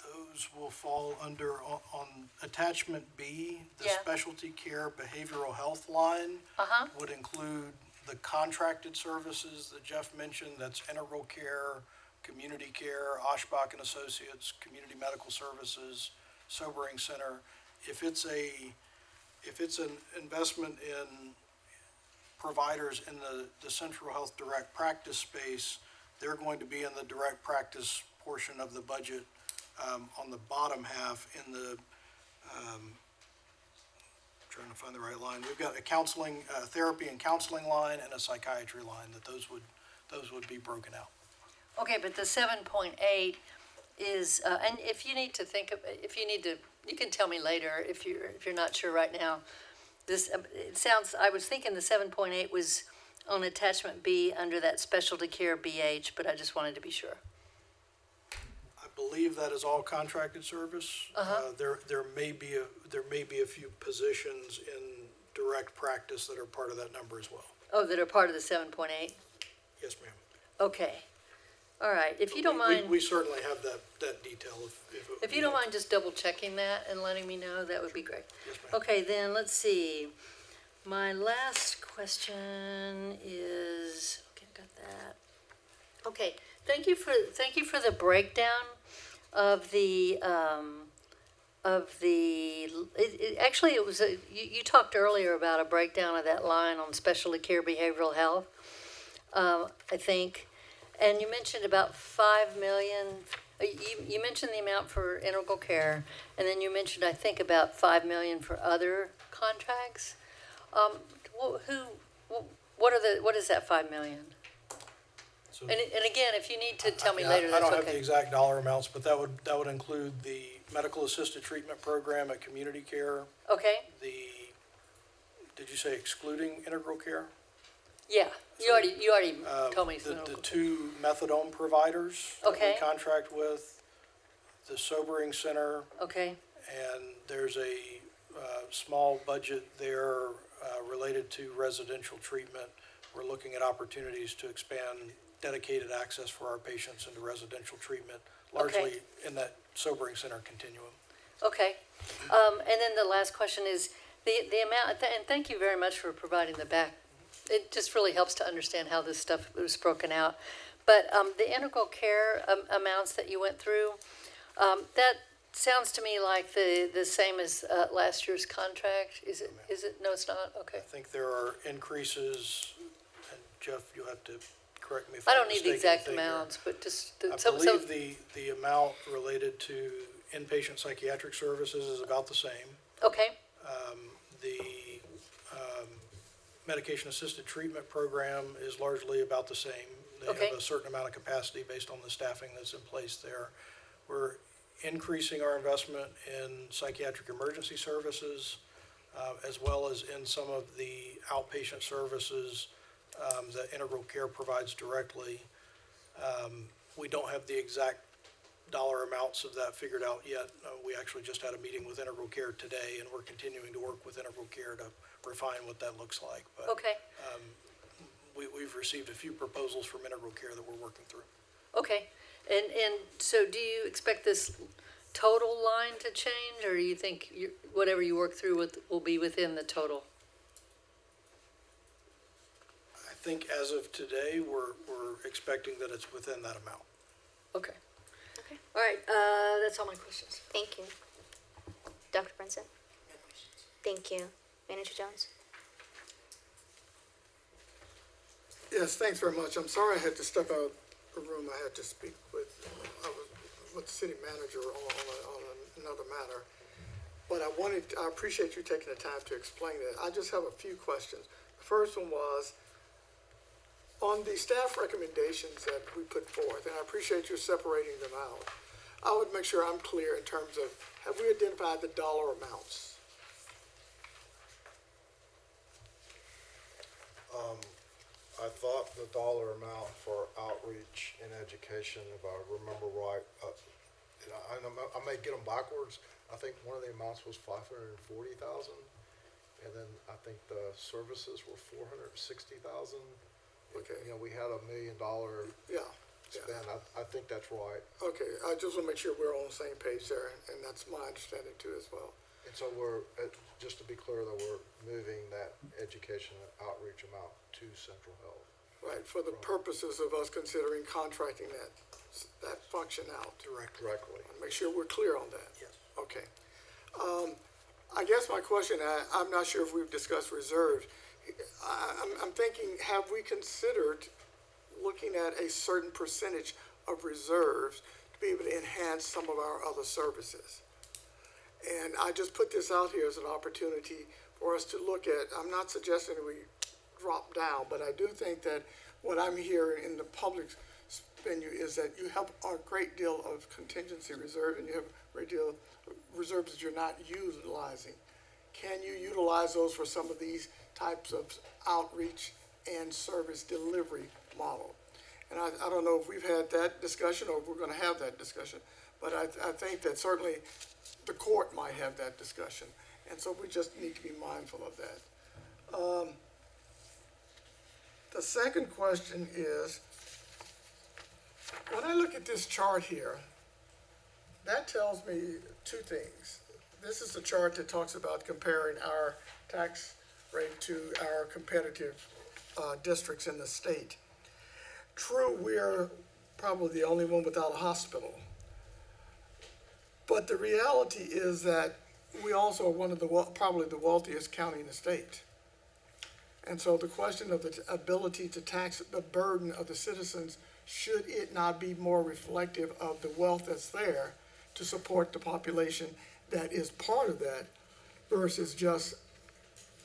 those will fall under, on attachment B, the Yeah. specialty care behavioral health line Uh-huh. would include the contracted services that Jeff mentioned. That's Integral Care, Community Care, Oshbach and Associates, Community Medical Services, Sobering Center. If it's an investment in providers in the Central Health Direct Practice space, they're going to be in the direct practice portion of the budget on the bottom half in the, trying to find the right line. We've got a counseling, therapy and counseling line and a psychiatry line that those would be broken out. Okay, but the 7.8 is, and if you need to think of, you can tell me later if you're not sure right now. This, it sounds, I was thinking the 7.8 was on attachment B under that specialty care BH, but I just wanted to be sure. I believe that is all contracted service. There may be a few positions in direct practice that are part of that number as well. Oh, that are part of the 7.8? Yes, ma'am. Okay. All right, if you don't mind. We certainly have that detail If you don't mind just double checking that and letting me know, that would be great. Yes, ma'am. Okay, then let's see. My last question is, okay, got that. Okay, thank you for the breakdown of the, actually, it was, you talked earlier about a breakdown of that line on specialty care behavioral health, I think, and you mentioned about 5 million, you mentioned the amount for integral care, and then you mentioned, I think, about 5 million for other contracts. What is that 5 million? So- And again, if you need to tell me Yeah, later, I that's don't have the okay. exact dollar amounts, but that would include the medical assisted treatment program at community care, Okay, did you say excluding integral care? yeah, you already told me. The two methadone providers that Okay. we contract with, the sobering center, Okay, and there's a small budget there related to residential treatment. We're looking at opportunities to expand dedicated access for our patients into residential treatment, largely in that sobering center continuum. okay. And then the last question is the amount, and thank you very much for providing the back. It just really helps to understand how this stuff was broken out. But the integral care amounts that you went through, that sounds to me like the same as last year's contract. Is it? No, it's not? Okay. I think there are increases, and Jeff, you'll have to correct me if I I'm don't need the mistaken exact figure. amounts, but just, I believe the amount related to inpatient psychiatric services is about the same. okay, The medication-assisted treatment program is largely about the same. They Okay. have a certain amount of capacity based on the staffing that's in place there. We're increasing our investment in psychiatric emergency services, as well as in some of the outpatient services that Integral Care provides directly. We don't have the exact dollar amounts of that figured out yet. We actually just had a meeting with Integral Care today, and we're continuing to work with Integral Care to refine what that looks like. But okay, we've received a few proposals from Integral Care that we're working through. okay. And so do you expect this total line to change, or do you think whatever you work through will be within the total? I think as of today, we're expecting that it's within that amount. Okay. Okay. All right, that's all my questions. Thank you. Dr. Brinson? Thank you. Manager Jones? Yes, thanks very much. I'm sorry I had to step out the room. I had to speak with the city manager on another matter. But I appreciate you taking the time to explain it. I just have a few questions. The first one was, on the staff recommendations that we put forth, and I appreciate you separating them out, I would make sure I'm clear in terms of, have we identified the dollar amounts? I thought the dollar amount for outreach and education, if I remember right, I may get them backwards. I think one of the amounts was 540,000, and then I think the services were 460,000. Okay. You know, we had $1 million Yeah. spend. I think that's right. Okay, I just want to make sure we're on the same page there, and that's my understanding too as well. And so just to be clear, that we're moving that education and outreach amount to Central Health. Right, for the purposes of us considering contracting that function out. Directly. Make sure we're clear on that. Yes. Okay. I guess my question, I'm not sure if we've discussed reserves. I'm thinking, have we considered looking at a certain percentage of reserves to be able to enhance some of our other services? And I just put this out here as an opportunity for us to look at. I'm not suggesting that we drop down, but I do think that what I'm hearing in the public venue is that you have a great deal of contingency reserve, and you have a great deal of reserves that you're not utilizing. Can you utilize those for some of these types of outreach and service delivery model? And I don't know if we've had that discussion or if we're going to have that discussion, but I think that certainly the court might have that discussion. And so we just need to be mindful of that. The second question is, when I look at this chart here, that tells me two things. This is the chart that talks about comparing our tax rate to our competitive districts in the state. True, we're probably the only one without a hospital. But the reality is that we also are one of the, probably the wealthiest county in the state. And so the question of the ability to tax the burden of the citizens, should it not be more reflective of the wealth that's there to support the population that is part of that versus just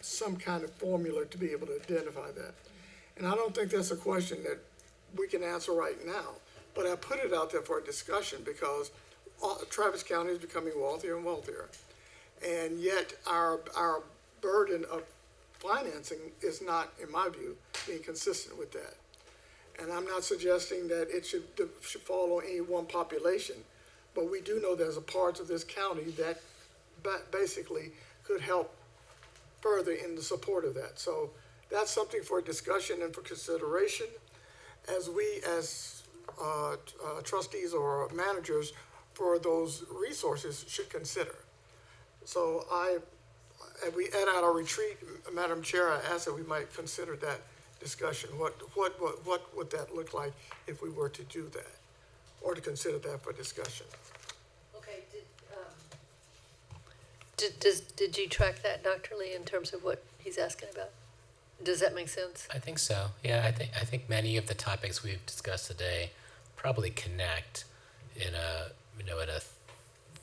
some kind of formula to be able to identify that? And I don't think that's a question that we can answer right now, but I put it out there for a discussion because Travis County is becoming wealthier and wealthier. And yet our burden of financing is not, in my view, being consistent with that. And I'm not suggesting that it should fall on any one population, but we do know there's a parts of this county that basically could help further in the support of that. So that's something for discussion and for consideration as we as trustees or managers for those resources should consider. So we at our retreat, Madam Chair, I asked that we might consider that discussion. What would that look like if we were to do that, or to consider that for discussion? Okay, did you track that, Dr. Lee, in terms of what he's asking about? Does that make sense? I think so. Yeah, I think many of the topics we've discussed today probably connect in a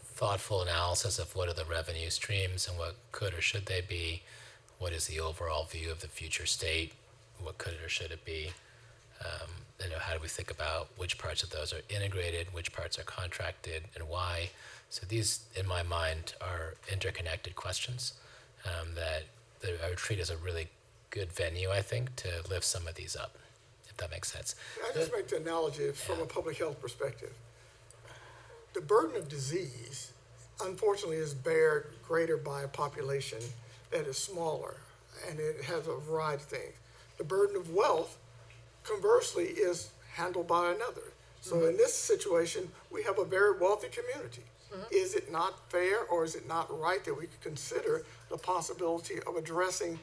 thoughtful analysis of what are the revenue streams and what could or should they be, what is the overall view of the future state, what could it or should it be, how do we think about which parts of those are integrated, which parts are contracted, and why. So these, in my mind, are interconnected questions that our retreat is a really good venue, I think, to lift some of these up, if that makes sense. I just make the analogy from a public health perspective. The burden of disease, unfortunately, is bared greater by a population that is smaller, and it has a variety of things. The burden of wealth, conversely, is handled by another. So in this situation, we have a very wealthy community. Is it not fair, or is it not right that we could consider the possibility of addressing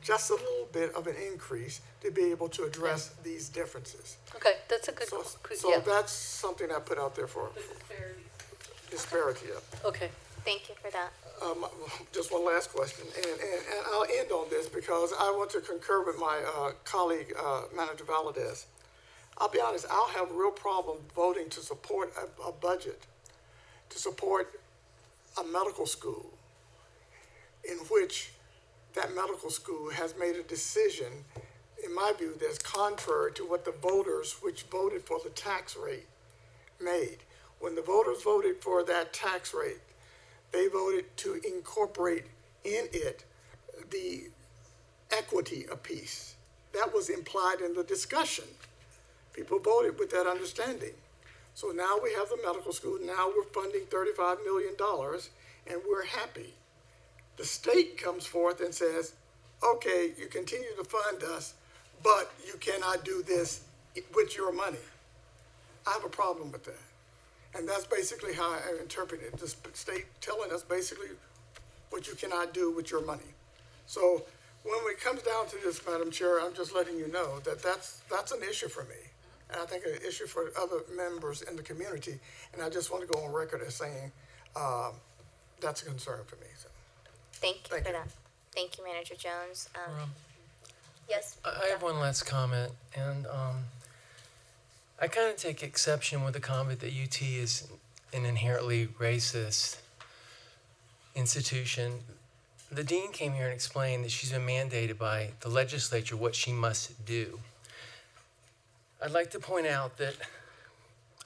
just a little bit of an increase to be able to address these differences? Okay, that's a good, So that's something I put out there for disparity. Okay. Thank you for that. Just one last question, and I'll end on this because I want to concur with my colleague, Manager Valadez. I'll be honest, I'll have a real problem voting to support a budget, to support a medical school in which that medical school has made a decision, in my view, that's contrary to what the voters which voted for the tax rate made. When the voters voted for that tax rate, they voted to incorporate in it the equity piece. That was implied in the discussion. People voted with that understanding. So now we have the medical school. Now we're funding $35 million, and we're happy. The state comes forth and says, okay, you continue to fund us, but you cannot do this with your money. I have a problem with that. And that's basically how I interpret it. The state telling us basically what you cannot do with your money. So when it comes down to this, Madam Chair, I'm just letting you know that that's an issue for me. And I think an issue for other members in the community. And I just want to go on record as saying that's a concern for me. So. Thank you for that. Thank you, Manager Jones. Yes? I have one last comment, and I kind of take exception with the comment that UT is an inherently racist institution. The dean came here and explained that she's been mandated by the legislature what she must do. I'd like to point out that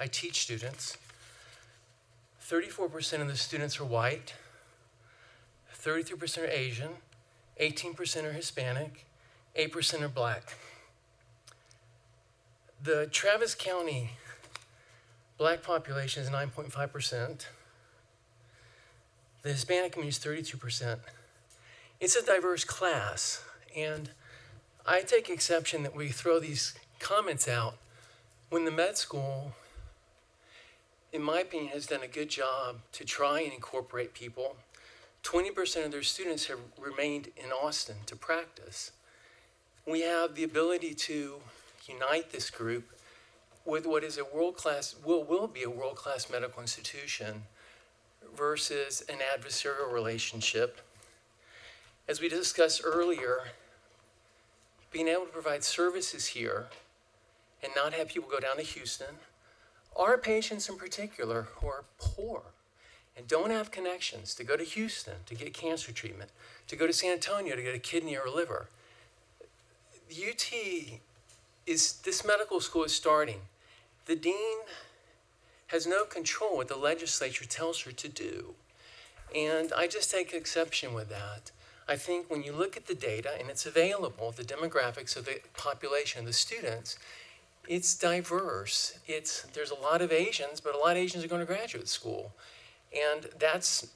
I teach students. 34% of the students are white, 33% are Asian, 18% are Hispanic, 8% are black. The Travis County black population is 9.5%. The Hispanic community is 32%. It's a diverse class, and I take exception that we throw these comments out when the med school, in my opinion, has done a good job to try and incorporate people. 20% of their students have remained in Austin to practice. We have the ability to unite this group with what is a world-class, will be a world-class medical institution versus an adversarial relationship. As we discussed earlier, being able to provide services here and not have people go down to Houston, our patients in particular who are poor and don't have connections to go to Houston to get cancer treatment, to go to San Antonio to get a kidney or a liver. The UT this medical school is starting. The dean has no control what the legislature tells her to do. And I just take exception with that. I think when you look at the data, and it's available, the demographics of the population, the students, it's diverse. There's a lot of Asians, but a lot of Asians are going to graduate school. And that's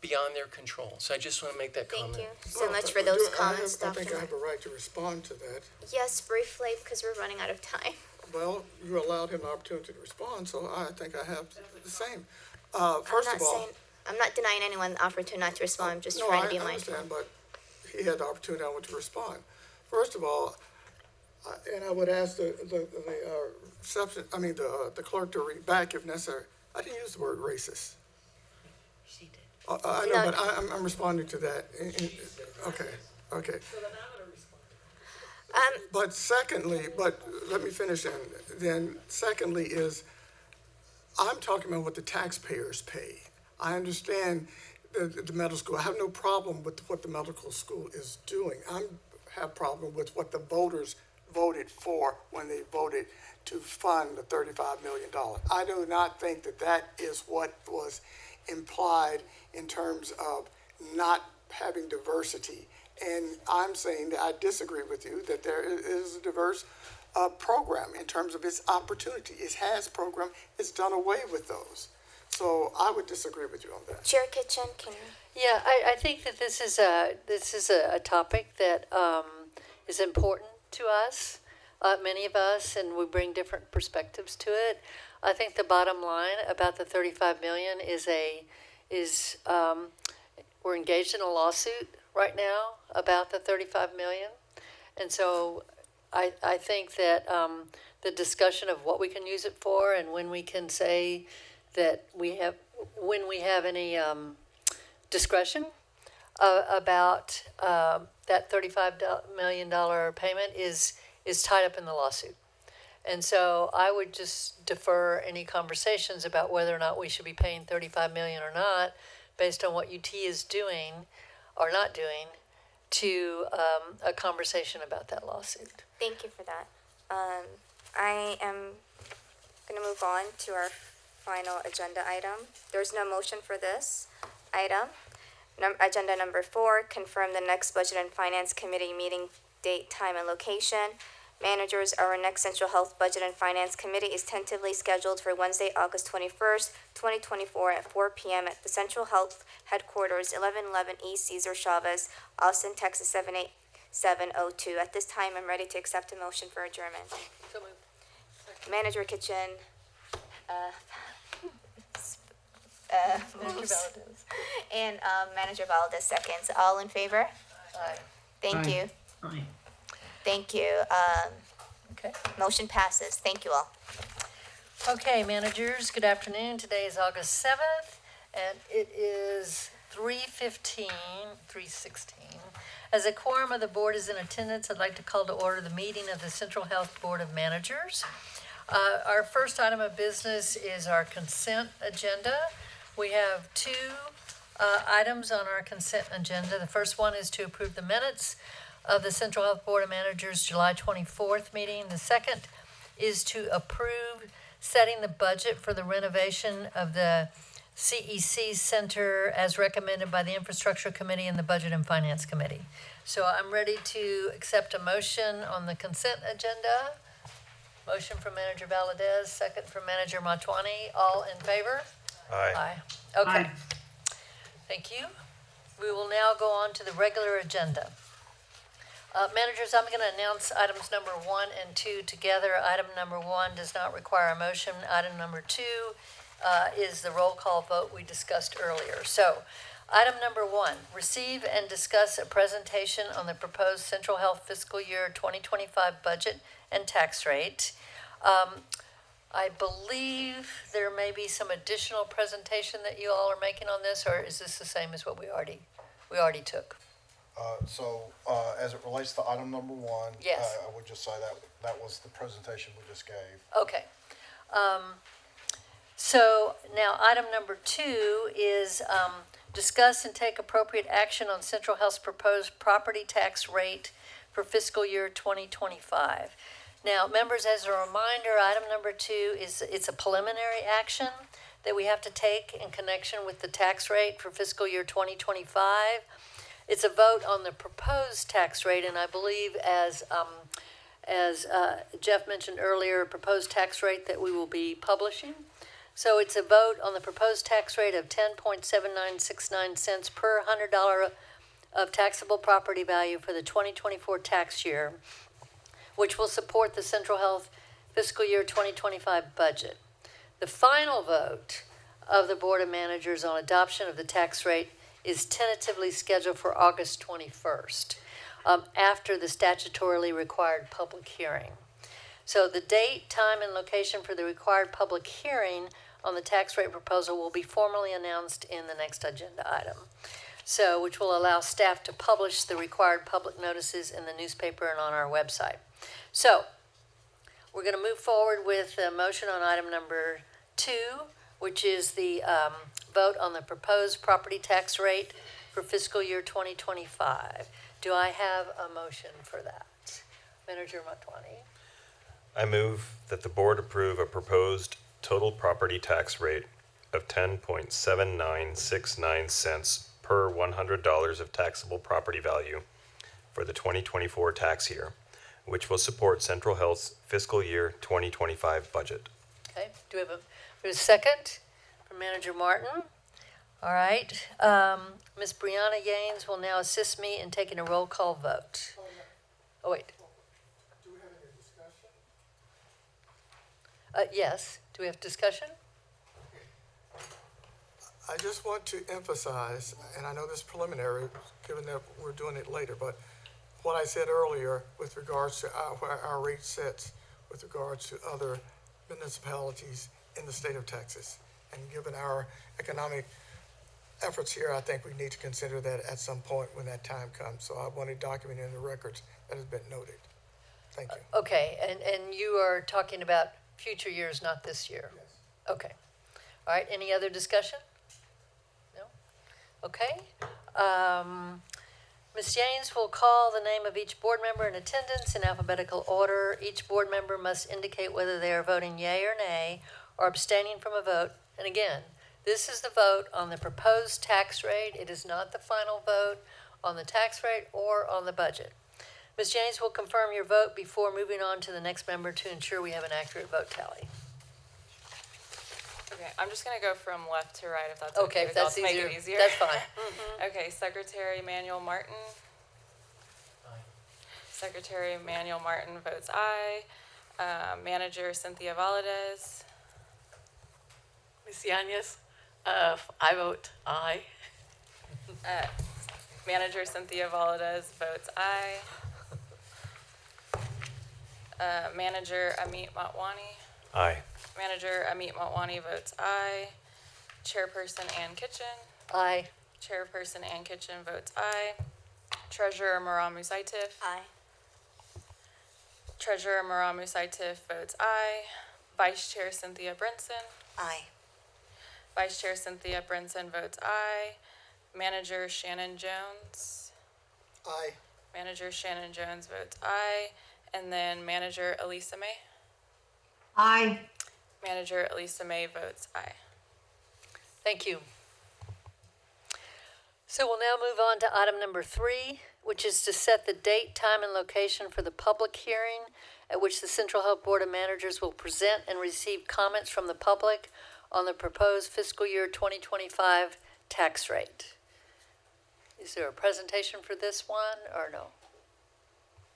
beyond their control. So I just want to make that comment. Thank you so much for those comments, I Dr. think I have a right to respond to that. Yes, briefly, because we're running out of time. Well, you allowed him the opportunity to respond, so I think I have the same. I'm not denying anyone the opportunity not to respond. I'm just No, trying I to be mindful. understand, but he had the opportunity, I want to respond. First of all, and I would ask the clerk to read back if necessary. I didn't use the word racist. She did. I know, but I'm responding to that. Okay. But secondly, let me finish then secondly is, I'm talking about what the taxpayers pay. I understand the medical school. I have no problem with what the medical school is doing. I have problem with what the voters voted for when they voted to fund the $35 million. I do not think that is what was implied in terms of not having diversity. And I'm saying that I disagree with you that there is a diverse program in terms of its opportunity. It has program. It's done away with those. So I would disagree with you on that. Chair Kitchen, can you? Yeah, I think that this is a topic that is important to us, many of us, and we bring different perspectives to it. I think the bottom line about the 35 million is we're engaged in a lawsuit right now about the 35 million, and so I think that the discussion of what we can use it for and when we can say that when we have any discretion about that $35 million payment is tied up in the lawsuit. And so I would just defer any conversations about whether or not we should be paying $35 million or not based on what UT is doing or not doing to a conversation about that lawsuit. Thank you for that. I am going to move on to our final agenda item. There's no motion for this item. Agenda number 4, confirm the next Budget and Finance Committee meeting date, time, and location. Managers, our next Central Health Budget and Finance Committee is tentatively scheduled for Wednesday, August 21st, 2024 at 4 p.m. at the Central Health Headquarters, 1111 East Cesar Chavez, Austin, Texas 78702. At this time, I'm ready to accept a motion for adjournment. So moved. Manager Kitchen, moves, and Manager Valdez seconds. All in favor? Aye. Thank you. Aye. Thank you. Okay. Motion passes. Thank you all. Okay, managers, good afternoon. Today is August 7th, and it is 3:16. As a quorum of the board is in attendance, I'd like to call to order the meeting of the Central Health Board of Managers. Our first item of business is our consent agenda. We have 2 items on our consent agenda. The first one is to approve the minutes of the Central Health Board of Managers July 24th meeting. The second is to approve setting the budget for the renovation of the CEC Center as recommended by the Infrastructure Committee and the Budget and Finance Committee. So I'm ready to accept a motion on the consent agenda. Motion from Manager Valadez, second from Manager Matwani. All in favor? Aye. Okay. Aye. Thank you. We will now go on to the regular agenda. Managers, I'm going to announce items number 1 and 2 together. Item number 1 does not require a motion. Item number 2 is the roll call vote we discussed earlier. So, item number 1, receive and discuss a presentation on the proposed Central Health fiscal year 2025 budget and tax rate. I believe there may be some additional presentation that you all are making on this, or is this the same as what we already took? As it relates to item number one. Yes. I would just say that was the presentation we just gave. Okay. So now item number 2 is discuss and take appropriate action on Central Health's proposed property tax rate for fiscal year 2025. Now, members, as a reminder, item number 2 it's a preliminary action that we have to take in connection with the tax rate for fiscal year 2025. It's a vote on the proposed tax rate, and I believe as Jeff mentioned earlier, a proposed tax rate that we will be publishing. So it's a vote on the proposed tax rate of 10.7969 cents per $100 of taxable property value for the 2024 tax year, which will support the Central Health fiscal year 2025 budget. The final vote of the Board of Managers on adoption of the tax rate is tentatively scheduled for August 21st, after the statutorily required public hearing. So the date, time, and location for the required public hearing on the tax rate proposal will be formally announced in the next agenda item. So, which will allow staff to publish the required public notices in the newspaper and on our website. So, we're going to move forward with a motion on item number 2, which is the vote on the proposed property tax rate for fiscal year 2025. Do I have a motion for that? Manager Motwani. I move that the board approve a proposed total property tax rate of 10.7969 cents per $100 of taxable property value for the 2024 tax year, which will support Central Health's fiscal year 2025 budget. Okay, do we have a second from Manager Martin? All right, Ms. Brianna Yanes will now assist me in taking a roll call vote. Oh, wait. Do we have any discussion? Yes, do we have discussion? I just want to emphasize, and I know this is preliminary, given that we're doing it later, but what I said earlier with regards to where our rate sits with regards to other municipalities in the state of Texas. And given our economic efforts here, I think we need to consider that at some point when that time comes. So I want to document in the records that has been noted. Thank you. Okay, and you are talking about future years, not this year? Yes. Okay. All right, any other discussion? No? Okay. Ms. Yanes will call the name of each board member in attendance in alphabetical order. Each board member must indicate whether they are voting yea or nay or abstaining from a vote. And again, this is the vote on the proposed tax rate. It is not the final vote on the tax rate or on the budget. Ms. Yanes will confirm your vote before moving on to the next member to ensure we have an accurate vote tally. Okay, I'm just gonna go from left to right if that's Okay, okay. if that's to make easier, it easier. that's fine. Okay, Secretary Manuel Martin. Aye. Secretary Manuel Martin votes aye. Manager Cynthia Valadez. Ms. Yanez, I vote aye. Manager Cynthia Valadez votes aye. Manager Amit Motwani. Aye. Manager Amit Motwani votes aye. Chairperson Ann Kitchen. Aye. Chairperson Ann Kitchen votes aye. Treasurer Maram Musaitif. Aye. Treasurer Maram Musaitif votes aye. Vice Chair Cynthia Brinson. Aye. Vice Chair Cynthia Brinson votes aye. Manager Shannon Jones. Aye. Manager Shannon Jones votes aye. And then Manager Elisa May. Aye. Manager Elisa May votes aye. Thank you. So we'll now move on to item number 3, which is to set the date, time, and location for the public hearing at which the Central Health Board of Managers will present and receive comments from the public on the proposed fiscal year 2025 tax rate. Is there a presentation for this one or no?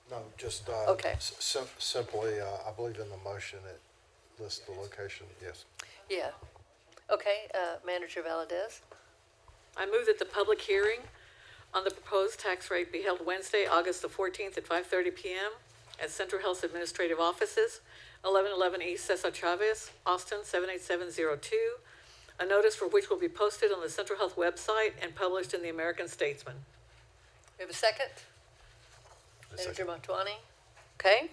No, just Okay. simply, I believe in the motion it lists the location, yes. Yeah. Okay, Manager Valadez. I move that the public hearing on the proposed tax rate be held Wednesday, August the 14th at 5:30 p.m. at Central Health's administrative offices 1111 East Cesar Chavez, Austin 78702, a notice for which will be posted on the Central Health website and published in the American Statesman. We have a second? A Manager second. Motwani? Okay.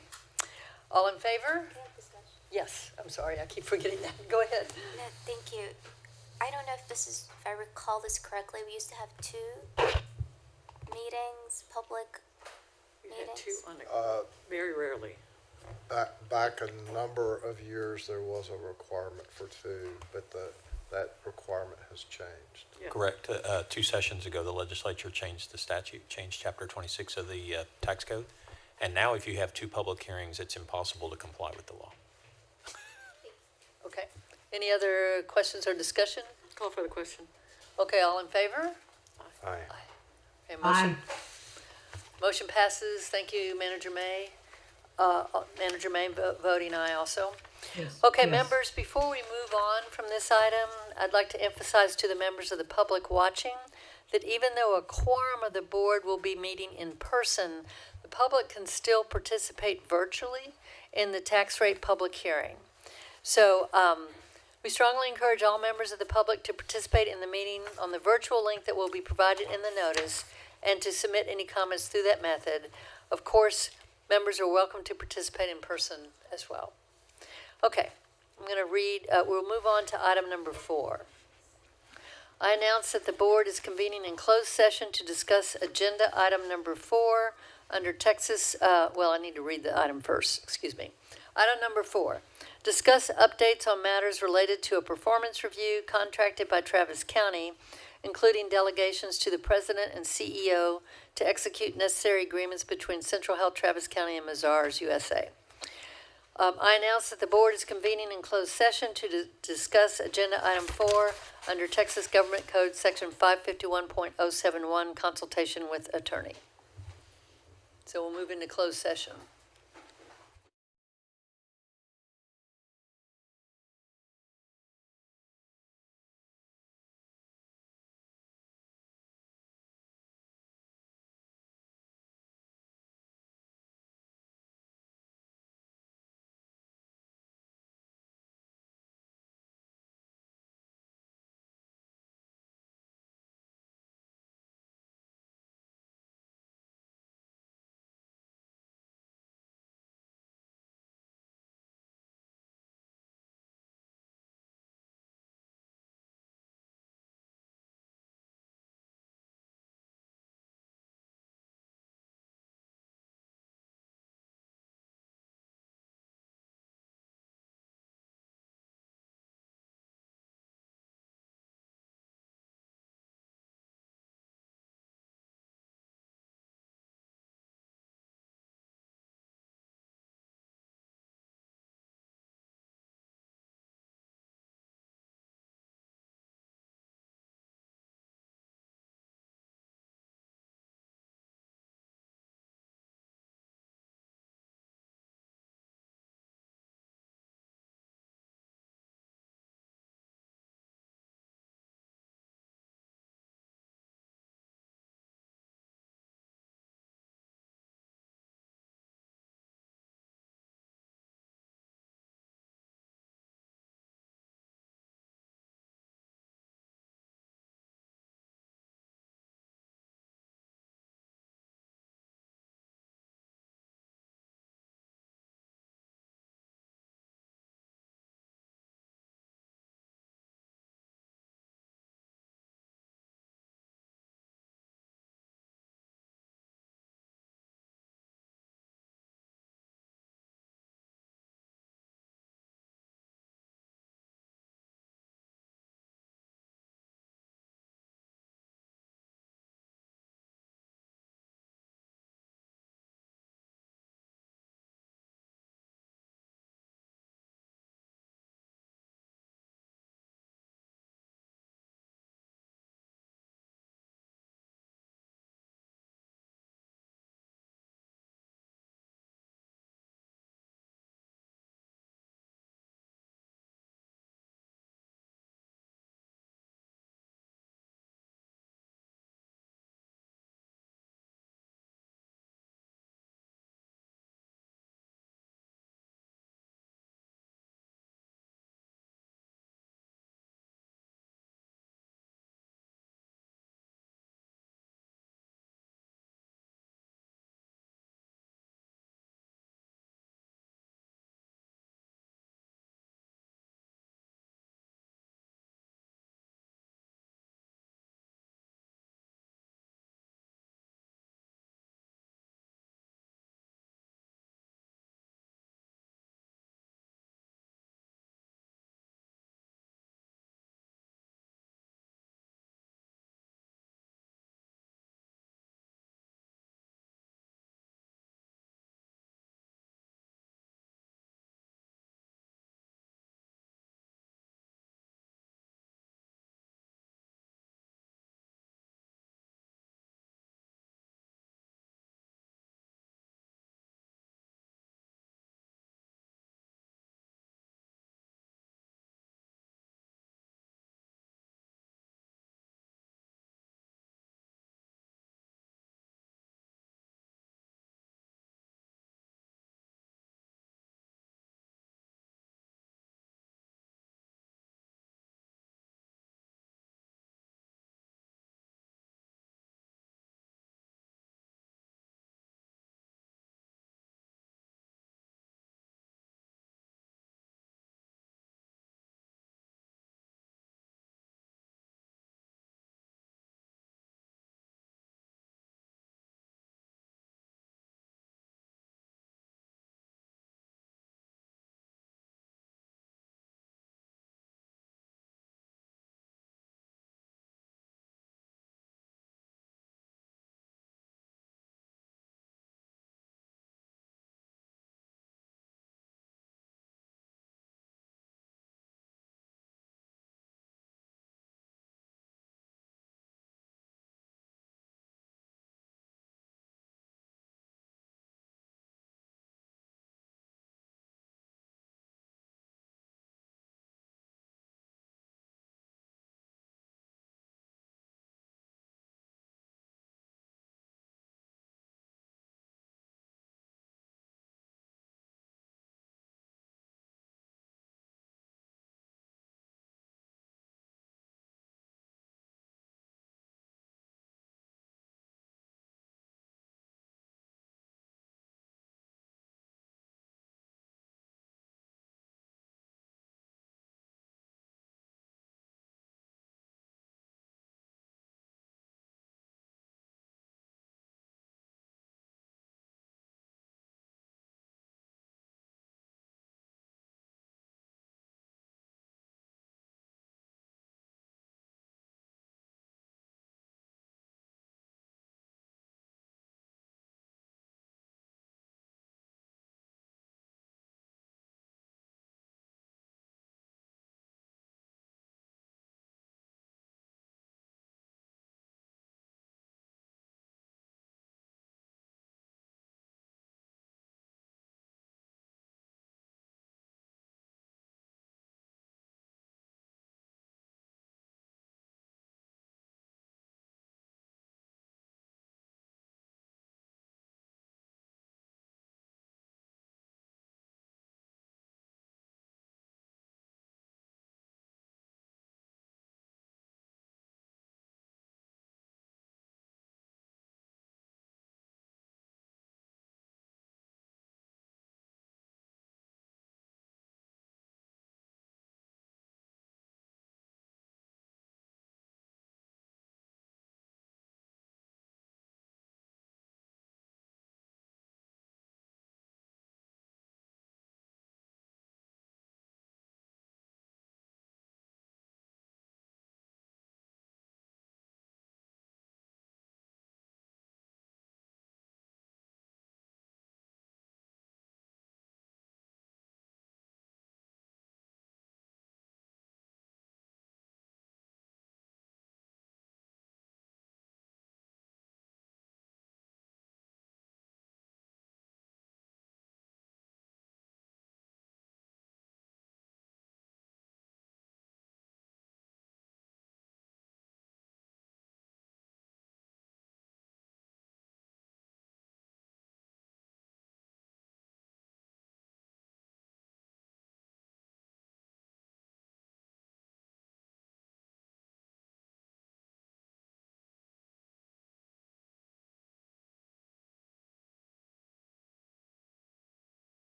All in favor? Yes, I'm sorry, I keep forgetting that. Go ahead. No, thank you. I don't know if I recall this correctly, we used to have 2 meetings, public We had two meetings. on it, very rarely. Back a number of years, there was a requirement for 2, but that requirement has changed. Yeah. Correct. 2 sessions ago, the legislature changed the statute, changed Chapter 26 of the tax code. And now if you have 2 public hearings, it's impossible to comply with the law. Okay. Any other questions or discussion? Call for the question. Okay, all in favor? Aye. Okay, Aye. motion passes. Thank you, Manager May. Manager May voting aye also. Yes. Okay, Yes. members, before we move on from this item, I'd like to emphasize to the members of the public watching that even though a quorum of the board will be meeting in person, the public can still participate virtually in the tax rate public hearing. So, we strongly encourage all members of the public to participate in the meeting on the virtual link that will be provided in the notice and to submit any comments through that method. Of course, members are welcome to participate in person as well. Okay, I'm going to read, we'll move on to item number 4. I announce that the board is convening in closed session to discuss agenda item number 4 under Texas, I need to read the item first, excuse me. Item number 4, discuss updates on matters related to a performance review contracted by Travis County, including delegations to the president and CEO to execute necessary agreements between Central Health Travis County and Mazars USA. I announce that the board is convening in closed session to discuss agenda item 4 under Texas Government Code Section 551.071, consultation with attorney. So we'll move into closed session.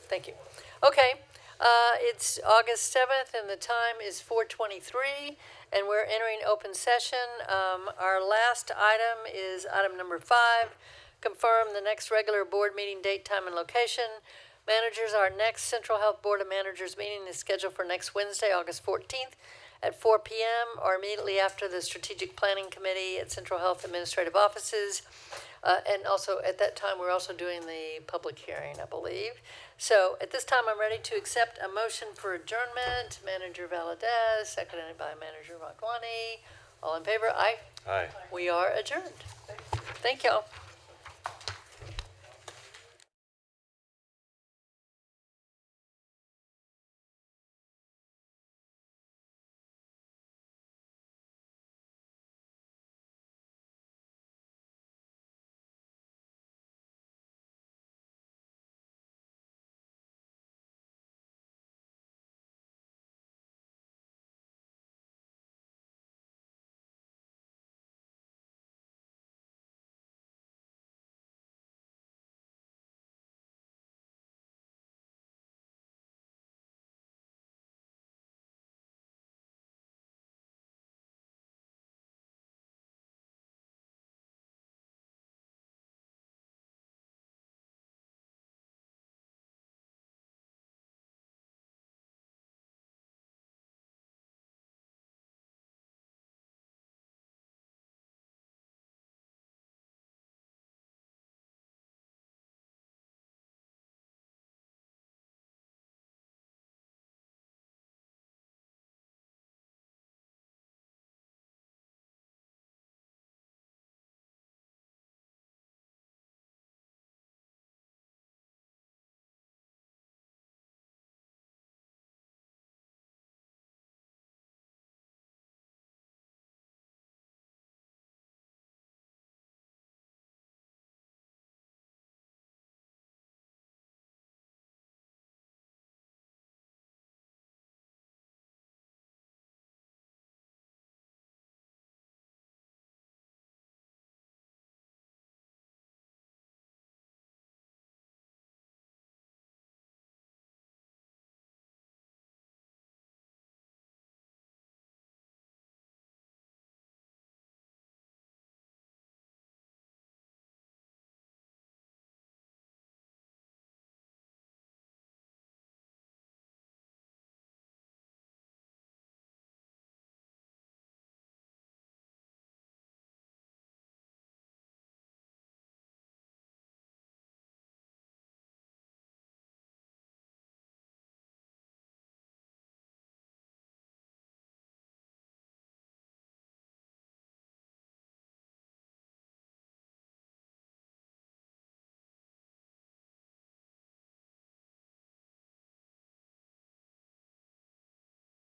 Thank you. Okay, it's August 7th and the time is 4:23 and we're entering open session. Our last item is item number 5, confirm the next regular board meeting date, time, and location. Managers, our next Central Health Board of Managers meeting is scheduled for next Wednesday, August 14th at 4 p.m. or immediately after the Strategic Planning Committee at Central Health Administrative Offices. And also at that time, we're also doing the public hearing, I believe. So at this time, I'm ready to accept a motion for adjournment. Manager Valadez, seconded by Manager Ragwani. All in favor? Aye. Aye. We are adjourned. Thank y'all.